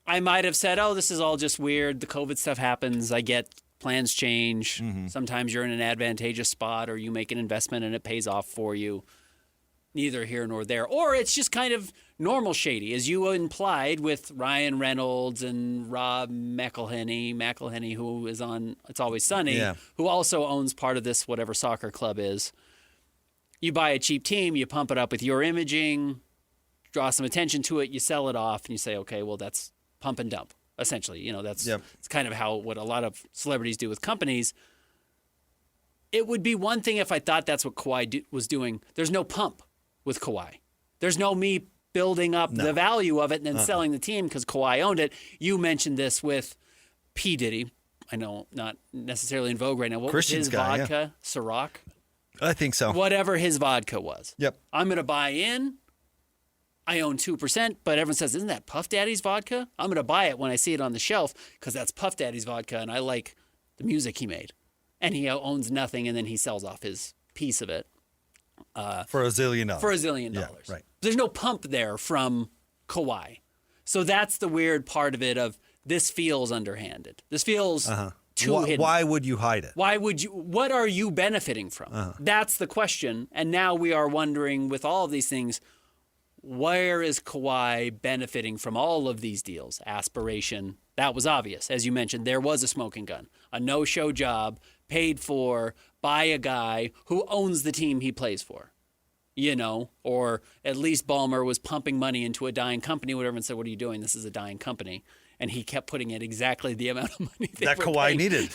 I might have said, oh, this is all just weird. The COVID stuff happens. I get plans change. Mm-hmm. Sometimes you're in an advantageous spot or you make an investment and it pays off for you. Neither here nor there. Or it's just kind of normal shady, as you implied with Ryan Reynolds and Rob McElhenney, who is on It's Always Sunny, who also owns part of this whatever soccer club is. You buy a cheap team, you pump it up with your imaging, draw some attention to it, you sell it off, and you say, okay, well, that's pump and dump, essentially. You know, it's kind of what a lot of celebrities do with companies. It would be one thing if I thought that's what Kawhi was doing. There's no pump with Kawhi. There's no me building up the value of it and then selling the team because Kawhi owned it. You mentioned this with P. Diddy. I know not necessarily in vogue right now. What Christian's was his guy, vodka? Ciroc? I think so. Whatever his vodka was. Yep. I'm going to buy in. I own 2%, but everyone says, isn't that Puff Daddy's vodka? I'm going to buy it when I see it on the shelf because that's Puff Daddy's vodka and I like the music he made. And he owns nothing and then he sells off his piece of it. For $1 zillion. For $1 zillion. Yeah, right. There's no pump there from Kawhi. So that's the weird part of it of this feels underhanded. This feels too hidden. Why would you hide it? What are you benefiting from? That's the question. And now we are wondering with all of these things, where is Kawhi benefiting from all of these deals? Aspiration. That was obvious. As you mentioned, there was a smoking gun. A no-show job paid for by a guy who owns the team he plays for. You know, or at least Ballmer was pumping money into a dying company, whatever, and said, what are you doing? This is a dying company. And he kept putting in exactly the amount of money that Kawhi needed.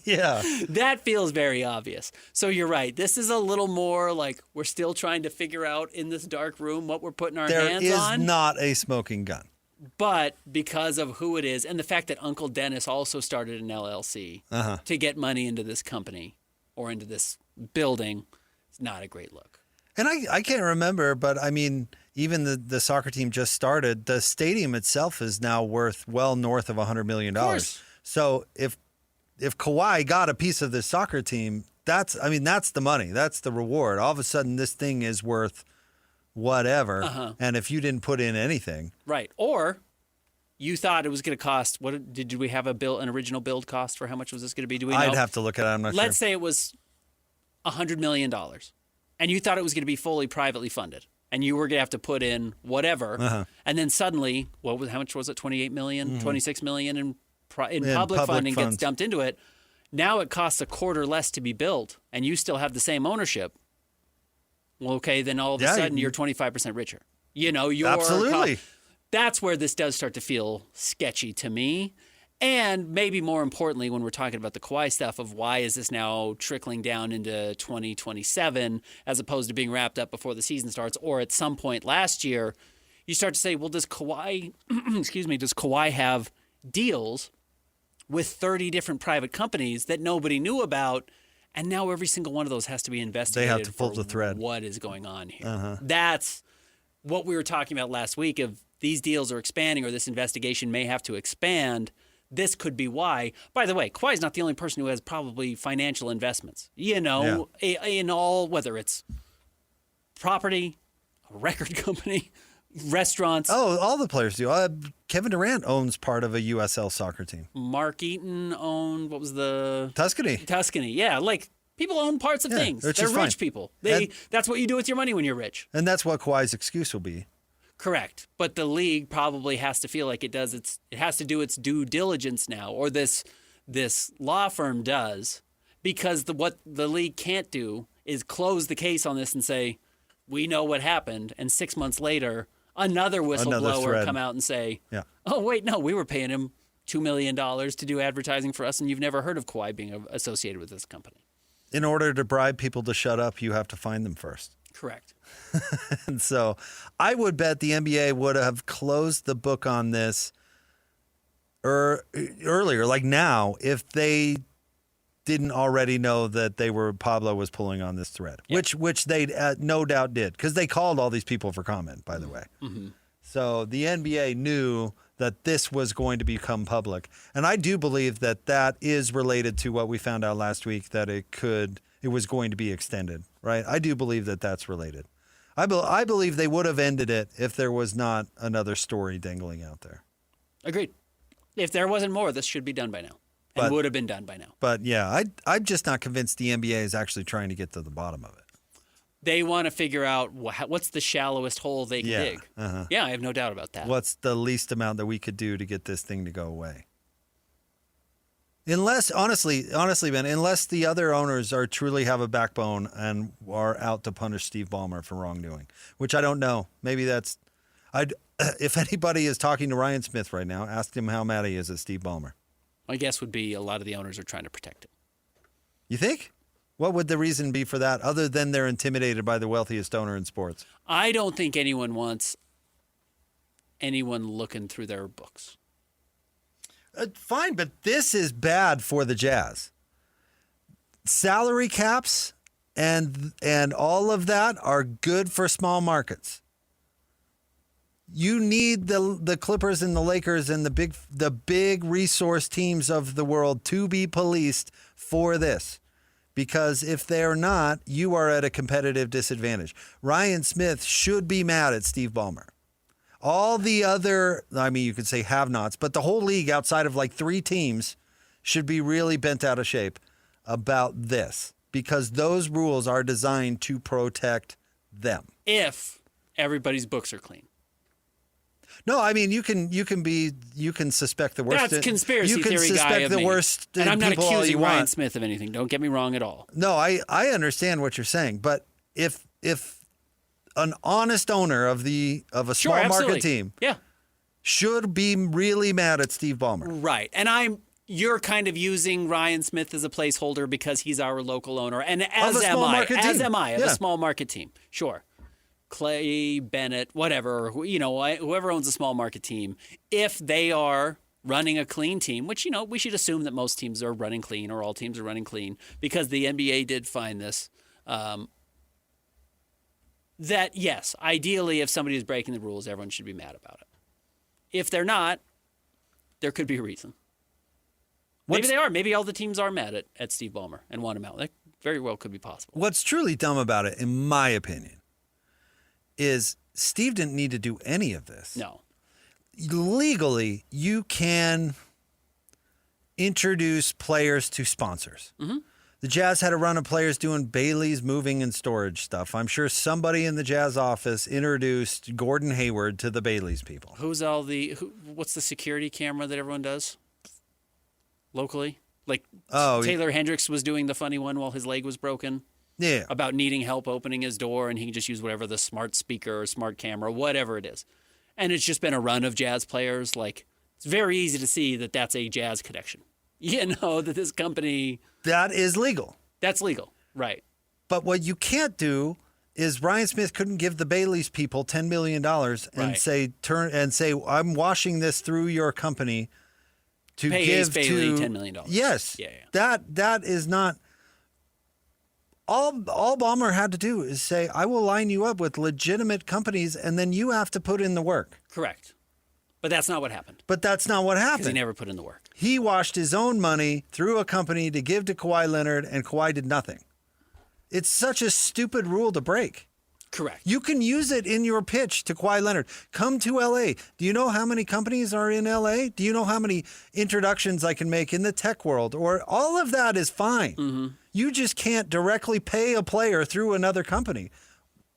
Yeah. That feels very obvious. So you're right. This is a little more like we're still trying to figure out in this dark room what we're putting our hands on. There is not a smoking gun. But because of who it is and the fact that Uncle Dennis also started an LLC to get money into this company or into this building, it's not a great look. And I can't remember, but I mean, even the soccer team just started. The stadium itself is now worth well north of $100 million. So if Kawhi got a piece of this soccer team, that's the money. That's the reward. All of a sudden, this thing is worth whatever. And if you didn't put in anything. Right. Or you thought it was going to cost, did we have an original build cost for how much was this going to be? Do we know? I'd have to look at it. I'm not sure. Let's say it was $100 million. And you thought it was going to be fully privately funded. And you were going to have to put in whatever. And then suddenly, how much was it? $28 million, $26 million in public funding gets dumped into it. Now it costs a quarter less to be built, and you still have the same ownership. Well, okay, then all of a sudden you're 25% richer. You know, absolutely. That's where this does start to feel sketchy to me. And maybe more importantly, when we're talking about the Kawhi stuff of why is this now trickling down into 2027 as opposed to being wrapped up before the season starts or at some point last year, you start to say, well, does Kawhi have deals with 30 different private companies that nobody knew about? And now every single one of those has to be investigated. They have to pull the thread. What is going on here? That's what we were talking about last week. If these deals are expanding or this investigation may have to expand, this could be why. By the way, Kawhi's not the only person who has probably financial investments. You know, in all, whether it's property, a record company, restaurants. Oh, all the players do. Kevin Durant owns part of a USL soccer team. Mark Eaton owned, what was the? Tuscany, yeah. Like, people own parts of things. They're rich people. That's what you do with your money when you're rich. And that's what Kawhi's excuse will be. Correct. But the league probably has to feel like it has to do its due diligence now, or this law firm does, because what the league can't do is close the case on this and say, we know what happened, and 6 months later, another whistleblower come out and say, oh, wait, no, we were paying him $2 million to do advertising for us, and you've never heard of Kawhi being associated with this company. In order to bribe people to shut up, you have to find them first. Correct. And so I would bet the NBA would have closed the book on this earlier, like now, if they didn't already know that Pablo was pulling on this thread, which they no doubt did, because they called all these people for comment, by the way. Mm-hmm. So the NBA knew that this was going to become public. And I do believe that is related to what we found out last week, that it was going to be extended, right? I do believe that that's related. I believe they would have ended it if there was not another story dangling out there. Agreed. If there wasn't more, this should be done by now. And would have been done by now. But yeah, I'm just not convinced the NBA is actually trying to get to the bottom of it. They want to figure out what's the shallowest hole they can dig. Uh-huh. Yeah, I have no doubt about that. What's the least amount that we could do to get this thing to go away? Unless, honestly, Ben, unless the other owners truly have a backbone and are out to punish Steve Ballmer for wrongdoing, which I don't know. Maybe that's... if anybody is talking to Ryan Smith right now, ask him how mad he is at Steve Ballmer. My guess would be a lot of the owners are trying to protect him. You think? What would the reason be for that, other than they're intimidated by the wealthiest owner in sports? I don't think anyone wants anyone looking through their books. Fine, but this is bad for the Jazz. Salary caps and all of that are good for small markets. You need the Clippers and the Lakers and the big resource teams of the world to be policed for this. Because if they're not, you are at a competitive disadvantage. Ryan Smith should be mad at Steve Ballmer. All the other, you could say have-nots, but the whole league outside of like 3 teams should be really bent out of shape about this. Because those rules are designed to protect them. If everybody's books are clean. No, you can suspect the worst. That's conspiracy theory guy of me. Worst, and I'm not accusing Ryan want. Smith of anything. Don't get me wrong at all. No, I understand what you're saying, but if an honest owner of a small market team, should be really mad at Steve Ballmer, right? And you're kind of using Ryan Smith as a placeholder because he's our local owner, and as am I of a small market team. Sure. Clay, Bennett, whatever, whoever owns a small market team, if they are running a clean team, which, we should assume that most teams are running clean or all teams are running clean because the NBA did find this, that, yes, ideally, if somebody is breaking the rules, everyone should be mad about it. If they're not, there could be a reason. Maybe they are. Maybe all the teams are mad at Steve Ballmer and want him out. That very well could be possible. What's truly dumb about it, in my opinion, is Steve didn't need to do any of this. No. Legally, you can introduce players to sponsors. Mm-hmm. The Jazz had a run of players doing Bailey's moving and storage stuff. I'm sure somebody in the Jazz office introduced Gordon Hayward to the Bailey's people. What's the security camera that everyone does locally? Like Taylor Hendricks was doing the funny one while his leg was broken. Yeah. About needing help opening his door, and he can just use whatever, the smart speaker or smart camera, whatever it is. And it's just been a run of Jazz players. Like, it's very easy to see that that's a Jazz connection. That this company... That is legal. That's legal, right. But what you can't do is Ryan Smith couldn't give the Bailey's people $10 million and say, I'm washing this through your company to pay give Bailey to... $10 million. Yes. Yeah. That is not... All Ballmer had to do is say, I will line you up with legitimate companies, and then you have to put in the work. Correct. But that's not what happened. Because he never put in the work. He washed his own money through a company to give to Kawhi Leonard, and Kawhi did nothing. It's such a stupid rule to break. Correct. You can use it in your pitch to Kawhi Leonard. Come to L.A. Do you know how many companies are in L.A.? Do you know how many introductions I can make in the tech world? Or all of that is fine. Mm-hmm. You just can't directly pay a player through another company.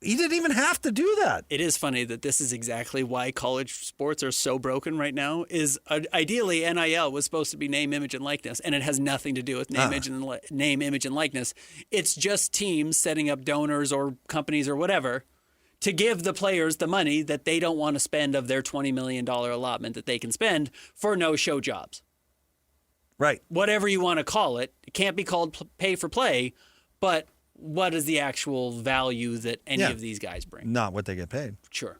He didn't even have to do that. It is funny that this is exactly why college sports are so broken right now. Is ideally NIL was supposed to be name, image, and likeness, and it has nothing to do with name, image, and likeness. It's just teams setting up donors or companies or whatever to give the players the money that they don't want to spend of their $20 million allotment that they can spend for no-show jobs. Right. Whatever you want to call it. It can't be called pay for play, but what is the actual value that any of these guys bring? Not what they get paid. Sure.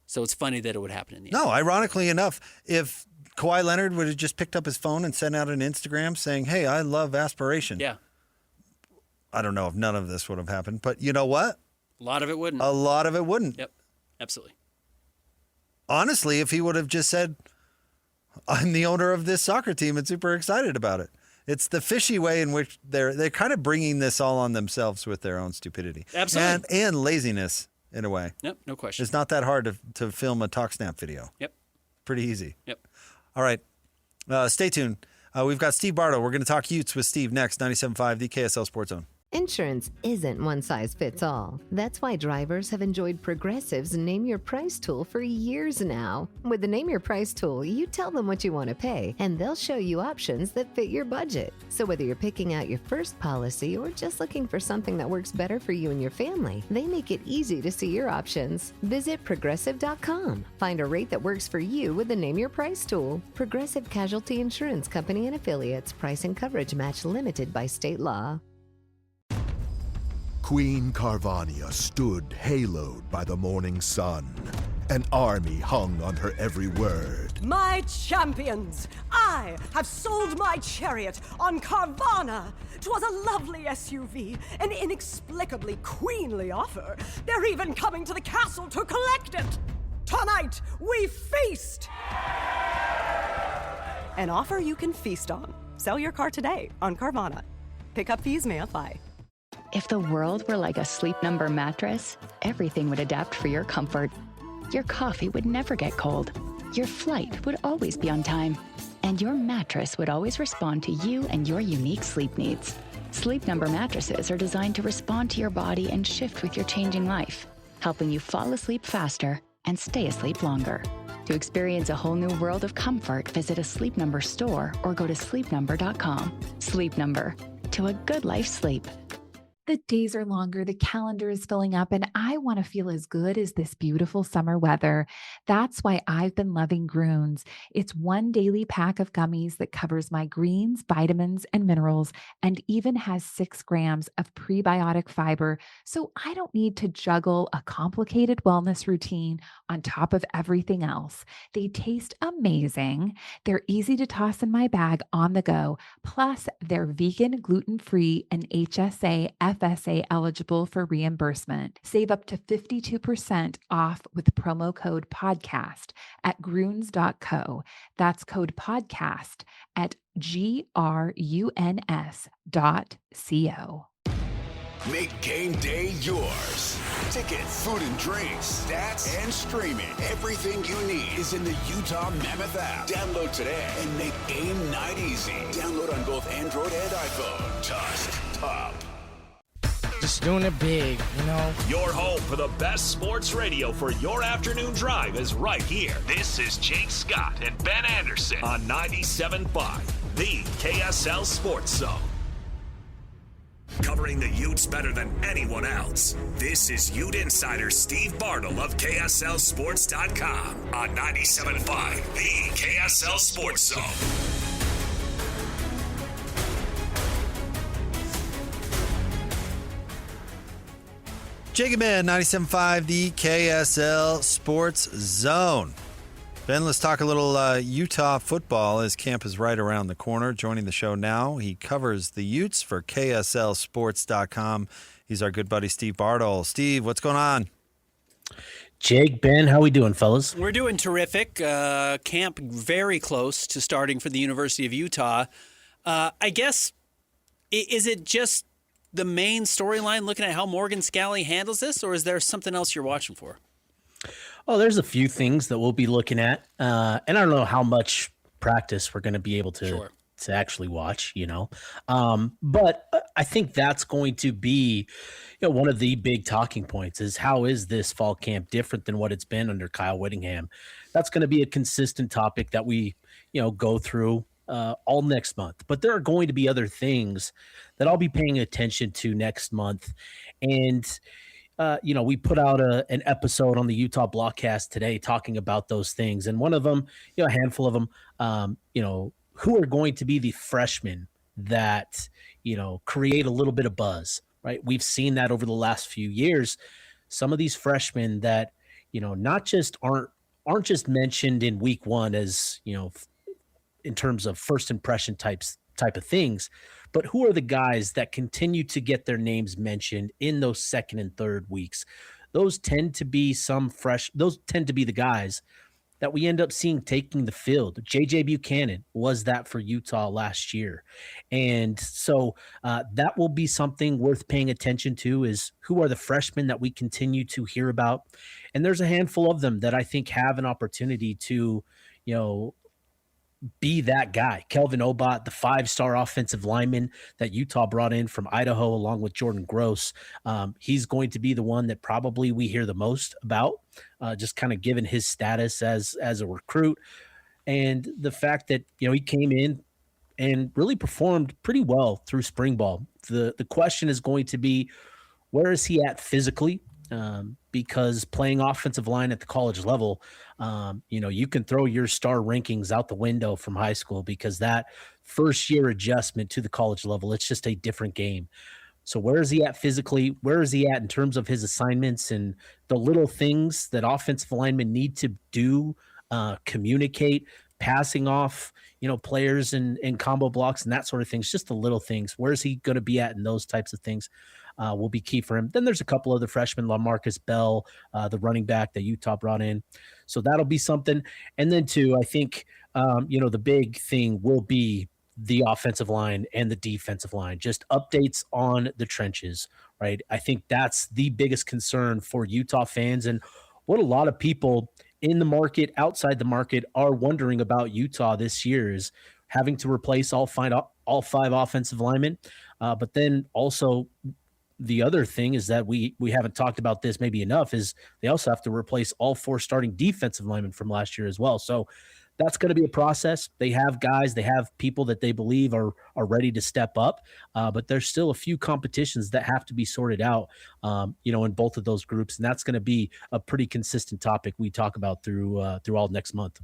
So it's funny that it would happen in the No, ironically enough, if Kawhi Leonard would have just picked up his phone and sent out an Instagram saying, hey, I love aspiration. Yeah. I don't know if none of this would have happened, but you know what? A lot of it wouldn't. A lot of it wouldn't. Yep, absolutely. Honestly, if he would have just said, I'm the owner of this soccer team and super excited about it. It's the fishy way in which they're kind of bringing this all on themselves with their own stupidity. Absolutely. And laziness, in a way. Yep, no question. It's not that hard to film a TalkSnap video. Yep. Pretty easy. Yep. All right. Stay tuned. We've got Steve Bartle. We're going to talk Utes with Steve next. 97.5, the KSL Sports Zone. Insurance isn't one size fits all. That's why drivers have enjoyed Progressive's Name Your Price tool for years now. With the Name Your Price tool, you tell them what you want to pay, and they'll show you options that fit your budget. So whether you're picking out your first policy or just looking for something that works better for you and your family, they make it easy to see your options. Visit Progressive.com. Find a rate that works for you with the Name Your Price tool. Progressive Casualty Insurance Company and Affiliates. Price and coverage match limited by state law. Queen Carvania stood haloed by the morning sun. An army hung on her every word. My champions, I have sold my chariot on Carvana. 'Twas a lovely SUV, an inexplicably queenly offer. They're even coming to the castle to collect it. Tonight, we feast! An offer you can feast on. Sell your car today on Carvana. Pickup fees may apply. If the world were like a Sleep Number mattress, everything would adapt for your comfort. Your coffee would never get cold. Your flight would always be on time. And your mattress would always respond to you and your unique sleep needs. Sleep Number mattresses are designed to respond to your body and shift with your changing life, helping you fall asleep faster and stay asleep longer. To experience a whole new world of comfort, visit a Sleep Number store or go to sleepnumber.com. Sleep Number. To a good life sleep. The days are longer, the calendar is filling up, and I want to feel as good as this beautiful summer weather. That's why I've been loving Groons. It's one daily pack of gummies that covers my greens, vitamins, and minerals, and even has 6 grams of prebiotic fiber, so I don't need to juggle a complicated wellness routine on top of everything else. They taste amazing. They're easy to toss in my bag on the go. Plus, they're vegan, gluten-free, and HSA FSA eligible for reimbursement. Save up to 52% off with promo code podcast at Groons.co. That's code podcast at GRUNS.co. Make game day yours. Tickets, food and drinks, stats, and streaming. Everything you need is in the Utah Mammoth app. Download today and make game night easy. Download on both Android and iPhone. Tusk Top. Just doing it big, you know? Your home for the best sports radio for your afternoon drive is right here. This is Jake Scott and Ben Anderson on 97.5, the KSL Sports Zone. Covering the Utes better than anyone else. This is Ute Insider Steve Bartle of KSLSports.com on 97.5, the KSL Sports Zone. Jacob Ben, 97.5, the KSL Sports Zone. Ben, let's talk a little Utah football as camp is right around the corner. Joining the show now, he covers the Utes for KSLSports.com. He's our good buddy, Steve Bartle. Steve, what's going on? Jake, Ben, how we doing, fellas? We're doing terrific. Camp very close to starting for the University of Utah. I guess, is it just the main storyline looking at how Morgan Scalley handles this, or is there something else you're watching for? Oh, there's a few things that we'll be looking at. And I don't know how much practice we're going to be able to to actually watch, but I think that's going to be, one of the big talking points is how is this fall camp different than what it's been under Kyle Whittingham? That's going to be a consistent topic that we, go through all next month. But there are going to be other things that I'll be paying attention to next month. And, we put out an episode on the Utah Blockcast today talking about those things. And one of them, a handful of them, who are going to be the freshmen that, create a little bit of buzz, right? We've seen that over the last few years. Some of these freshmen that, not just aren't just mentioned in week one as, in terms of first impression type of things, but who are the guys that continue to get their names mentioned in those second and third weeks? Those tend to be the guys that we end up seeing taking the field. J.J. Buchanan was that for Utah last year. And so that will be something worth paying attention to, is who are the freshmen that we continue to hear about. And there's a handful of them that I think have an opportunity to, be that guy. Kelvin Obot, the 5-star offensive lineman that Utah brought in from Idaho, along with Jordan Gross. He's going to be the one that probably we hear the most about, just kind of given his status as a recruit. And the fact that, he came in and really performed pretty well through spring ball. The question is going to be, where is he at physically? Because playing offensive line at the college level, you can throw your star rankings out the window from high school, because that first year adjustment to the college level, it's just a different game. So where is he at physically? Where is he at in terms of his assignments and the little things that offensive linemen need to do, communicate, passing off, players and combo blocks and that sort of things, just the little things. Where is he going to be at in those types of things? Will be key for him. Then there's a couple other freshmen, LaMarcus Bell, the running back that Utah brought in. So that'll be something. And then too, I think, the big thing will be the offensive line and the defensive line, just updates on the trenches, right? I think that's the biggest concern for Utah fans, and what a lot of people in the market, outside the market, are wondering about Utah this year is having to replace all five offensive linemen. But then also, the other thing is that we haven't talked about this maybe enough, is they also have to replace all 4 starting defensive linemen from last year as well. So that's going to be a process. They have guys, they have people that they believe are ready to step up, but there's still a few competitions that have to be sorted out, in both of those groups. And that's going to be a pretty consistent topic we talk about through all next month.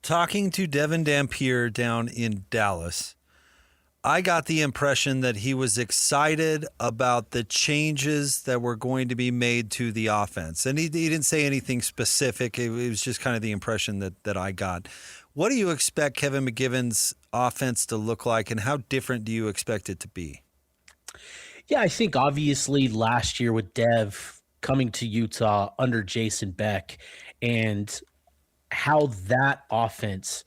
Talking to Devin Dampier down in Dallas, I got the impression that he was excited about the changes that were going to be made to the offense. And he didn't say anything specific. It was just kind of the impression that I got. What do you expect Kevin McGivin's offense to look like, and how different do you expect it to be? Yeah, I think obviously last year with Dev coming to Utah under Jason Beck, and how that offense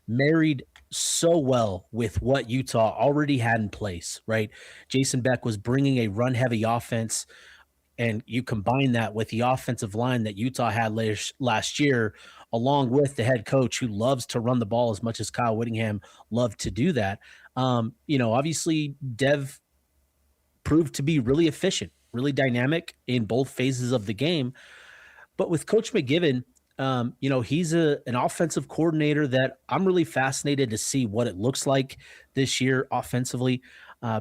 married so well with what Utah already had in place, right? Jason Beck was bringing a run-heavy offense, and you combine that with the offensive line that Utah had last year, along with the head coach who loves to run the ball as much as Kyle Whittingham loved to do that. Obviously Dev proved to be really efficient, really dynamic in both phases of the game. But with Coach McGivin, he's an offensive coordinator that I'm really fascinated to see what it looks like this year offensively,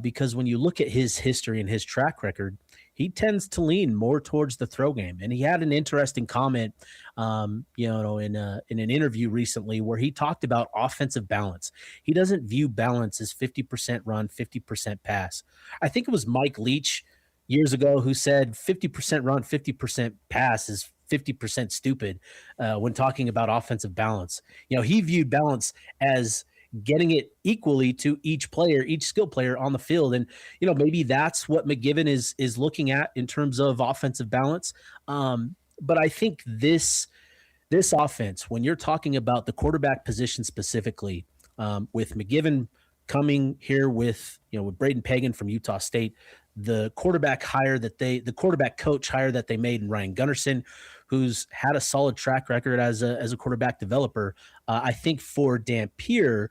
because when you look at his history and his track record, he tends to lean more towards the throw game. And he had an interesting comment, in an interview recently where he talked about offensive balance. He doesn't view balance as 50% run, 50% pass. I think it was Mike Leach years ago who said 50% run, 50% pass is 50% stupid when talking about offensive balance. He viewed balance as getting it equally to each player, each skill player on the field. And, maybe that's what McGivin is looking at in terms of offensive balance. But I think this offense, when you're talking about the quarterback position specifically, with McGivin coming here with Braden Pagan from Utah State, the quarterback coach hire that they made in Ryan Gunnarsson, who's had a solid track record as a quarterback developer. I think for Dampier,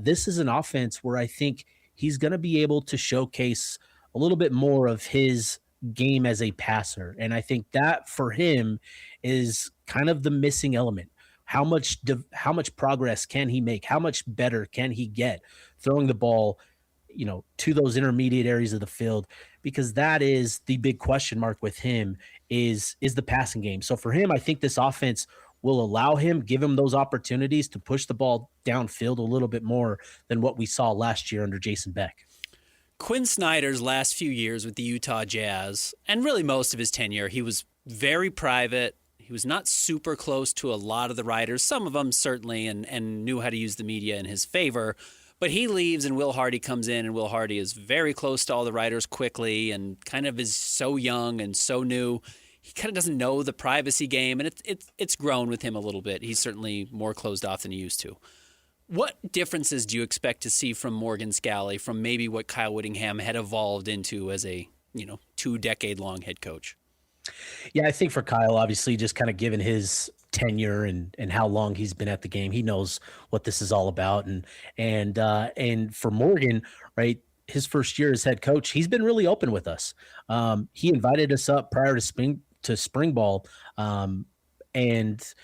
This is an offense where I think he's going to be able to showcase a little bit more of his game as a passer. And I think that for him is kind of the missing element. How much progress can he make? How much better can he get throwing the ball, to those intermediate areas of the field? Because that is the big question mark with him is the passing game. So for him, I think this offense will allow him, give him those opportunities to push the ball downfield a little bit more than what we saw last year under Jason Beck. Quinn Snyder's last few years with the Utah Jazz, and really most of his tenure, he was very private. He was not super close to a lot of the writers, some of them certainly, and knew how to use the media in his favor. But he leaves and Will Hardy comes in, and Will Hardy is very close to all the writers quickly and kind of is so young and so new. He kind of doesn't know the privacy game, and it's grown with him a little bit. He's certainly more closed off than he used to. What differences do you expect to see from Morgan Scalley from maybe what Kyle Whittingham had evolved into as a 2-decade-long head coach? Yeah, I think for Kyle, obviously, just kind of given his tenure and how long he's been at the game, he knows what this is all about. And for Morgan, right, his first year as head coach, he's been really open with us. He invited us up prior to spring ball, and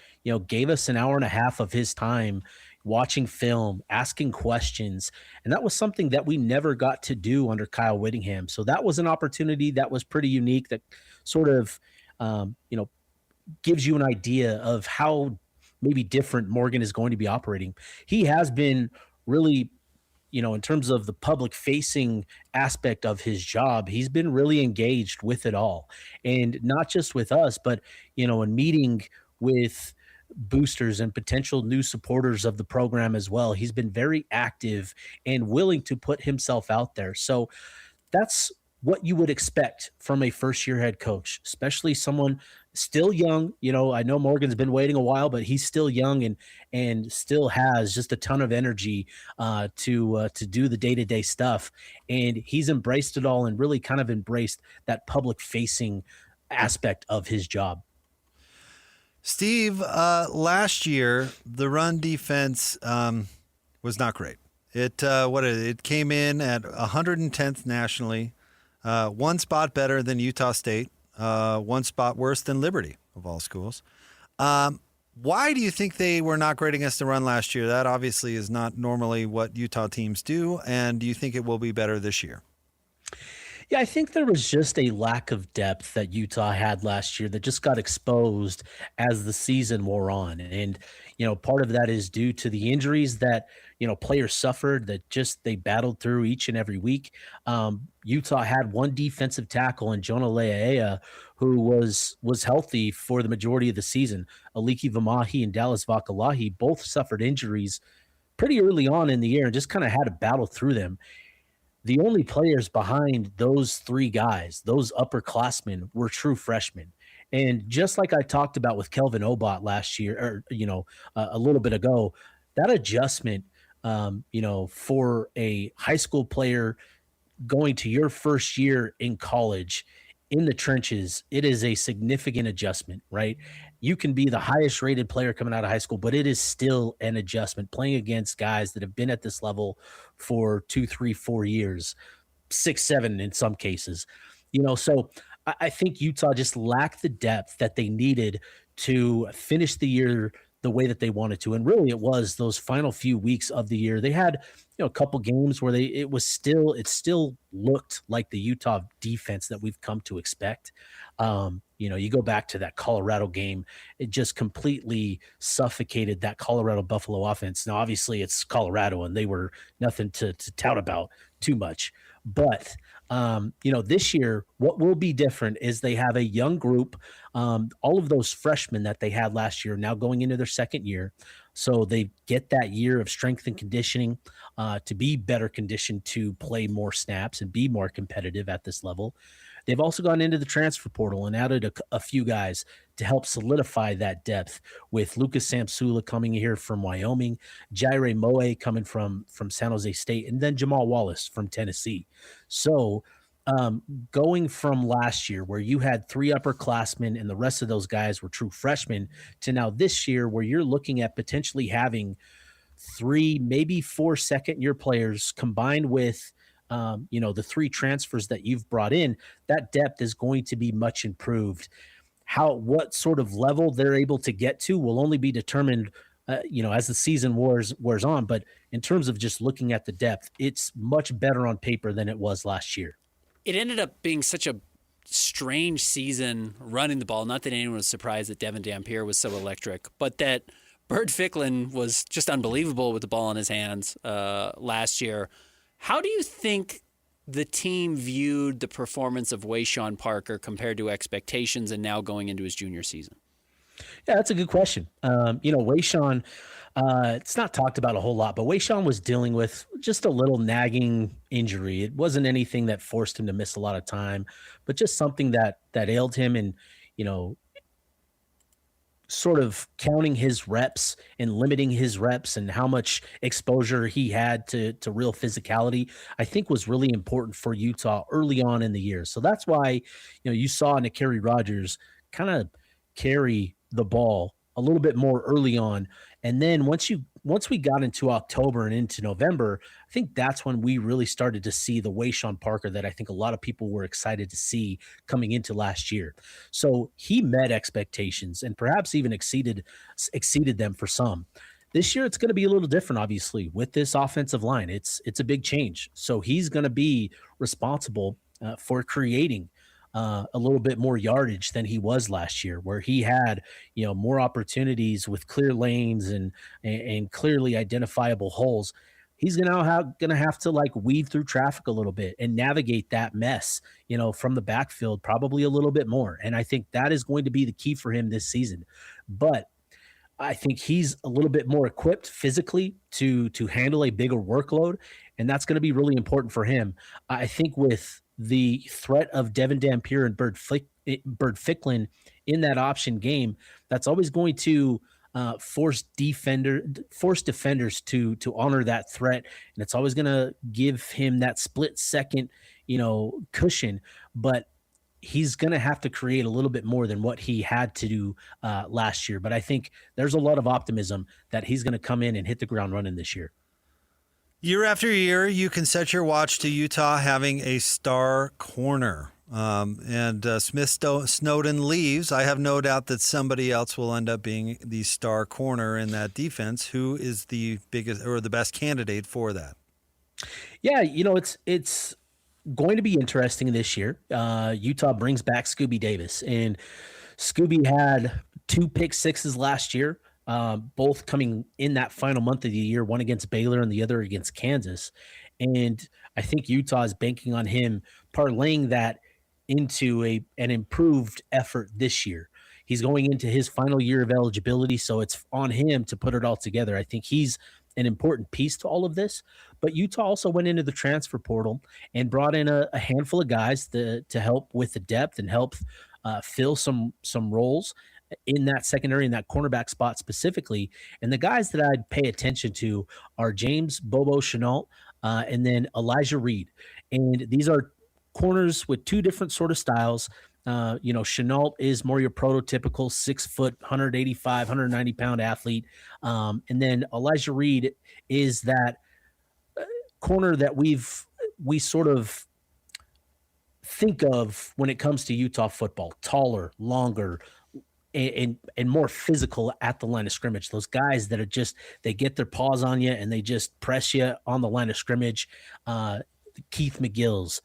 gave us an hour and a half of his time watching film, asking questions. And that was something that we never got to do under Kyle Whittingham. So that was an opportunity that was pretty unique, that sort of, gives you an idea of how maybe different Morgan is going to be operating. He has been really, in terms of the public facing aspect of his job, he's been really engaged with it all. And not just with us, but, in meeting with boosters and potential new supporters of the program as well. He's been very active and willing to put himself out there. So that's what you would expect from a first-year head coach, especially someone still young. I know Morgan's been waiting a while, but he's still young and still has just a ton of energy to do the day-to-day stuff. And he's embraced it all and really kind of embraced that public-facing aspect of his job. Steve, last year the run defense was not great. It came in at 110th nationally, one spot better than Utah State, one spot worse than Liberty of all schools. Why do you think they were not great against the run last year? That obviously is not normally what Utah teams do. And do you think it will be better this year? Yeah, I think there was just a lack of depth that Utah had last year that just got exposed as the season wore on. And, part of that is due to the injuries that, players suffered that just they battled through each and every week. Utah had one defensive tackle in Jonah Lea'ea who was healthy for the majority of the season. Aliki Vamahi and Dallas Vakalahi both suffered injuries pretty early on in the year and just kind of had to battle through them. The only players behind those three guys, those upperclassmen, were true freshmen. And just like I talked about with Kelvin Obot last year, or, a little bit ago, that adjustment, for a high school player going to your first year in college in the trenches, it is a significant adjustment, right? You can be the highest rated player coming out of high school, but it is still an adjustment playing against guys that have been at this level for 2, 3, 4 years, 6, 7 in some cases, so I think Utah just lacked the depth that they needed to finish the year the way that they wanted to. And really it was those final few weeks of the year. They had, a couple games where it still looked like the Utah defense that we've come to expect. You go back to that Colorado game, it just completely suffocated that Colorado Buffalo offense. Now, obviously it's Colorado and they were nothing to tout about too much, but this year, what will be different is they have a young group. All of those freshmen that they had last year now going into their second year. So they get that year of strength and conditioning to be better conditioned to play more snaps and be more competitive at this level. They've also gone into the transfer portal and added a few guys to help solidify that depth, with Lucas Samsula coming here from Wyoming, Jaire Moe coming from San Jose State, and then Jamal Wallace from Tennessee. So going from last year where you had 3 upperclassmen and the rest of those guys were true freshmen to now this year where you're looking at potentially having 3, maybe 4 second-year players combined with the 3 transfers that you've brought in, that depth is going to be much improved. What sort of level they're able to get to will only be determined, as the season wears on. But in terms of just looking at the depth, it's much better on paper than it was last year. It ended up being such a strange season running the ball. Not that anyone was surprised that Devin Dampier was so electric, but that Bird Ficklin was just unbelievable with the ball in his hands last year. How do you think the team viewed the performance of Wayshawn Parker compared to expectations and now going into his junior season? Yeah, that's a good question. Wayshawn, it's not talked about a whole lot, but Wayshawn was dealing with just a little nagging injury. It wasn't anything that forced him to miss a lot of time, but just something that ailed him, and, sort of counting his reps and limiting his reps and how much exposure he had to real physicality, I think was really important for Utah early on in the year. So that's why, you saw N'Kerry Rogers kind of carry the ball a little bit more early on. And then once we got into October and into November, I think that's when we really started to see the Wayshawn Parker that I think a lot of people were excited to see coming into last year. So he met expectations and perhaps even exceeded them for some. This year, it's going to be a little different, obviously, with this offensive line. It's a big change. So he's going to be responsible for creating a little bit more yardage than he was last year, where he had, more opportunities with clear lanes and clearly identifiable holes. He's gonna have to weave through traffic a little bit and navigate that mess, from the backfield probably a little bit more. And I think that is going to be the key for him this season. But I think he's a little bit more equipped physically to handle a bigger workload, and that's going to be really important for him. I think with the threat of Devin Dampier and Bird Ficklin in that option game, that's always going to force defenders to honor that threat, and it's always going to give him that split second, cushion. But he's going to have to create a little bit more than what he had to do last year. But I think there's a lot of optimism that he's going to come in and hit the ground running this year. Year after year, you can set your watch to Utah having a star corner. And Smith Snowden leaves. I have no doubt that somebody else will end up being the star corner in that defense. Who is the biggest or the best candidate for that? Yeah, it's going to be interesting this year. Utah brings back Scooby Davis, and Scooby had 2 pick sixes last year. Both coming in that final month of the year, one against Baylor and the other against Kansas. And I think Utah is banking on him parlaying that into an improved effort this year. He's going into his final year of eligibility, so it's on him to put it all together. I think he's an important piece to all of this. But Utah also went into the transfer portal and brought in a handful of guys to help with the depth and help fill some roles in that secondary, in that cornerback spot specifically. And the guys that I'd pay attention to are James Bobo Chenault and then Elijah Reed. And these are corners with 2 different sort of styles. Chenault is more your prototypical 6 foot, 185, 190 pound athlete. And then Elijah Reed is that corner that we sort of think of when it comes to Utah football: taller, longer, and more physical at the line of scrimmage. Those guys that are they get their paws on you and they just press you on the line of scrimmage. Keith McGill's,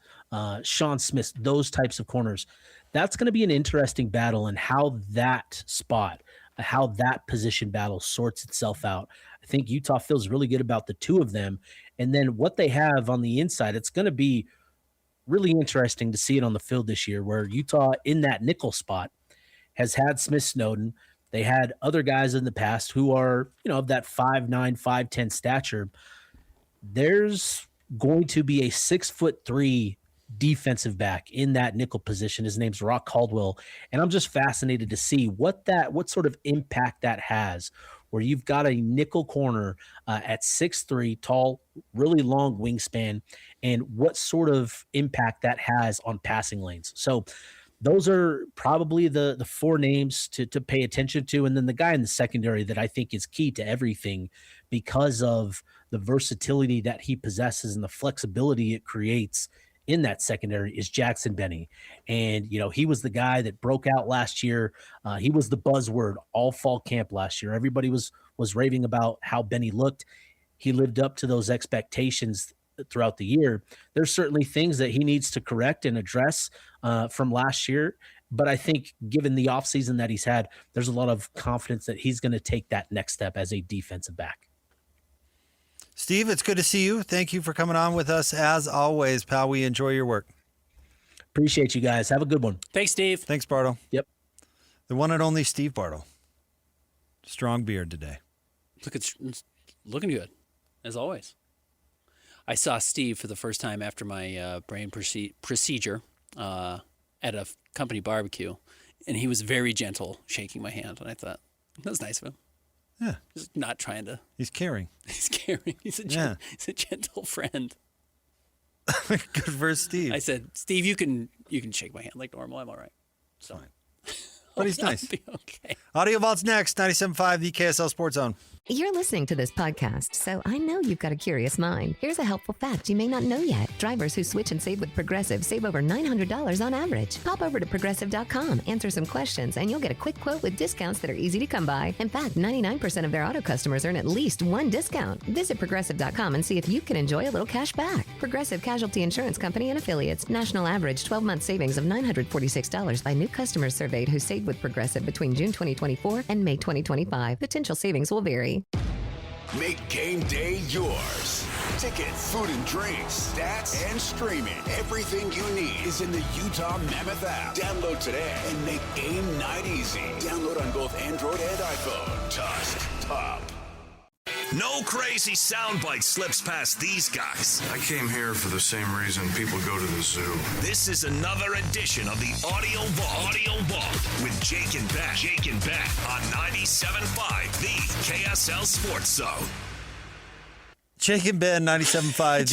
Sean Smith, those types of corners. That's going to be an interesting battle, and how that position battle sorts itself out. I think Utah feels really good about the 2 of them. And then what they have on the inside, it's going to be really interesting to see it on the field this year, where Utah in that nickel spot has had Smith Snowden. They had other guys in the past who are, of that 5'9", 5'10" stature. There's going to be a 6'3" defensive back in that nickel position. His name's Rock Caldwell. And I'm just fascinated to see what sort of impact that has, where you've got a nickel corner at 6'3", tall, really long wingspan, and what sort of impact that has on passing lanes. So those are probably the four names to pay attention to. And then the guy in the secondary that I think is key to everything because of the versatility that he possesses and the flexibility it creates in that secondary is Jackson Benny. And, he was the guy that broke out last year. He was the buzzword all fall camp last year. Everybody was raving about how Benny looked. He lived up to those expectations throughout the year. There's certainly things that he needs to correct and address from last year. But I think given the offseason that he's had, there's a lot of confidence that he's going to take that next step as a defensive back. Steve, it's good to see you. Thank you for coming on with us. As always, pal, we enjoy your work. Appreciate you guys. Have a good one. Thanks, Steve. Thanks, Bartle. Yep. The one and only Steve Bartle. Strong beard today. Looking good, as always. I saw Steve for the first time after my brain procedure at a company barbecue, and he was very gentle, shaking my hand, and I thought, that was nice of him. Yeah. He's not trying to. He's caring. He's caring. He's a gentle friend. Good for Steve. I said, Steve, you can shake my hand like normal. I'm all right. So, but he's nice. Be okay. Audio Vault's next. 97.5, the KSL Sports Zone. You're listening to this podcast, so I know you've got a curious mind. Here's a helpful fact you may not know yet. Drivers who switch and save with Progressive save over $900 on average. Pop over to Progressive.com, answer some questions, and you'll get a quick quote with discounts that are easy to come by. In fact, 99% of their auto customers earn at least one discount. Visit Progressive.com and see if you can enjoy a little cash back. Progressive Casualty Insurance Company and Affiliates. National average 12-month savings of $946 by new customers surveyed who saved with Progressive between June 2024 and May 2025. Potential savings will vary. Make game day yours. Tickets, food and drinks, stats, and streaming. Everything you need is in the Utah Mammoth app. Download today and make game night easy. Download on both Android and iPhone. Tusk Top. No crazy soundbite slips past these guys. I came here for the same reason people go to the zoo. This is another edition of the Audio Vault with Jake and Ben on 97.5, the KSL Sports Zone. Jake and Ben, 97.5,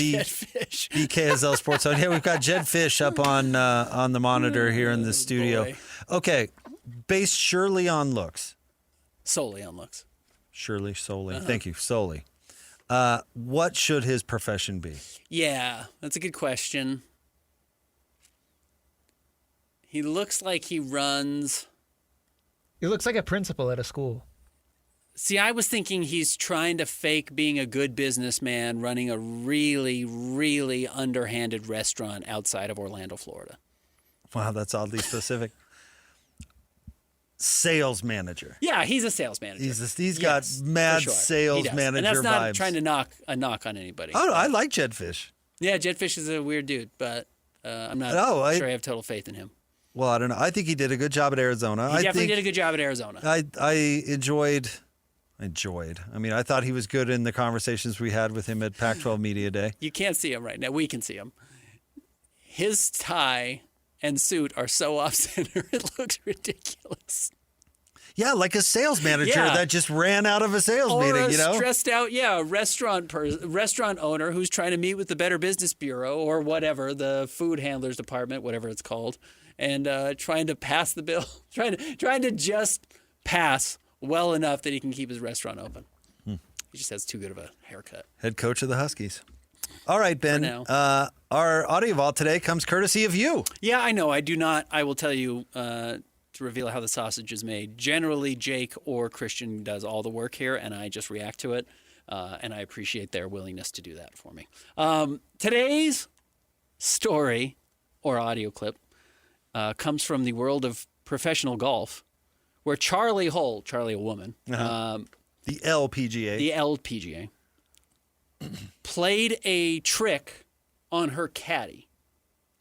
the KSL Sports Zone. Yeah, we've got Jed Fish up on the monitor here in the studio. Boy. Okay, based surely on looks. Solely on looks. Surely, solely. Thank you, solely. What should his profession be? Yeah, that's a good question. He looks like he runs. He looks like a principal at a school. See, I was thinking he's trying to fake being a good businessman running a really, really underhanded restaurant outside of Orlando, Florida. Wow, that's oddly specific. Sales manager. Yeah, he's a sales manager. He's got mad sales manager and that's not vibes. Trying to knock on anybody. Oh, no, I like Jed Fish. Yeah, Jed Fish is a weird dude, but I'm not sure I have total faith in him. Well, I don't know. I think he did a good job at Arizona. He definitely did a good job at Arizona. I enjoyed. I mean, I thought he was good in the conversations we had with him at Pac-12 Media Day. You can't see him right now. We can see him. His tie and suit are so off-center, it looks ridiculous. Yeah, like a sales manager that just ran out of a sales meeting, you know? Stressed out, restaurant owner who's trying to meet with the Better Business Bureau or whatever, the food handlers department, whatever it's called, and trying to pass the bill, trying to just pass well enough that he can keep his restaurant open. He just has too good of a haircut. Head coach of the Huskies. All right, Ben. Our audio vault today comes courtesy of you. Yeah, I know. I do not. I will tell you to reveal how the sausage is made. Generally, Jake or Christian does all the work here, and I just react to it. And I appreciate their willingness to do that for me. Today's story or audio clip comes from the world of professional golf, where Charley, a woman, the LPGA, played a trick on her caddy.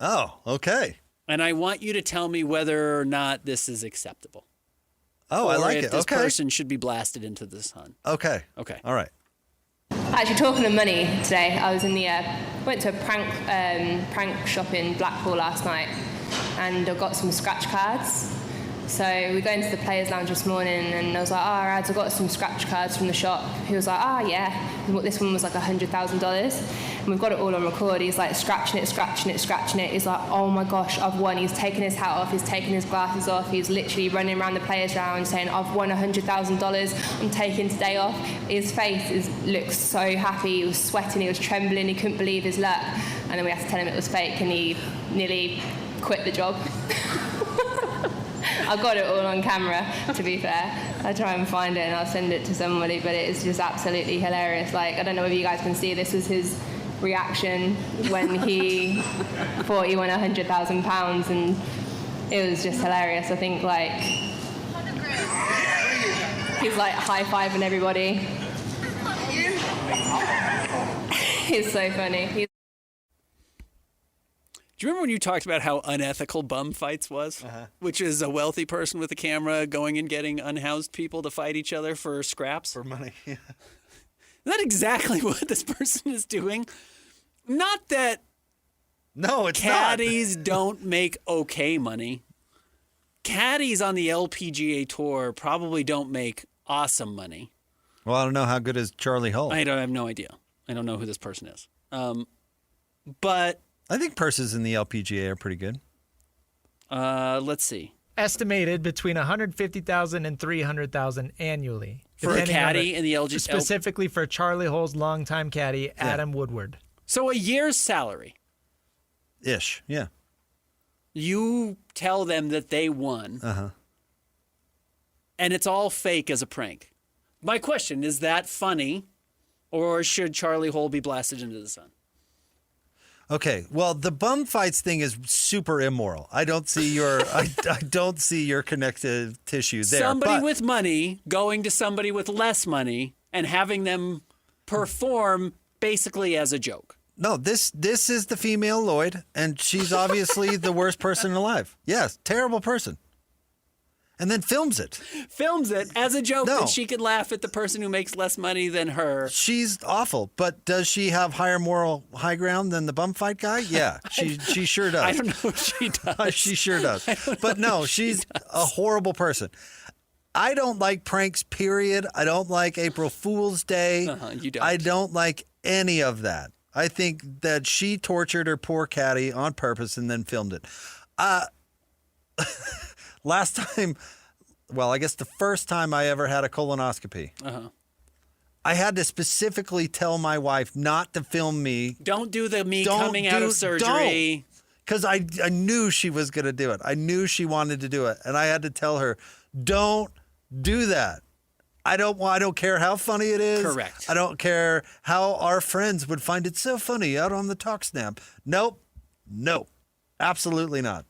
Oh, okay. And I want you to tell me whether or not this is acceptable. Oh, I like it. If this person should be blasted into the sun. Okay. Okay. All right. Actually, talking of money today, I was in the went to a prank shop in Blackpool last night, and I got some scratch cards. So we go into the players' lounge this morning, and I was like, I've got some scratch cards from the shop. He was like, yeah. And this one was like $100,000. And we've got it all on record. He's like scratching it. He's like, oh my gosh, I've won. He's taken his hat off. He's taken his glasses off. He's literally running around the players' lounge saying, I've won $100,000. I'm taking today off. His face looks so happy. He was sweating. He was trembling. He couldn't believe his luck. And then we had to tell him it was fake, and he nearly quit the job. I've got it all on camera, to be fair. I'll try and find it and I'll send it to somebody, but it is just absolutely hilarious. Like, I don't know if you guys can see, this was his reaction when he thought he won £100,000, and it was just hilarious. I think, like, he's like high-fiving everybody. He's so funny. Do you remember when you talked about how unethical bum fights was? Which is a wealthy person with a camera going and getting unhoused people to fight each other for scraps? For money, yeah. Is that exactly what this person is doing? Not that it's caddies don't make okay money. Caddies on the LPGA tour probably don't make awesome money. Well, I don't know how good is Charley Hull. I have no idea. I don't know who this person is. But I think purses in the LPGA are pretty good. Let's see. Estimated between $150,000 and $300,000 annually for a caddy in the LPGA. Specifically for Charley Hull's longtime caddy, Adam Woodward. So a year's salary. Ish, yeah. You tell them that they won. And it's all fake as a prank. My question, is that funny, or should Charley Hull be blasted into the sun? Okay, well, the bum fights thing is super immoral. I don't see your I don't see your connective tissue there. Somebody with money going to somebody with less money and having them perform basically as a joke. No, this is the female Lloyd, and she's obviously the worst person alive. Yes, terrible person. And then films it. Films it as a joke that she could laugh at the person who makes less money than her. She's awful, but does she have higher moral high ground than the bum fight guy? Yeah, she sure does. I don't know if she does. She sure does. But no, she's a horrible person. I don't like pranks, period. I don't like April Fool's Day. You don't. I don't like any of that. I think that she tortured her poor caddy on purpose and then filmed it. Last time, well, I guess the first time I ever had a colonoscopy, I had to specifically tell my wife not to film me. Don't do the coming out of surgery. Because I knew she was going to do it. I knew she wanted to do it. And I had to tell her, don't do that. I don't care how funny it is. Correct. I don't care how our friends would find it so funny out on the talk snap. Nope. Absolutely not.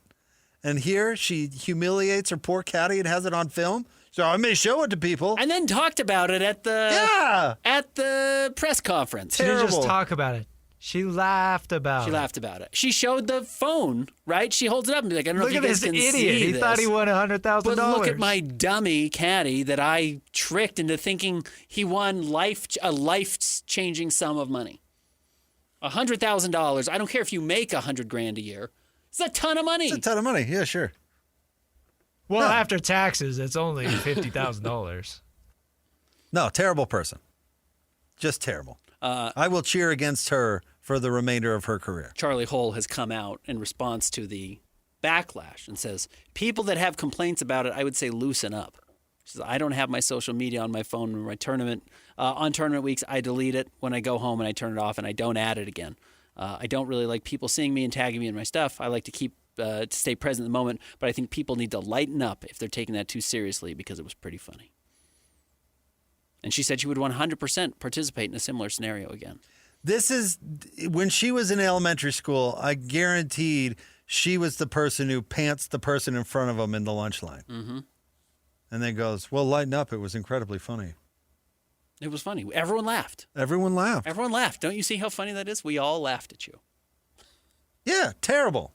And here she humiliates her poor caddy and has it on film. So I may show it to people. And then talked about it at the press conference. She didn't just talk about it. She laughed about it. She showed the phone, right? She holds it up and be like, I don't know if you guys can see this. Look at this idiot. He thought he won $100,000. But look at my dummy caddy that I tricked into thinking he won a life-changing sum of money. $100,000. I don't care if you make $100,000 a year. It's a ton of money. It's a ton of money. Yeah, sure. Well, after taxes, it's only $50,000. No, terrible person. Just terrible. I will cheer against her for the remainder of her career. Charley Hull has come out in response to the backlash and says, people that have complaints about it, I would say loosen up. She says, I don't have my social media on my phone when my tournament. On tournament weeks, I delete it when I go home and I turn it off and I don't add it again. I don't really like people seeing me and tagging me in my stuff. I like to keep to stay present in the moment, but I think people need to lighten up if they're taking that too seriously because it was pretty funny. And she said she would 100% participate in a similar scenario again. This is, when she was in elementary school, I guaranteed she was the person who pants the person in front of them in the lunch line. Mm-hmm. And then goes, well, lighten up. It was incredibly funny. It was funny. Everyone laughed. Everyone laughed. Don't you see how funny that is? We all laughed at you. Yeah, terrible.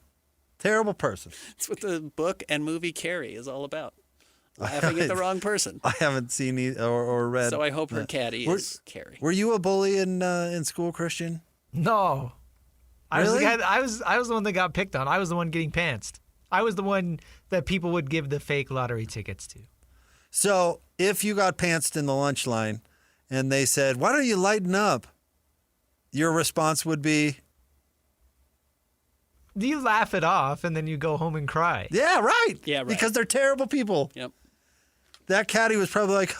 Terrible person. That's what the book and movie Carrie is all about. Laughing at the wrong person. I haven't seen or read. So I hope her caddy is Carrie. Were you a bully in school, Christian? No. Really? I was the one that got picked on. I was the one getting pantsed. I was the one that people would give the fake lottery tickets to. So if you got pantsed in the lunch line and they said, why don't you lighten up? Your response would be? You laugh it off and then you go home and cry. Yeah, right. Yeah, right. Because they're terrible people. Yep. That caddy was probably like,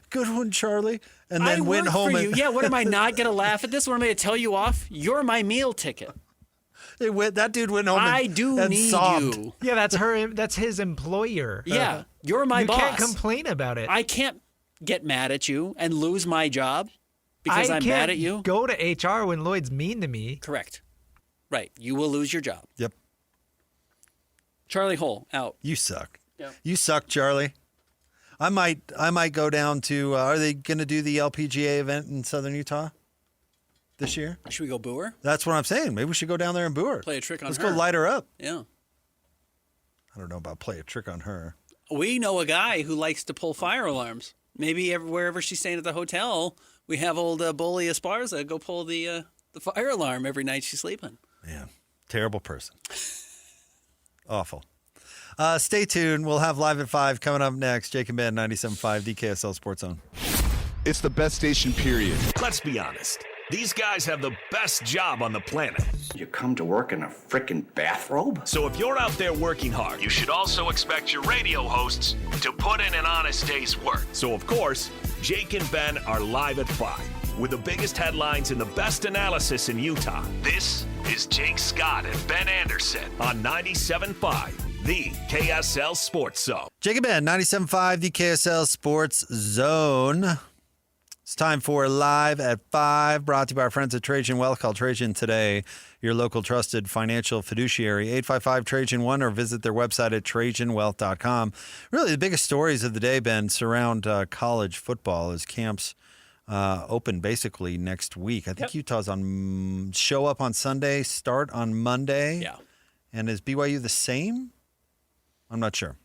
good one, Charlie. And then went home. For you. Yeah, what am I not going to laugh at this? What am I going to tell you off? You're my meal ticket. That dude went home and need sobbed. you. Yeah, that's his employer. Yeah, you're my boss. You can't complain about it. I can't get mad at you and lose my job because I'm mad at you. Go to HR when Lloyd's mean to me. Correct. Right. You will lose your job. Yep. Charlie Hole, out. You suck. Yep. You suck, Charlie. I might go down to, are they going to do the LPGA event in Southern Utah this year? Should we go boo her? That's what I'm saying. Maybe we should go down there and boo her. Play a trick on Let's her. go light her up. Yeah. I don't know about play a trick on her. We know a guy who likes to pull fire alarms. Maybe wherever she's staying at the hotel, we have old Bully Esparza go pull the fire alarm every night she's sleeping. Man, terrible person. Awful. Stay tuned. We'll have Live at 5 coming up next. Jake and Ben, 97.5, the KSL Sports Zone. It's the best station, period. Let's be honest. These guys have the best job on the planet. You come to work in a frickin' bathrobe? So if you're out there working hard, you should also expect your radio hosts to put in an honest day's work. So, of course, Jake and Ben are live at 5 with the biggest headlines and the best analysis in Utah. This is Jake Scott and Ben Anderson on 97.5, the KSL Sports Zone. Jake and Ben, 97.5, the KSL Sports Zone. It's time for Live at 5, brought to you by our friends at Trajan Wealth. Call Trajan today, your local trusted financial fiduciary, 855-TRAJAN-1, or visit their website at TrajanWealth.com. Really, the biggest stories of the day, Ben, surround college football as camps open basically next week. I think Utah's on show up on Sunday, start on Monday. Yeah. And is BYU the same? I'm not sure.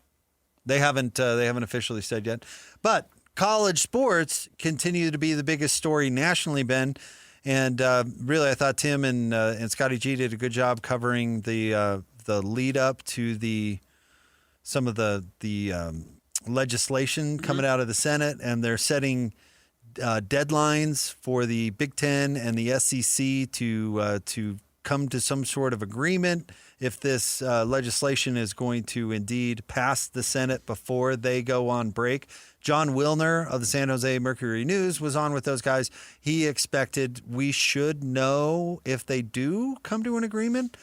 They haven't officially said yet. But college sports continue to be the biggest story nationally, Ben. And really, I thought Tim and Scotty G did a good job covering the lead up to some of the legislation coming out of the Senate, and they're setting deadlines for the Big Ten and the SEC to come to some sort of agreement if this legislation is going to indeed pass the Senate before they go on break. John Wilner of the San Jose Mercury News was on with those guys. He expected we should know if they do come to an agreement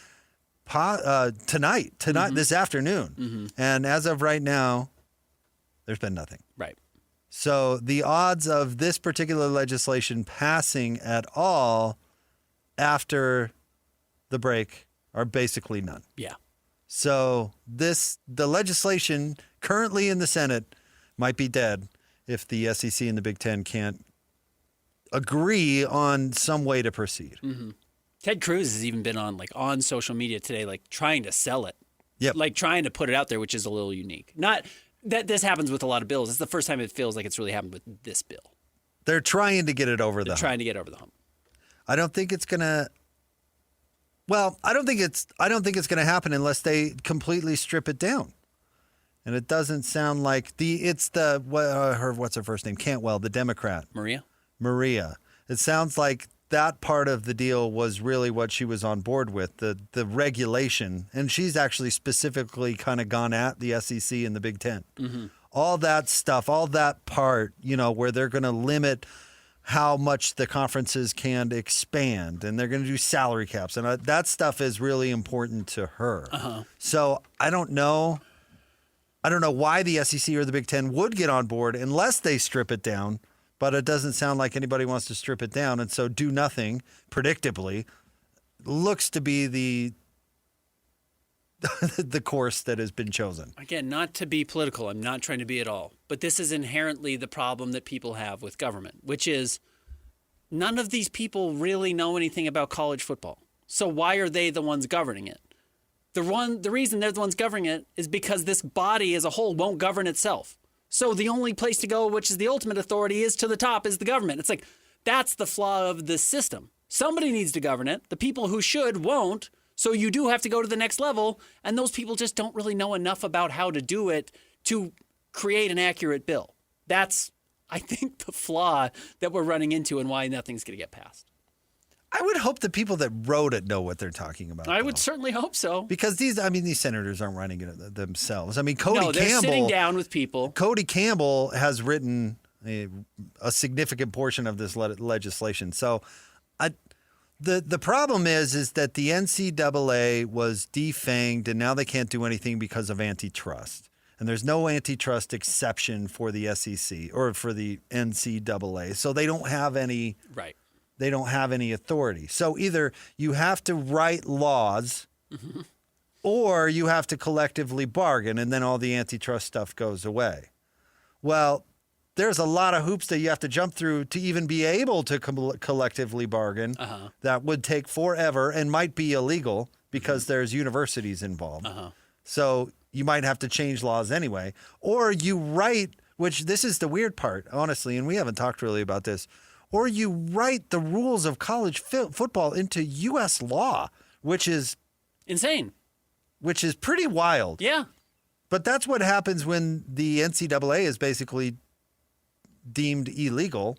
tonight, this afternoon. Mm-hmm. And as of right now, there's been nothing. Right. So the odds of this particular legislation passing at all after the break are basically none. Yeah. So the legislation currently in the Senate might be dead if the SEC and the Big Ten can't agree on some way to proceed. Mm-hmm. Ted Cruz has even been on social media today, trying to sell it. Yep. Trying to put it out there, which is a little unique. Not that this happens with a lot of bills. It's the first time it feels like it's really happened with this bill. They're trying to get it over the hump. Trying to get over the hump. I don't think it's going to. Well, I don't think it's going to happen unless they completely strip it down. And it doesn't sound like what's her first name? Cantwell, the Democrat. Maria. It sounds like that part of the deal was really what she was on board with, the regulation. And she's actually specifically kind of gone at the SEC and the Big Ten. Mm-hmm. All that stuff, all that part, where they're going to limit how much the conferences can expand, and they're going to do salary caps. And that stuff is really important to her. Uh-huh. So I don't know why the SEC or the Big Ten would get on board unless they strip it down, but it doesn't sound like anybody wants to strip it down. And so do nothing, predictably, looks to be the course that has been chosen. Again, not to be political. I'm not trying to be at all. But this is inherently the problem that people have with government, which is none of these people really know anything about college football. So why are they the ones governing it? The reason they're the ones governing it is because this body as a whole won't govern itself. So the only place to go, which is the ultimate authority, is to the top, is the government. It's that's the flaw of this system. Somebody needs to govern it. The people who should won't. So you do have to go to the next level, and those people just don't really know enough about how to do it to create an accurate bill. That's, I think, the flaw that we're running into and why nothing's going to get passed. I would hope the people that wrote it know what they're talking about. I would certainly hope so. Because these senators aren't running it themselves. I mean, Cody No, they're Campbell sitting down with people. Cody Campbell has written a significant portion of this legislation. So, the problem is that the NCAA was defanged, and now they can't do anything because of antitrust. And there's no antitrust exception for the SEC or for the NCAA, so they don't have any. Right. They don't have any authority. So either you have to write laws, or you have to collectively bargain, and then all the antitrust stuff goes away. Well, there's a lot of hoops that you have to jump through to even be able to collectively bargain. That would take forever and might be illegal because there's universities involved. So you might have to change laws anyway. Or you write, which this is the weird part, honestly, and we haven't talked really about this, or you write the rules of college football into U.S. law, which is insane, which is pretty wild. Yeah. But that's what happens when the NCAA is basically deemed illegal,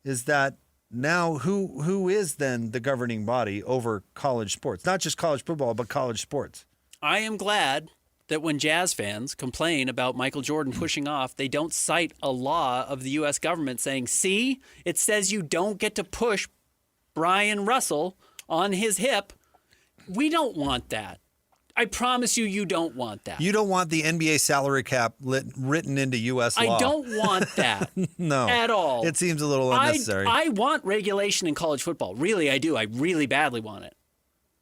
is that now who is then the governing body over college sports? Not just college football, but college sports. I am glad that when Jazz fans complain about Michael Jordan pushing off, they don't cite a law of the U.S. government saying, see, it says you don't get to push Brian Russell on his hip. We don't want that. I promise you, you don't want that. You don't want the NBA salary cap written into U.S. law. I don't want that. No. At all. It seems a little unnecessary. I want regulation in college football. Really, I do. I really badly want it.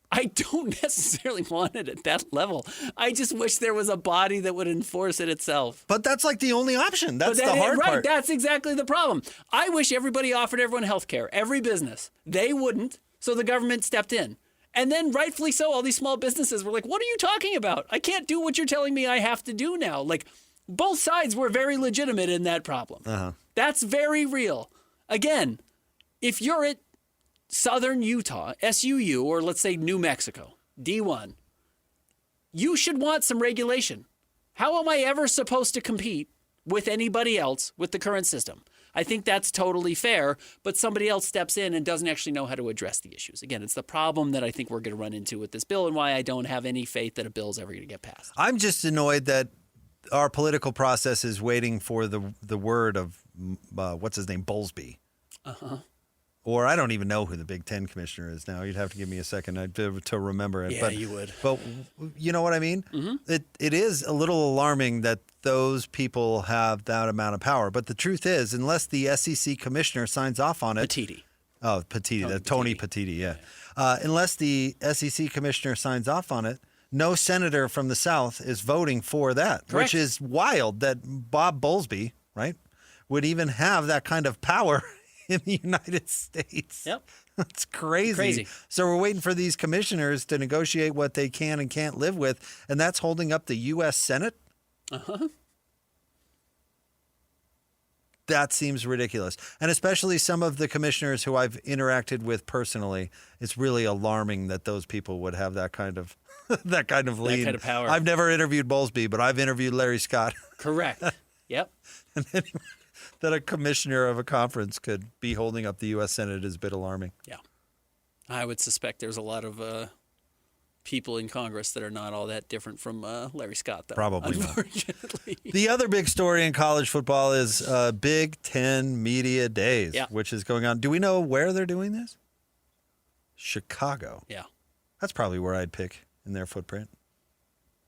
I don't necessarily want it at that level. I just wish there was a body that would enforce it itself. But that's like the only option. That's the hard part. Right, that's exactly the problem. I wish everybody offered everyone health care, every business. They wouldn't, so the government stepped in. And then rightfully so, all these small businesses were like, what are you talking about? I can't do what you're telling me I have to do now. Like, both sides were very legitimate in that problem. That's very real. Again, if you're at Southern Utah, SUU, or let's say New Mexico, D1, you should want some regulation. How am I ever supposed to compete with anybody else with the current system? I think that's totally fair, but somebody else steps in and doesn't actually know how to address the issues. Again, it's the problem that I think we're going to run into with this bill and why I don't have any faith that a bill is ever going to get passed. I'm just annoyed that our political process is waiting for the word of, what's his name, Bowlesby. Or I don't even know who the Big Ten commissioner is now. You'd have to give me a second to remember it. Yeah, you would. But you know what I mean? It is a little alarming that those people have that amount of power. But the truth is, unless the SEC commissioner signs off on it. Petiti. Oh, Petiti. Tony Petiti, yeah. Unless the SEC commissioner signs off on it, no senator from the South is voting for that. Correct. Which is wild that Bob Bowlesby, right, would even have that kind of power in the United States. Yep. That's crazy. So we're waiting for these commissioners to negotiate what they can and can't live with, and that's holding up the U.S. Senate? That seems ridiculous. And especially some of the commissioners who I've interacted with personally, it's really alarming that those people would have that kind of that kind of lead. That kind of power. I've never interviewed Bowlesby, but I've interviewed Larry Scott. Correct. Yep. And that a commissioner of a conference could be holding up the U.S. Senate is a bit alarming. Yeah. I would suspect there's a lot of people in Congress that are not all that different from Larry Scott, though. Probably not. Unfortunately. The other big story in college football is Big Ten Media Days, which is going on. Do we know where they're doing this? Chicago. Yeah. That's probably where I'd pick in their footprint.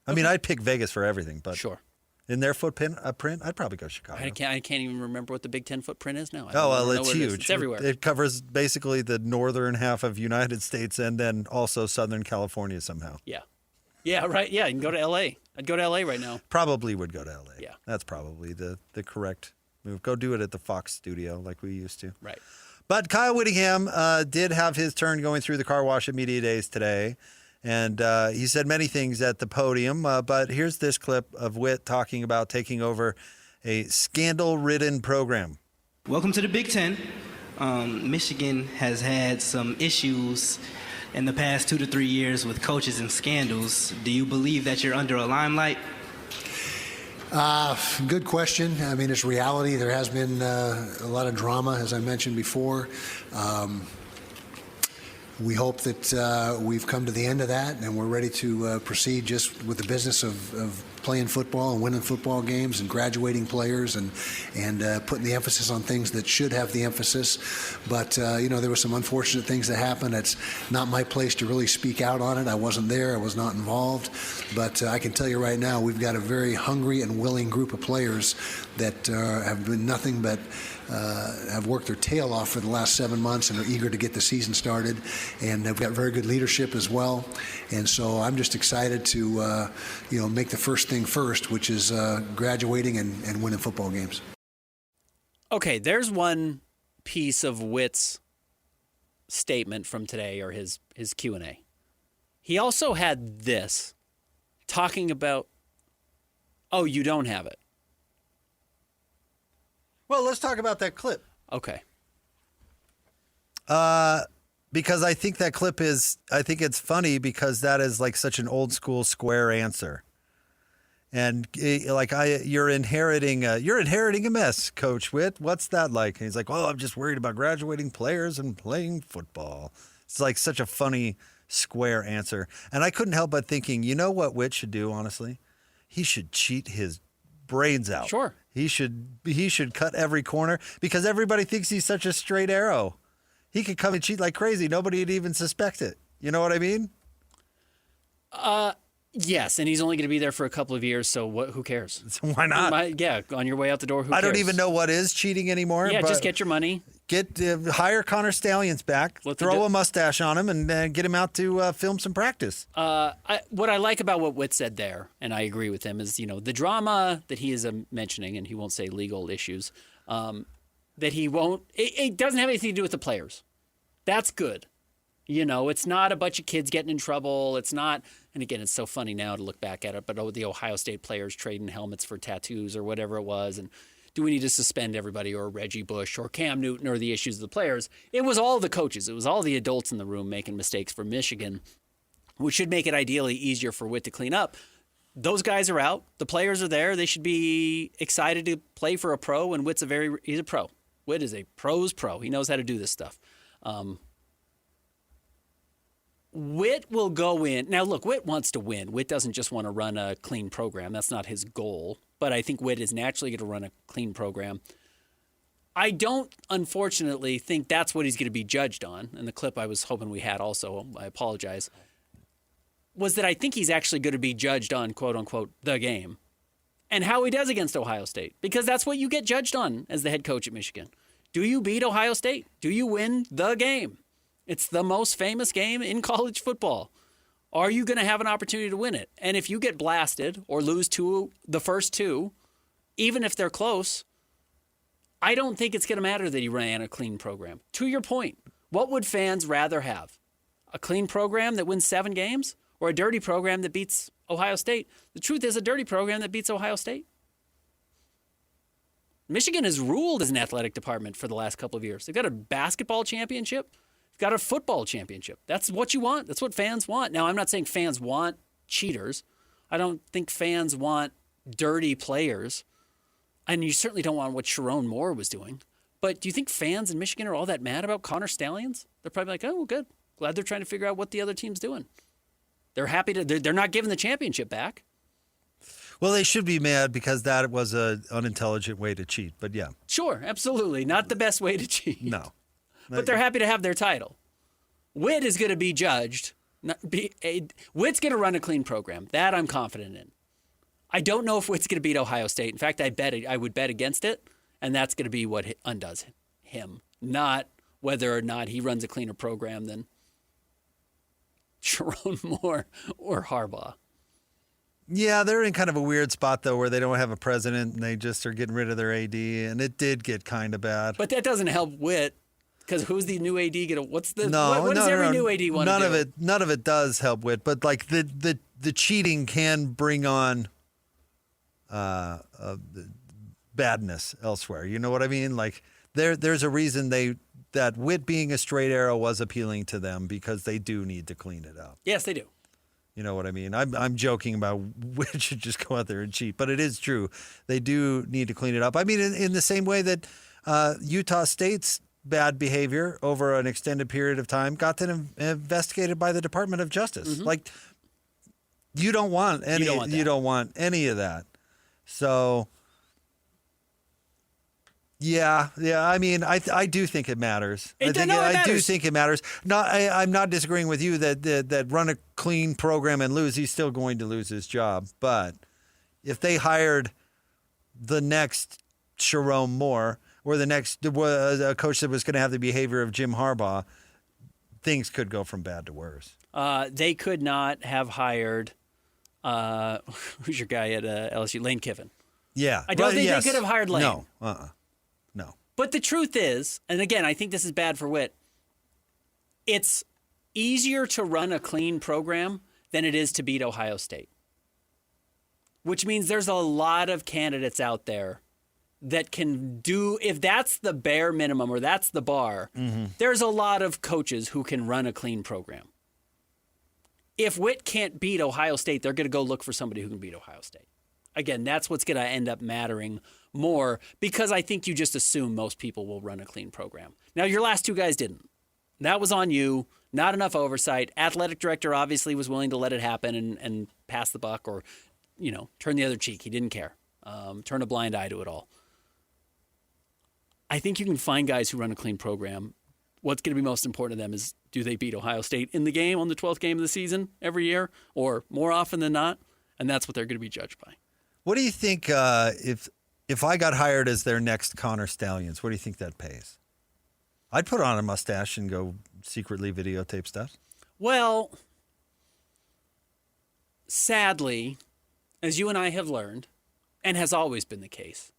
I mean, I'd pick Vegas for everything, but sure. In their footprint, I'd probably go Chicago. I can't even remember what the Big Ten footprint is now. It's huge. It's everywhere. It covers basically the northern half of United States and then also Southern California somehow. Yeah. Yeah, right. Yeah, you can go to L.A. I'd go to L.A. right now. Probably would go to L.A. Yeah. That's probably the correct move. Go do it at the Fox studio like we used to. Right. But Kyle Whittingham did have his turn going through the car wash at Media Days today. And he said many things at the podium, but here's this clip of Whit talking about taking over a scandal-ridden program. Welcome to the Big Ten. Michigan has had some issues in the past 2 to 3 years with coaches and scandals, do you believe that you're under a limelight? Good question. I mean, it's reality. There has been a lot of drama, as I mentioned before. We hope that we've come to the end of that and we're ready to proceed just with the business of playing football and winning football games and graduating players and putting the emphasis on things that should have the emphasis. But, there were some unfortunate things that happened. It's not my place to really speak out on it. I wasn't there. I was not involved. But I can tell you right now, we've got a very hungry and willing group of players that have been nothing but have worked their tail off for the last 7 months and are eager to get the season started. And they've got very good leadership as well. And so I'm just excited to, make the first thing first, which is graduating and winning football games. Okay, there's one piece of Witt's statement from today, or his Q&A. He also had this, talking about, oh, you don't have it. Well, let's talk about that clip. Okay. Because I think that clip I think it's funny because that is like such an old school square answer. And you're inheriting a mess, Coach Witt. What's that like? And he's like, well, I'm just worried about graduating players and playing football. It's like such a funny square answer. And I couldn't help but thinking, you know what Witt should do, honestly? He should cheat his brains out. Sure. He should cut every corner because everybody thinks he's such a straight arrow. He could come and cheat like crazy. Nobody would even suspect it. You know what I mean? Yes, and he's only going to be there for a couple of years, so who cares? Why not? On your way out the door, who cares? I don't even know what is cheating anymore. Yeah, but just get your money. Hire Connor Stallions back, throw a mustache on him, and get him out to film some practice. What I like about what Witt said there, and I agree with him, is the drama that he is mentioning, and he won't say legal issues, that he won't. It doesn't have anything to do with the players. That's good. It's not a bunch of kids getting in trouble. It's not, and again, it's so funny now to look back at it, but the Ohio State players trading helmets for tattoos or whatever it was, and do we need to suspend everybody, or Reggie Bush or Cam Newton, or the issues of the players? It was all the coaches. It was all the adults in the room making mistakes for Michigan, which should make it ideally easier for Witt to clean up. Those guys are out. The players are there. They should be excited to play for a pro, and Witt's he's a pro. Witt is a pro's pro. He knows how to do this stuff. Witt will go in. Now, look, Witt wants to win. Witt doesn't just want to run a clean program. That's not his goal. But I think Witt is naturally going to run a clean program. I don't, unfortunately, think that's what he's going to be judged on. And the clip I was hoping we had also, I apologize, was that I think he's actually going to be judged on, quote unquote, the game and how he does against Ohio State. Because that's what you get judged on as the head coach at Michigan. Do you beat Ohio State? Do you win the game? It's the most famous game in college football. Are you going to have an opportunity to win it? And if you get blasted or lose the first two, even if they're close, I don't think it's going to matter that he ran a clean program. To your point, what would fans rather have? A clean program that wins 7 games or a dirty program that beats Ohio State? The truth is a dirty program that beats Ohio State. Michigan has ruled as an athletic department for the last couple of years. They've got a basketball championship. Got a football championship. That's what you want. That's what fans want. Now, I'm not saying fans want cheaters. I don't think fans want dirty players. And you certainly don't want what Sharon Moore was doing. But do you think fans in Michigan are all that mad about Connor Stallions? They're probably like, oh, good. Glad they're trying to figure out what the other team's doing. They're happy they're not giving the championship back. Well, they should be mad because that was an unintelligent way to cheat. But yeah. Sure, absolutely. Not the best way to cheat. No. But they're happy to have their title. Witt is going to be judged. Witt's going to run a clean program. That I'm confident in. I don't know if Witt's going to beat Ohio State. In fact, I would bet against it, and that's going to be what undoes him, not whether or not he runs a cleaner program than Sharon Moore or Harbaugh. Yeah, they're in kind of a weird spot, though, where they don't have a president, and they just are getting rid of their AD, and it did get kind of bad. But that doesn't help Witt. Because who's the new AD gonna? What does every new AD want to do? None of it does help Witt, but like the cheating can bring on badness elsewhere. You know what I mean? Like there's a reason they that Witt being a straight arrow was appealing to them because they do need to clean it up. Yes, they do. You know what I mean? I'm joking about Witt should just go out there and cheat, but it is true. They do need to clean it up. I mean, in the same way that Utah State's bad behavior over an extended period of time got them investigated by the Department of Justice. Mm-hmm. Like, you don't want any of that. So, yeah. I mean, I do think it matters. I do think it matters. I'm not disagreeing with you that run a clean program and lose, he's still going to lose his job. But if they hired the next Sharon Moore or the next a coach that was going to have the behavior of Jim Harbaugh, things could go from bad to worse. They could not have hired. Who's your guy at LSU? Lane Kiffin. Yeah. I don't think they could have hired Lane. No. No. But the truth is, and again, I think this is bad for Witt, it's easier to run a clean program than it is to beat Ohio State. Which means there's a lot of candidates out there that can do, if that's the bare minimum or that's the bar, there's a lot of coaches who can run a clean program. If Witt can't beat Ohio State, they're going to go look for somebody who can beat Ohio State. Again, that's what's going to end up mattering more because I think you just assume most people will run a clean program. Now, your last two guys didn't. That was on you. Not enough oversight. Athletic director obviously was willing to let it happen and pass the buck or, turn the other cheek. He didn't care. Turn a blind eye to it all. I think you can find guys who run a clean program. What's going to be most important to them is, do they beat Ohio State in the game on the 12th game of the season every year or more often than not? And that's what they're going to be judged by. What do you think if I got hired as their next Connor Stallions, what do you think that pays? I'd put on a mustache and go secretly videotape stuff. Well, sadly, as you and I have learned, and has always been the case,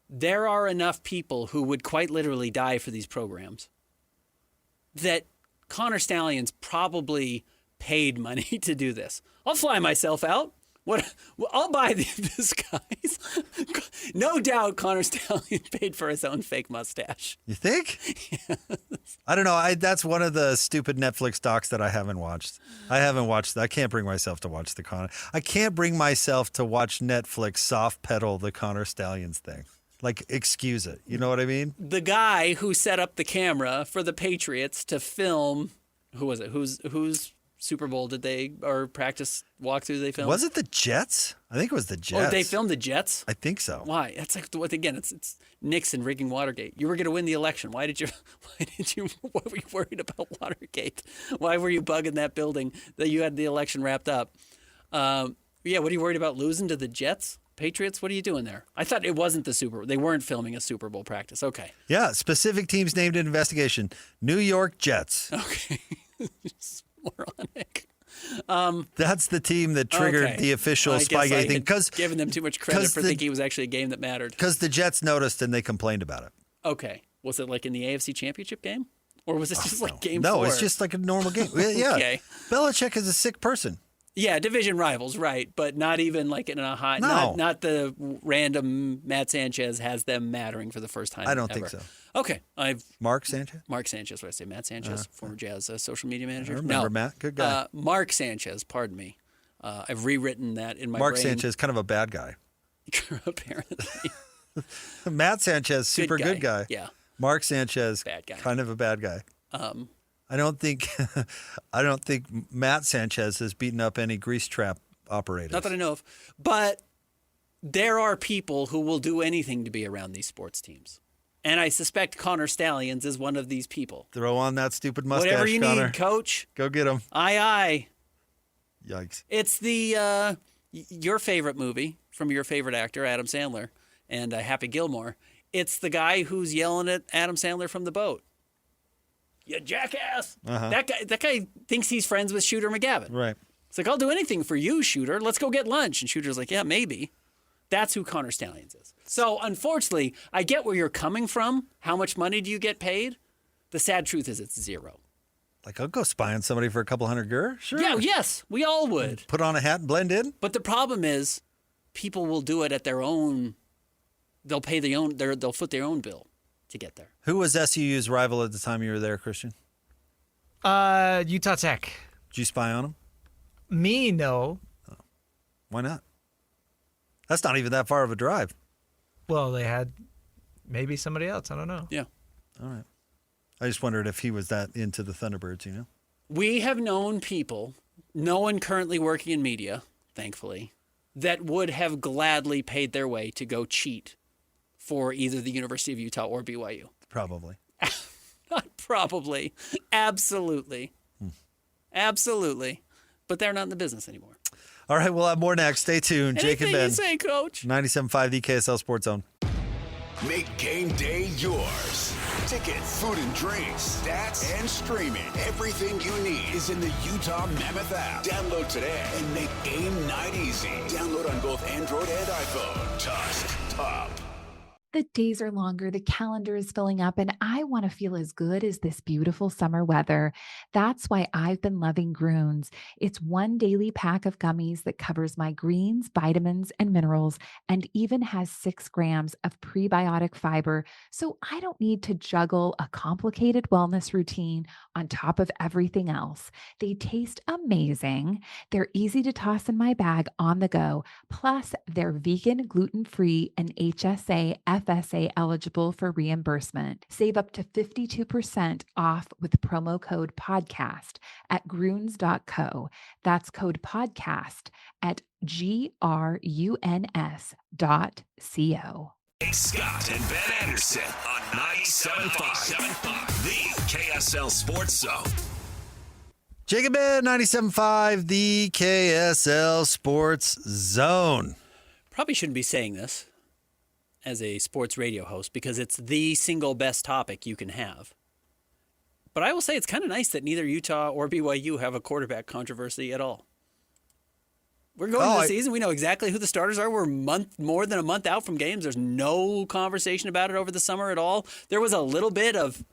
there are enough people who would quite literally die for these programs that Connor Stallions probably paid money to do this. I'll fly myself out. I'll buy this guy's. No doubt Connor Stallion paid for his own fake mustache. You think? Yes. I don't know. That's one of the stupid Netflix docs that I haven't watched. I can't bring myself to watch the Connor. I can't bring myself to watch Netflix soft pedal the Connor Stallions thing. Like, excuse it. You know what I mean? The guy who set up the camera for the Patriots to film, who was it? Whose Super Bowl or practice walkthrough they filmed? Was it the Jets? I think it was the Jets. Oh, they filmed the Jets? I think so. Why? That's like, again, it's Nixon rigging Watergate. You were going to win the election. What were you worried about Watergate? Why were you bugging that building that you had the election wrapped up? What are you worried about, losing to the Jets? Patriots, what are you doing there? I thought it wasn't the Super Bowl. They weren't filming a Super Bowl practice. Okay. Yeah, specific teams named in investigation. New York Jets. Okay. Moronic. That's the team that triggered the official Spygate thing. Because giving them too much credit for thinking it was actually a game that mattered. Because the Jets noticed and they complained about it. Okay. Was it like in the AFC Championship game? Or was it just like game 4? No, it's just like a normal game. Yeah. Okay. Belichick is a sick person. Yeah, division rivals, right, but not even like in a hot. No. Not the random Matt Sanchez has them mattering for the first time. I don't think so. Okay, Mark Sanchez. Mark Sanchez. What did I say? Matt Sanchez, former Jazz social media manager. I remember Matt, good guy. Mark Sanchez. Pardon me. I've rewritten that in my Mark brain. Sanchez, kind of a bad guy. Apparently. Matt Sanchez, super good guy. Yeah. Mark Sanchez, bad guy. Kind of a bad guy. I don't think Matt Sanchez has beaten up any grease trap operators. Not that I know of. But there are people who will do anything to be around these sports teams. And I suspect Connor Stallions is one of these people. Throw on that stupid mustache, whatever you Connor. need, coach. Go get him. Aye, aye. Yikes. It's the your favorite movie from your favorite actor, Adam Sandler, and Happy Gilmore. It's the guy who's yelling at Adam Sandler from the boat. You jackass! Uh-huh. That guy thinks he's friends with Shooter McGavin. Right. It's like, I'll do anything for you, Shooter. Let's go get lunch. And Shooter's like, yeah, maybe. That's who Connor Stallions is. So, unfortunately, I get where you're coming from. How much money do you get paid? The sad truth is it's zero. Like, I'll go spy on somebody for a couple $100. Sure. Yeah, yes, we all would. Put on a hat and blend in. But the problem is, people will do it at their own. They'll pay they'll foot their own bill to get there. Who was SU's rival at the time you were there, Christian? Utah Tech. Did you spy on him? Me, no. Oh. Why not? That's not even that far of a drive. Well, they had maybe somebody else. I don't know. Yeah. All right. I just wondered if he was that into the Thunderbirds, We have known people, no one currently working in media, thankfully, that would have gladly paid their way to go cheat for either the University of Utah or BYU. Probably. Not probably. Absolutely. Absolutely. But they're not in the business anymore. All right, we'll have more next. Stay tuned. Jake and Ben. Anything you say, Coach. 97.5, the KSL Sports Zone. Make game day yours. Tickets, food and drinks, stats, and streaming. Everything you need is in the Utah Mammoth app. Download today and make game night easy. Download on both Android and iPhone. Tusk Top. The days are longer, the calendar is filling up, and I want to feel as good as this beautiful summer weather. That's why I've been loving Groons. It's one daily pack of gummies that covers my greens, vitamins, and minerals, and even has 6 grams of prebiotic fiber, so I don't need to juggle a complicated wellness routine on top of everything else. They taste amazing. They're easy to toss in my bag on the go. Plus, they're vegan, gluten-free, and HSA FSA eligible for reimbursement. Save up to 52% off with promo code podcast at Groons.co. That's code podcast at GRUNS.co. Jake Scott and Ben Anderson on 97.5, the KSL Sports Zone. Jake and Ben, 97.5, the KSL Sports Zone. Probably shouldn't be saying this as a sports radio host because it's the single best topic you can have. But I will say it's kind of nice that neither Utah or BYU have a quarterback controversy at all. We're going into the season. We know exactly who the starters are. We're more than a month out from games. There's no conversation about it over the summer at all. There was a little bit of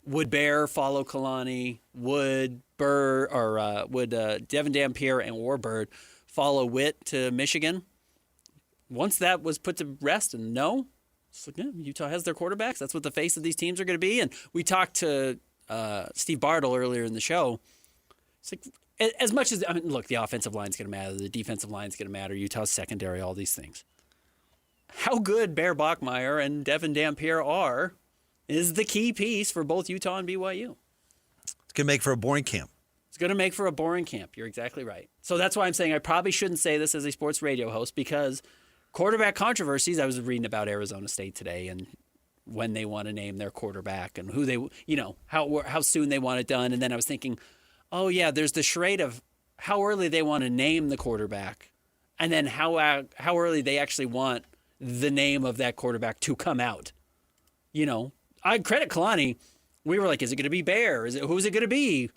would Bear follow Kalani? Would Devin Dampier and Warbird follow Witt to Michigan? Once that was put to rest, and no, it's like, yeah, Utah has their quarterbacks. That's what the face of these teams are going to be. And we talked to Steve Bartle earlier in the show. It's like, as much as, look, the offensive line's going to matter, the defensive line's going to matter, Utah's secondary, all these things. How good Bear Bachmeier and Devin Dampier are is the key piece for both Utah and BYU. It's going to make for a boring camp. It's going to make for a boring camp. You're exactly right. So that's why I'm saying I probably shouldn't say this as a sports radio host because quarterback controversies, I was reading about Arizona State today and when they want to name their quarterback and who they, how soon they want it done. And then I was thinking, oh, yeah, there's the charade of how early they want to name the quarterback and then how early they actually want the name of that quarterback to come out. I credit Kalani. We were like, is it going to be Bear? Who's it going to be?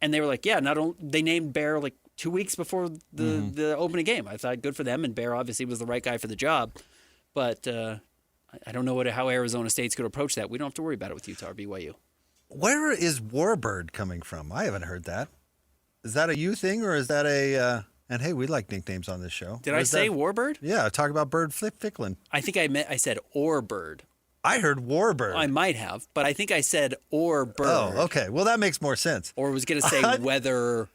And they were like, yeah, they named Bear like 2 weeks before the opening game. I thought good for them, and Bear obviously was the right guy for the job. But I don't know how Arizona State's going to approach that. We don't have to worry about it with Utah or BYU. Where is Warbird coming from? I haven't heard that. Is that a you thing, or is that a... and hey, we like nicknames on this show. Did I say Warbird? Yeah, talk about Bird Ficklin. I think I said Orbird. I heard Warbird. I might have, but I think I said Orbird. Oh, okay. Well, that makes more sense. Or was going to say whether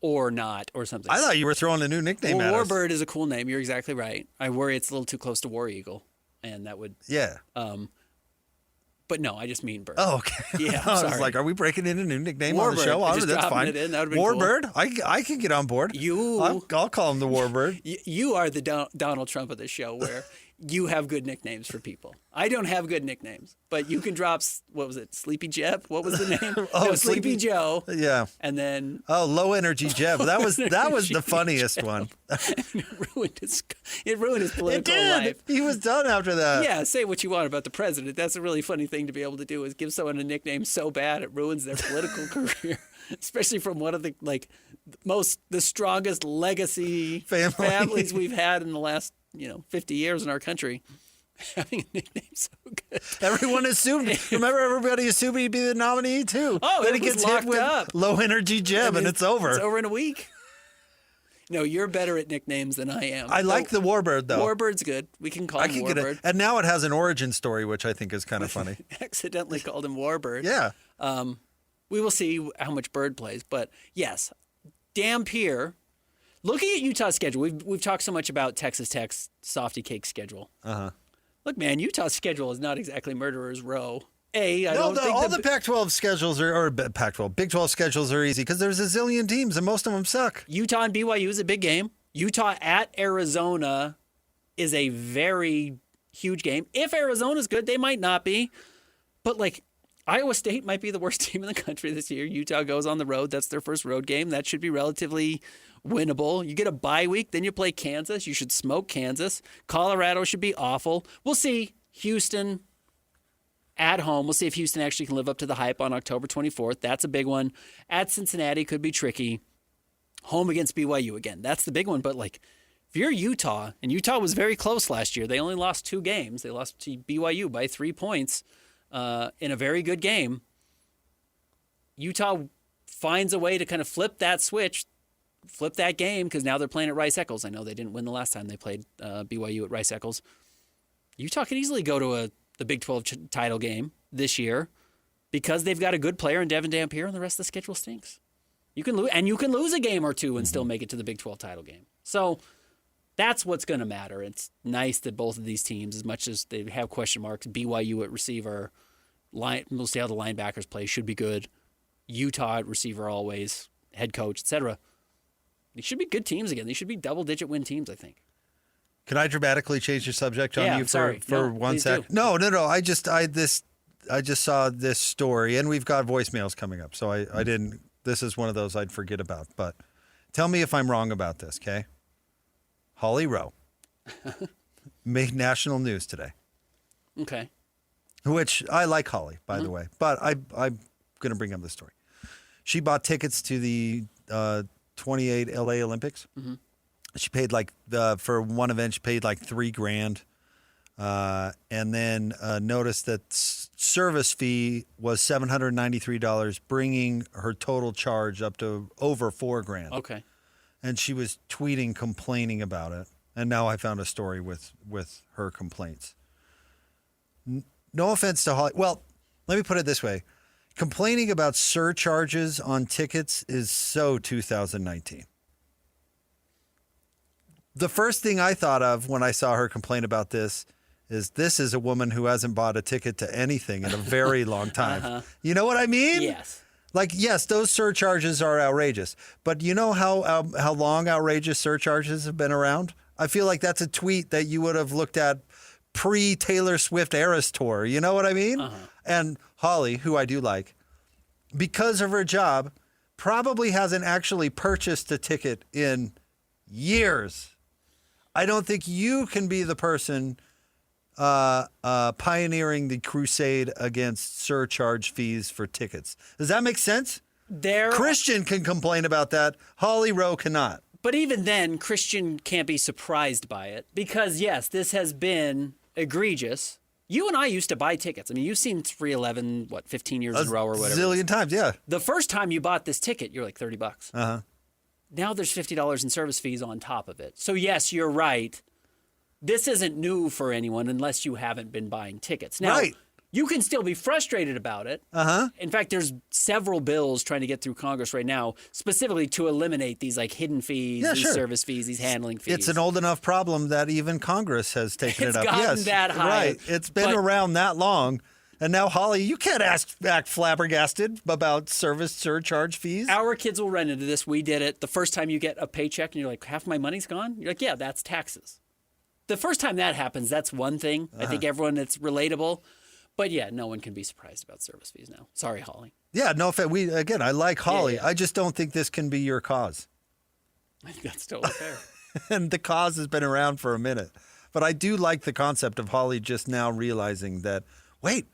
or not or something. I thought you were throwing a new nickname at us. Warbird is a cool name. You're exactly right. I worry it's a little too close to War Eagle, and that would... Yeah. But no, I just mean Bird. Oh, okay. Yeah, I sorry. was like, are we breaking in a new nickname Warbird. on the show? That's fine. It in. That would have been Warbird? cool. I can get on board. I'll call him the Warbird. You are the Donald Trump of this show where you have good nicknames for people. I don't have good nicknames, but you can drop, what was it, Sleepy Jeb? What was the name? Sleepy Joe. Yeah. And then... Oh, Low Energy Jeb. That was the funniest one. It ruined his political life. He was done after that. Yeah, say what you want about the president. That's a really funny thing to be able to do, is give someone a nickname so bad it ruins their political career. Especially from one of the the strongest legacy families we've had in the last 50 years in our country. Having a nickname so good. Everyone assumed. Remember, everybody assumed he'd be the nominee too. Oh, then it he was gets hit with up. Low Energy Jeb, and it's over. It's over in a week. No, you're better at nicknames than I am. I like the Warbird, though. Warbird's good. We can call him Warbird. And now it has an origin story, which I think is kind of funny. Accidentally called him Warbird. Yeah. We will see how much Bird plays. But, yes, Dampier, looking at Utah's schedule, we've talked so much about Texas Tech's softy cake schedule. Uh-huh. Look, man, Utah's schedule is not exactly murderer's row. All the Pac-12 schedules or Pac-12, Big 12 schedules are easy because there's a zillion teams and most of them suck. Utah and BYU is a big game. Utah at Arizona is a very huge game. If Arizona's good, they might not be. But, like, Iowa State might be the worst team in the country this year. Utah goes on the road. That's their first road game. That should be relatively winnable. You get a bye week, then you play Kansas. You should smoke Kansas. Colorado should be awful. We'll see. Houston at home. We'll see if Houston actually can live up to the hype on October 24th. That's a big one. At Cincinnati could be tricky. Home against BYU again. That's the big one. But, like, if you're Utah, and Utah was very close last year. They only lost 2 games. They lost to BYU by 3 points in a very good game. Utah finds a way to kind of flip that switch, flip that game, because now they're playing at Rice-Eccles. I know they didn't win the last time they played BYU at Rice-Eccles. Utah could easily go to the Big 12 title game this year because they've got a good player in Devin Dampier, and the rest of the schedule stinks. You can lose a game or two and still make it to the Big 12 title game. So that's what's going to matter. It's nice that both of these teams, as much as they have question marks, BYU at receiver, we'll see how the linebackers play, should be good. Utah at receiver always, head coach, etc. These should be good teams again. These should be double-digit win teams, I think. Can I dramatically change the subject on you for 1 sec? Do. No. I just saw this story, and we've got voicemails coming up, so I didn't. This is one of those I'd forget about. But tell me if I'm wrong about this, okay? Holly Rowe made national news today. Okay. Which I like Holly, by the way, but I'm going to bring up the story. She bought tickets to the 28 LA Olympics. Mm-hmm. She paid for one event, she paid like $3,000. And then noticed that service fee was $793, bringing her total charge up to over $4,000. Okay. And she was tweeting, complaining about it. And now I found a story with her complaints. No offense to Holly. Well, let me put it this way. Complaining about surcharges on tickets is so 2019. The first thing I thought of when I saw her complain about this is a woman who hasn't bought a ticket to anything in a very long time. Uh-huh. You know what I mean? Yes. Like, yes, those surcharges are outrageous. But you know how long outrageous surcharges have been around? I feel like that's a tweet that you would have looked at pre-Taylor Swift Eras Tour. You know what I mean? Uh-huh. And Holly, who I do like, because of her job, probably hasn't actually purchased a ticket in years. I don't think you can be the person pioneering the crusade against surcharge fees for tickets. Does that make sense? Christian can complain about that. Holly Rowe cannot. But even then, Christian can't be surprised by it because, yes, this has been egregious. You and I used to buy tickets. I mean, you've seen 311, 15 years in a row or whatever. A zillion times, yeah. The first time you bought this ticket, you're like $30. Uh-huh. Now there's $50 in service fees on top of it. So, yes, you're right. This isn't new for anyone unless you haven't been buying tickets. Now, right. You can still be frustrated about it. Uh-huh. In fact, there's several bills trying to get through Congress right now, specifically to eliminate these like hidden fees, these service fees, these handling fees. It's an old enough problem that even Congress has taken it up. It's gotten that high. Right. It's been around that long. And now, Holly, you can't act flabbergasted about service surcharge fees. Our kids will run into this. We did it. The first time you get a paycheck and you're like, half my money's gone? You're like, yeah, that's taxes. The first time that happens, that's one thing. I think everyone, it's relatable. But yeah, no one can be surprised about service fees now. Sorry, Holly. Yeah, no offense. I like Holly. Yeah. I just don't think this can be your cause. I think that's totally fair. And the cause has been around for a minute. But I do like the concept of Holly just now realizing that, wait,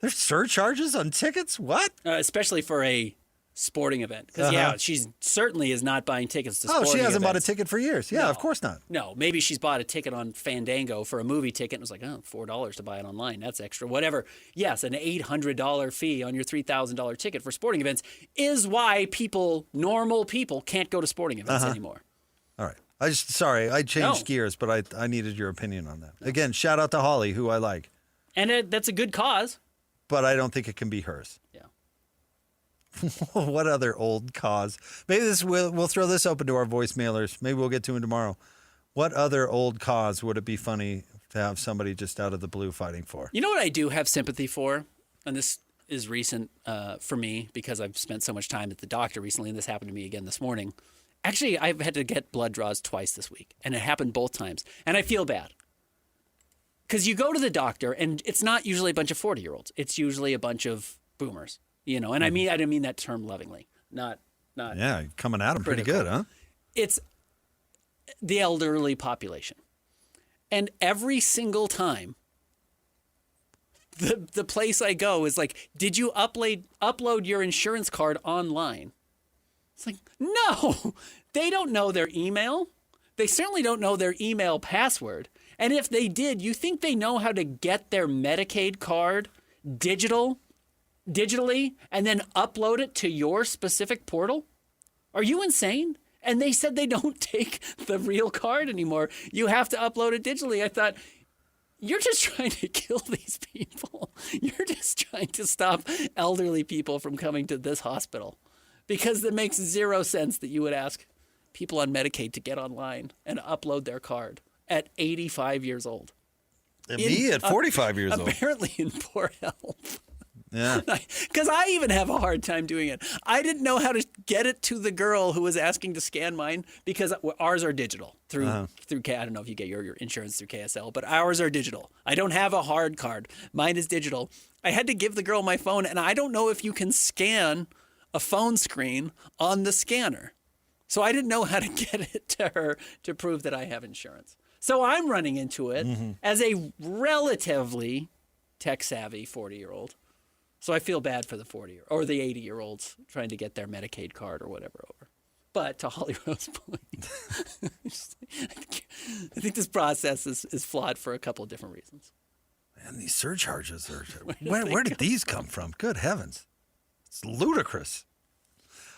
there's surcharges on tickets? What? Especially for a sporting event. Because, she certainly is not buying tickets to sporting events. Oh, she hasn't bought a ticket for years. Yeah, no, of course not. No, maybe she's bought a ticket on Fandango for a movie ticket and was like, $4 to buy it online. That's extra. Whatever. Yes, an $800 fee on your $3,000 ticket for sporting events is why normal people can't go to sporting events anymore. All I changed gears, but I needed your opinion on that. Again, shout out to Holly, who I like. And that's a good cause. But I don't think it can be hers. Yeah. What other old cause? Maybe we'll throw this open to our voicemailers. Maybe we'll get to them tomorrow. What other old cause would it be funny to have somebody just out of the blue fighting for? You know what I do have sympathy for? And this is recent for me because I've spent so much time at the doctor recently, and this happened to me again this morning. Actually, I've had to get blood draws twice this week, and it happened both times. And I feel bad. Because you go to the doctor, and it's not usually a bunch of 40-year-olds. It's usually a bunch of boomers, And I didn't mean that term lovingly. Not. Yeah, coming at them pretty good, huh? It's the elderly population. And every single time, the place I go is like, did you upload your insurance card online? It's like, no, they don't know their email. They certainly don't know their email password. And if they did, you think they know how to get their Medicaid card digitally and then upload it to your specific portal? Are you insane? And they said they don't take the real card anymore. You have to upload it digitally. I thought, you're just trying to kill these people. You're just trying to stop elderly people from coming to this hospital. Because it makes zero sense that you would ask people on Medicaid to get online and upload their card at 85 years old. And me at 45 years old. Apparently in poor health. Yeah. Because I even have a hard time doing it. I didn't know how to get it to the girl who was asking to scan mine because ours are digital through I don't know if you get your insurance through KSL, but ours are digital. I don't have a hard card. Mine is digital. I had to give the girl my phone, and I don't know if you can scan a phone screen on the scanner. So I didn't know how to get it to her to prove that I have insurance. So I'm running into it as a relatively tech-savvy 40-year-old. So I feel bad for the 40 or the 80-year-olds trying to get their Medicaid card or whatever over. But to Holly Rose's point, I think this process is flawed for a couple of different reasons. Man, these surcharges are... Where did these come from? Good heavens. It's ludicrous.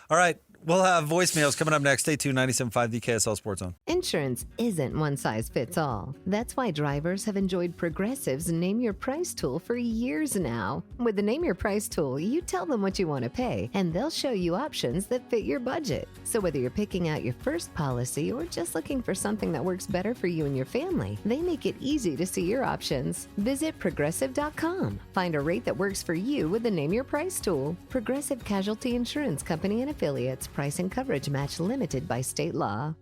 All right, we'll have voicemails coming up next. Stay tuned, 97.5, the KSL Sports Zone. Insurance isn't one size fits all. That's why drivers have enjoyed Progressive's Name Your Price tool for years now. With the Name Your Price tool, you tell them what you want to pay, and they'll show you options that fit your budget. So whether you're picking out your first policy or just looking for something that works better for you and your family, they make it easy to see your options. Visit Progressive.com. Find a rate that works for you with the Name Your Price tool. Progressive Casualty Insurance Company and affiliates. Price and coverage match limited by state law.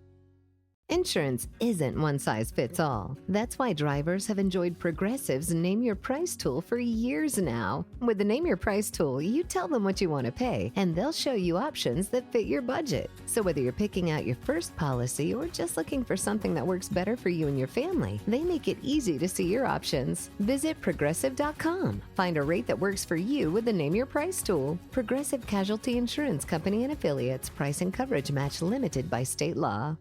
Insurance isn't one size fits all. That's why drivers have enjoyed Progressive's Name Your Price tool for years now. With the Name Your Price tool, you tell them what you want to pay, and they'll show you options that fit your budget. So whether you're picking out your first policy or just looking for something that works better for you and your family, they make it easy to see your options. Visit Progressive.com. Find a rate that works for you with the Name Your Price tool. Progressive Casualty Insurance Company and affiliates. Price and coverage match limited by state law.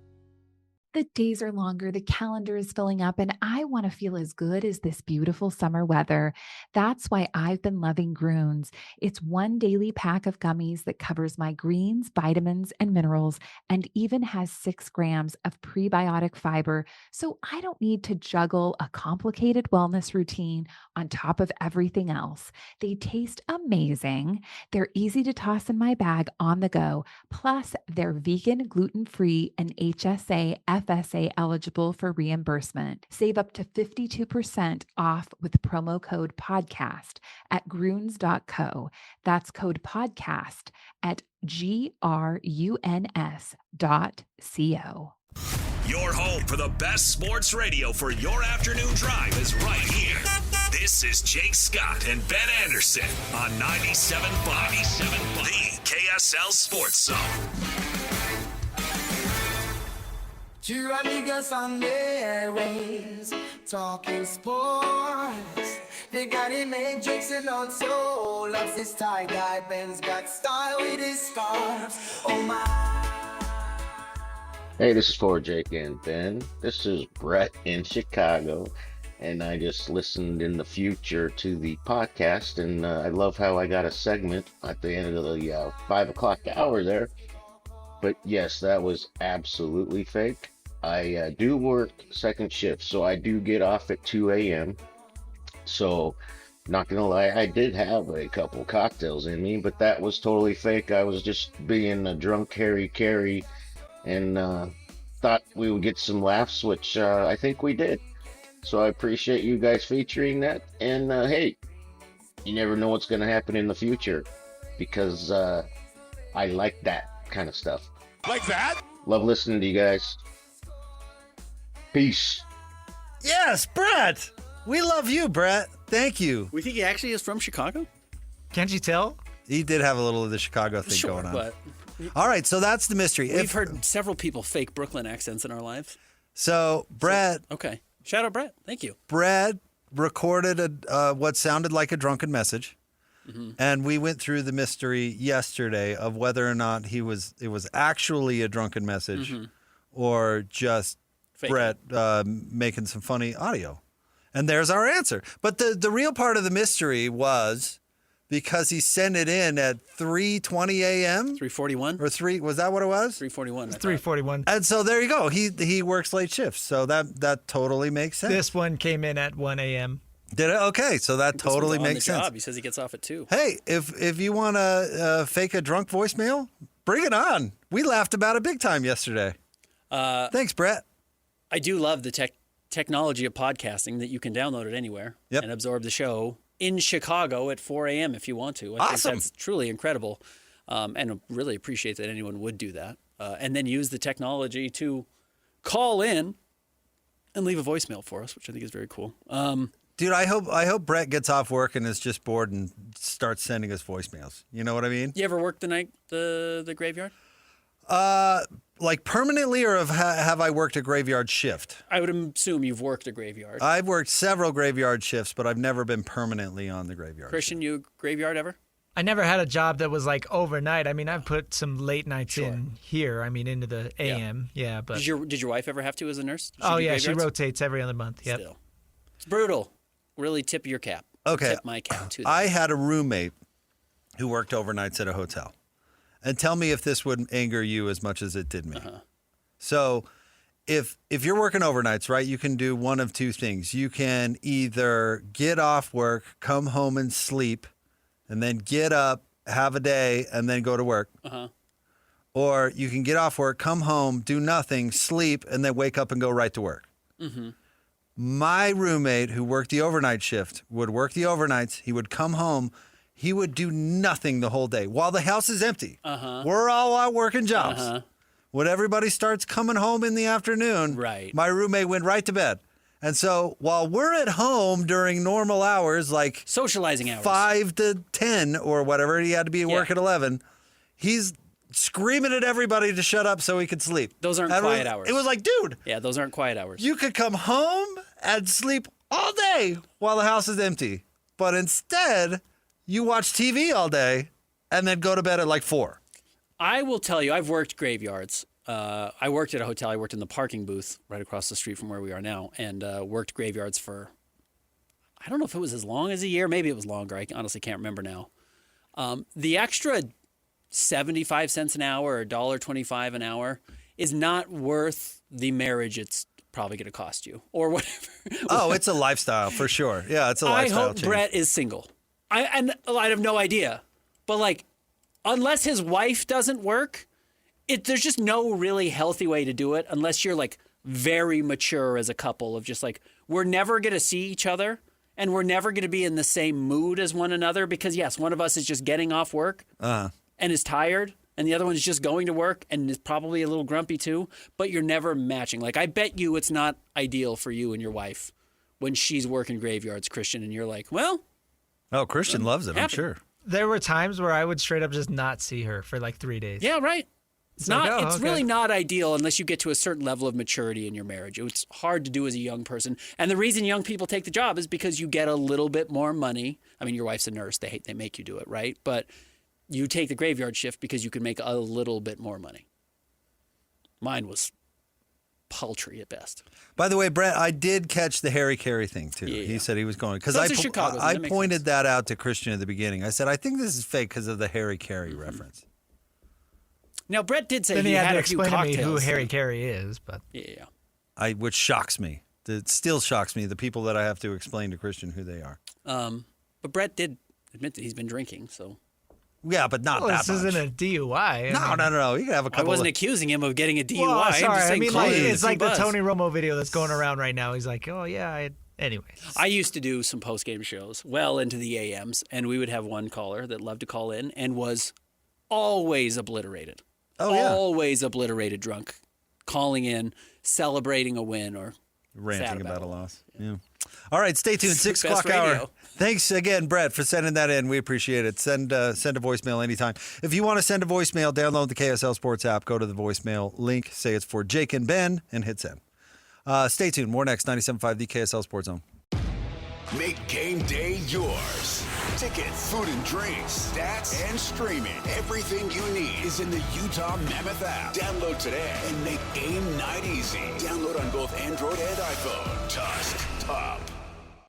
The days are longer, the calendar is filling up, and I want to feel as good as this beautiful summer weather. That's why I've been loving Groons. It's one daily pack of gummies that covers my greens, vitamins, and minerals, and even has 6 grams of prebiotic fiber, so I don't need to juggle a complicated wellness routine on top of everything else. They taste amazing. They're easy to toss in my bag on the go. Plus, they're vegan, gluten-free, and HSA FSA eligible for reimbursement. Save up to 52% off with promo code podcast at Groons.co. That's code podcast at GRUNS.co. Your home for the best sports radio for your afternoon drive is right here. This is Jake Scott and Ben Anderson on 97.5, the KSL Sports Zone. Two amigos on the airways, talking sports. They got it made Jake's and also loves his tie-dye. Ben's got style with his scarves. Oh my. Hey, this is for Jake and Ben. This is Brett in Chicago, and I just listened in the future to the podcast, and I love how I got a segment at the end of the 5 o'clock hour there. But yes, that was absolutely fake. I do work second shift, so I do get off at 2 a.m. So, not gonna lie, I did have a couple cocktails in me, but that was totally fake. I was just being a drunk Harry Carey and thought we would get some laughs, which I think we did. So I appreciate you guys featuring that. And hey, you never know what's gonna happen in the future because I like that kind of stuff. Like that? Love listening to you guys. Peace. Yes, Brett. We love you, Brett. Thank you. We think he actually is from Chicago? Can't you tell? He did have a little of the Chicago thing Sure, going on. but All right, so that's the mystery. we've heard several people fake Brooklyn accents in our lives. So, Brett. Okay. Shout out, Brett. Thank you. Brett recorded what sounded like a drunken message. Mm-hmm. And we went through the mystery yesterday of whether or not it was actually a drunken message Mm-hmm. or just Fake Brett making some funny audio. And there's our answer. But the real part of the mystery was because he sent it in at 3:20 a.m. 3:41 or 3 was that what it was? 3:41. 3:41. And so there you go. He works late shifts. So that totally makes sense. This one came in at 1 a.m. Did it? Okay, so that totally makes sense. Job. He says he gets off at 2. Hey, if you want to fake a drunk voicemail, bring it on. We laughed about it big time yesterday. Thanks, Brett. I do love the technology of podcasting that you can download it anywhere and absorb the show in Chicago at 4 a.m. if you want to. I think that's truly incredible, and I really appreciate that anyone would do that, and then use the technology to call in and leave a voicemail for us, which I think is very cool. Dude, I hope Brett gets off work and is just bored and starts sending us voicemails. You know what I mean? You ever worked the graveyard? Like permanently, or have I worked a graveyard shift? I would assume you've worked a graveyard. I've worked several graveyard shifts, but I've never been permanently on the graveyard. Christian, you graveyard ever? I never had a job that was like overnight. I mean, I've put some late nights in here. I mean, into the AM. Yeah, but did your wife ever have to as a nurse? She rotates every other month. Yep. Still. It's brutal. Really tip your cap. Okay. Tip my cap too. I had a roommate who worked overnights at a hotel. And tell me if this would anger you as much as it did me. So if you're working overnights, right, you can do one of two things. You can either get off work, come home and sleep, and then get up, have a day, and then go to work. Or you can get off work, come home, do nothing, sleep, and then wake up and go right to work. Mm-hmm. My roommate who worked the overnight shift would work the overnights. He would come home. He would do nothing the whole day while the house is empty. We're all out working jobs. When everybody starts coming home in the afternoon, my roommate went right to bed. And so while we're at home during normal hours, like socializing hours, 5 to 10 or whatever, he had to be at work at 11, he's screaming at everybody to shut up so he could sleep. Those aren't quiet hours. It was like, dude. Yeah, those aren't quiet hours. You could come home and sleep all day while the house is empty. But instead, you watch TV all day and then go to bed at like 4. I will tell you, I've worked graveyards. I worked at a hotel. I worked in the parking booth right across the street from where we are now, and worked graveyards for, I don't know if it was as long as a year. Maybe it was longer. I honestly can't remember now. The extra 75 cents an hour or $1.25 an hour is not worth the marriage it's probably going to cost you or whatever. Oh, it's a lifestyle for sure. Yeah, it's a lifestyle I hope change. Brett is single. I have no idea. But like, unless his wife doesn't work, there's just no really healthy way to do it unless you're like very mature as a couple of just like, we're never going to see each other and we're never going to be in the same mood as one another because yes, one of us is just getting off work and is tired and the other one is just going to work and is probably a little grumpy too, but you're never matching. Like I bet you it's not ideal for you and your wife when she's working graveyards, Christian, and you're like, well. Oh, Christian loves it, I'm sure. There were times where I would straight up just not see her for like 3 days. Yeah, right. It's like, not. It's okay. really not ideal unless you get to a certain level of maturity in your marriage. It's hard to do as a young person, and the reason young people take the job is because you get a little bit more money. I mean, your wife's a nurse; they make you do it, right? But you take the graveyard shift because you can make a little bit more money. Mine was paltry at best. By the way, Brett, I did catch the Harry Carey thing too. Yeah. He said he was going because Chicago, I pointed that out to Christian at the beginning. I said I think this is fake because of the Harry Carey reference. Now, Brett did say then he had to a few explain to cocktails. me who Harry Carey is, but yeah. Which shocks me. It still shocks me, the people that I have to explain to Christian who they are. But Brett did admit that he's been drinking, so. Yeah, but not that much. This isn't a DUI. No. You can have a couple. I wasn't accusing him of getting a DUI. Well, sorry. I'm just I saying mean, it's like the Tony Romo video that's going around right now. He's like, oh, yeah, anyway. I used to do some post-game shows well into the AMs, and we would have one caller that loved to call in and was always obliterated. Oh, yeah. Always obliterated drunk, calling in, celebrating a win or ranting about a loss. Yeah. All right, stay tuned. 6 Best o'clock hour. radio. Thanks again, Brett, for sending that in. We appreciate it. Send a voicemail anytime. If you want to send a voicemail, download the KSL Sports app. Go to the voicemail link. Say it's for Jake and Ben, and hit send. Stay tuned. More next. 97.5, the KSL Sports Zone. Make game day yours. Tickets, food and drinks, stats, and streaming. Everything you need is in the Utah Mammoth app. Download today and make game night easy. Download on both Android and iPhone. Tusk Top.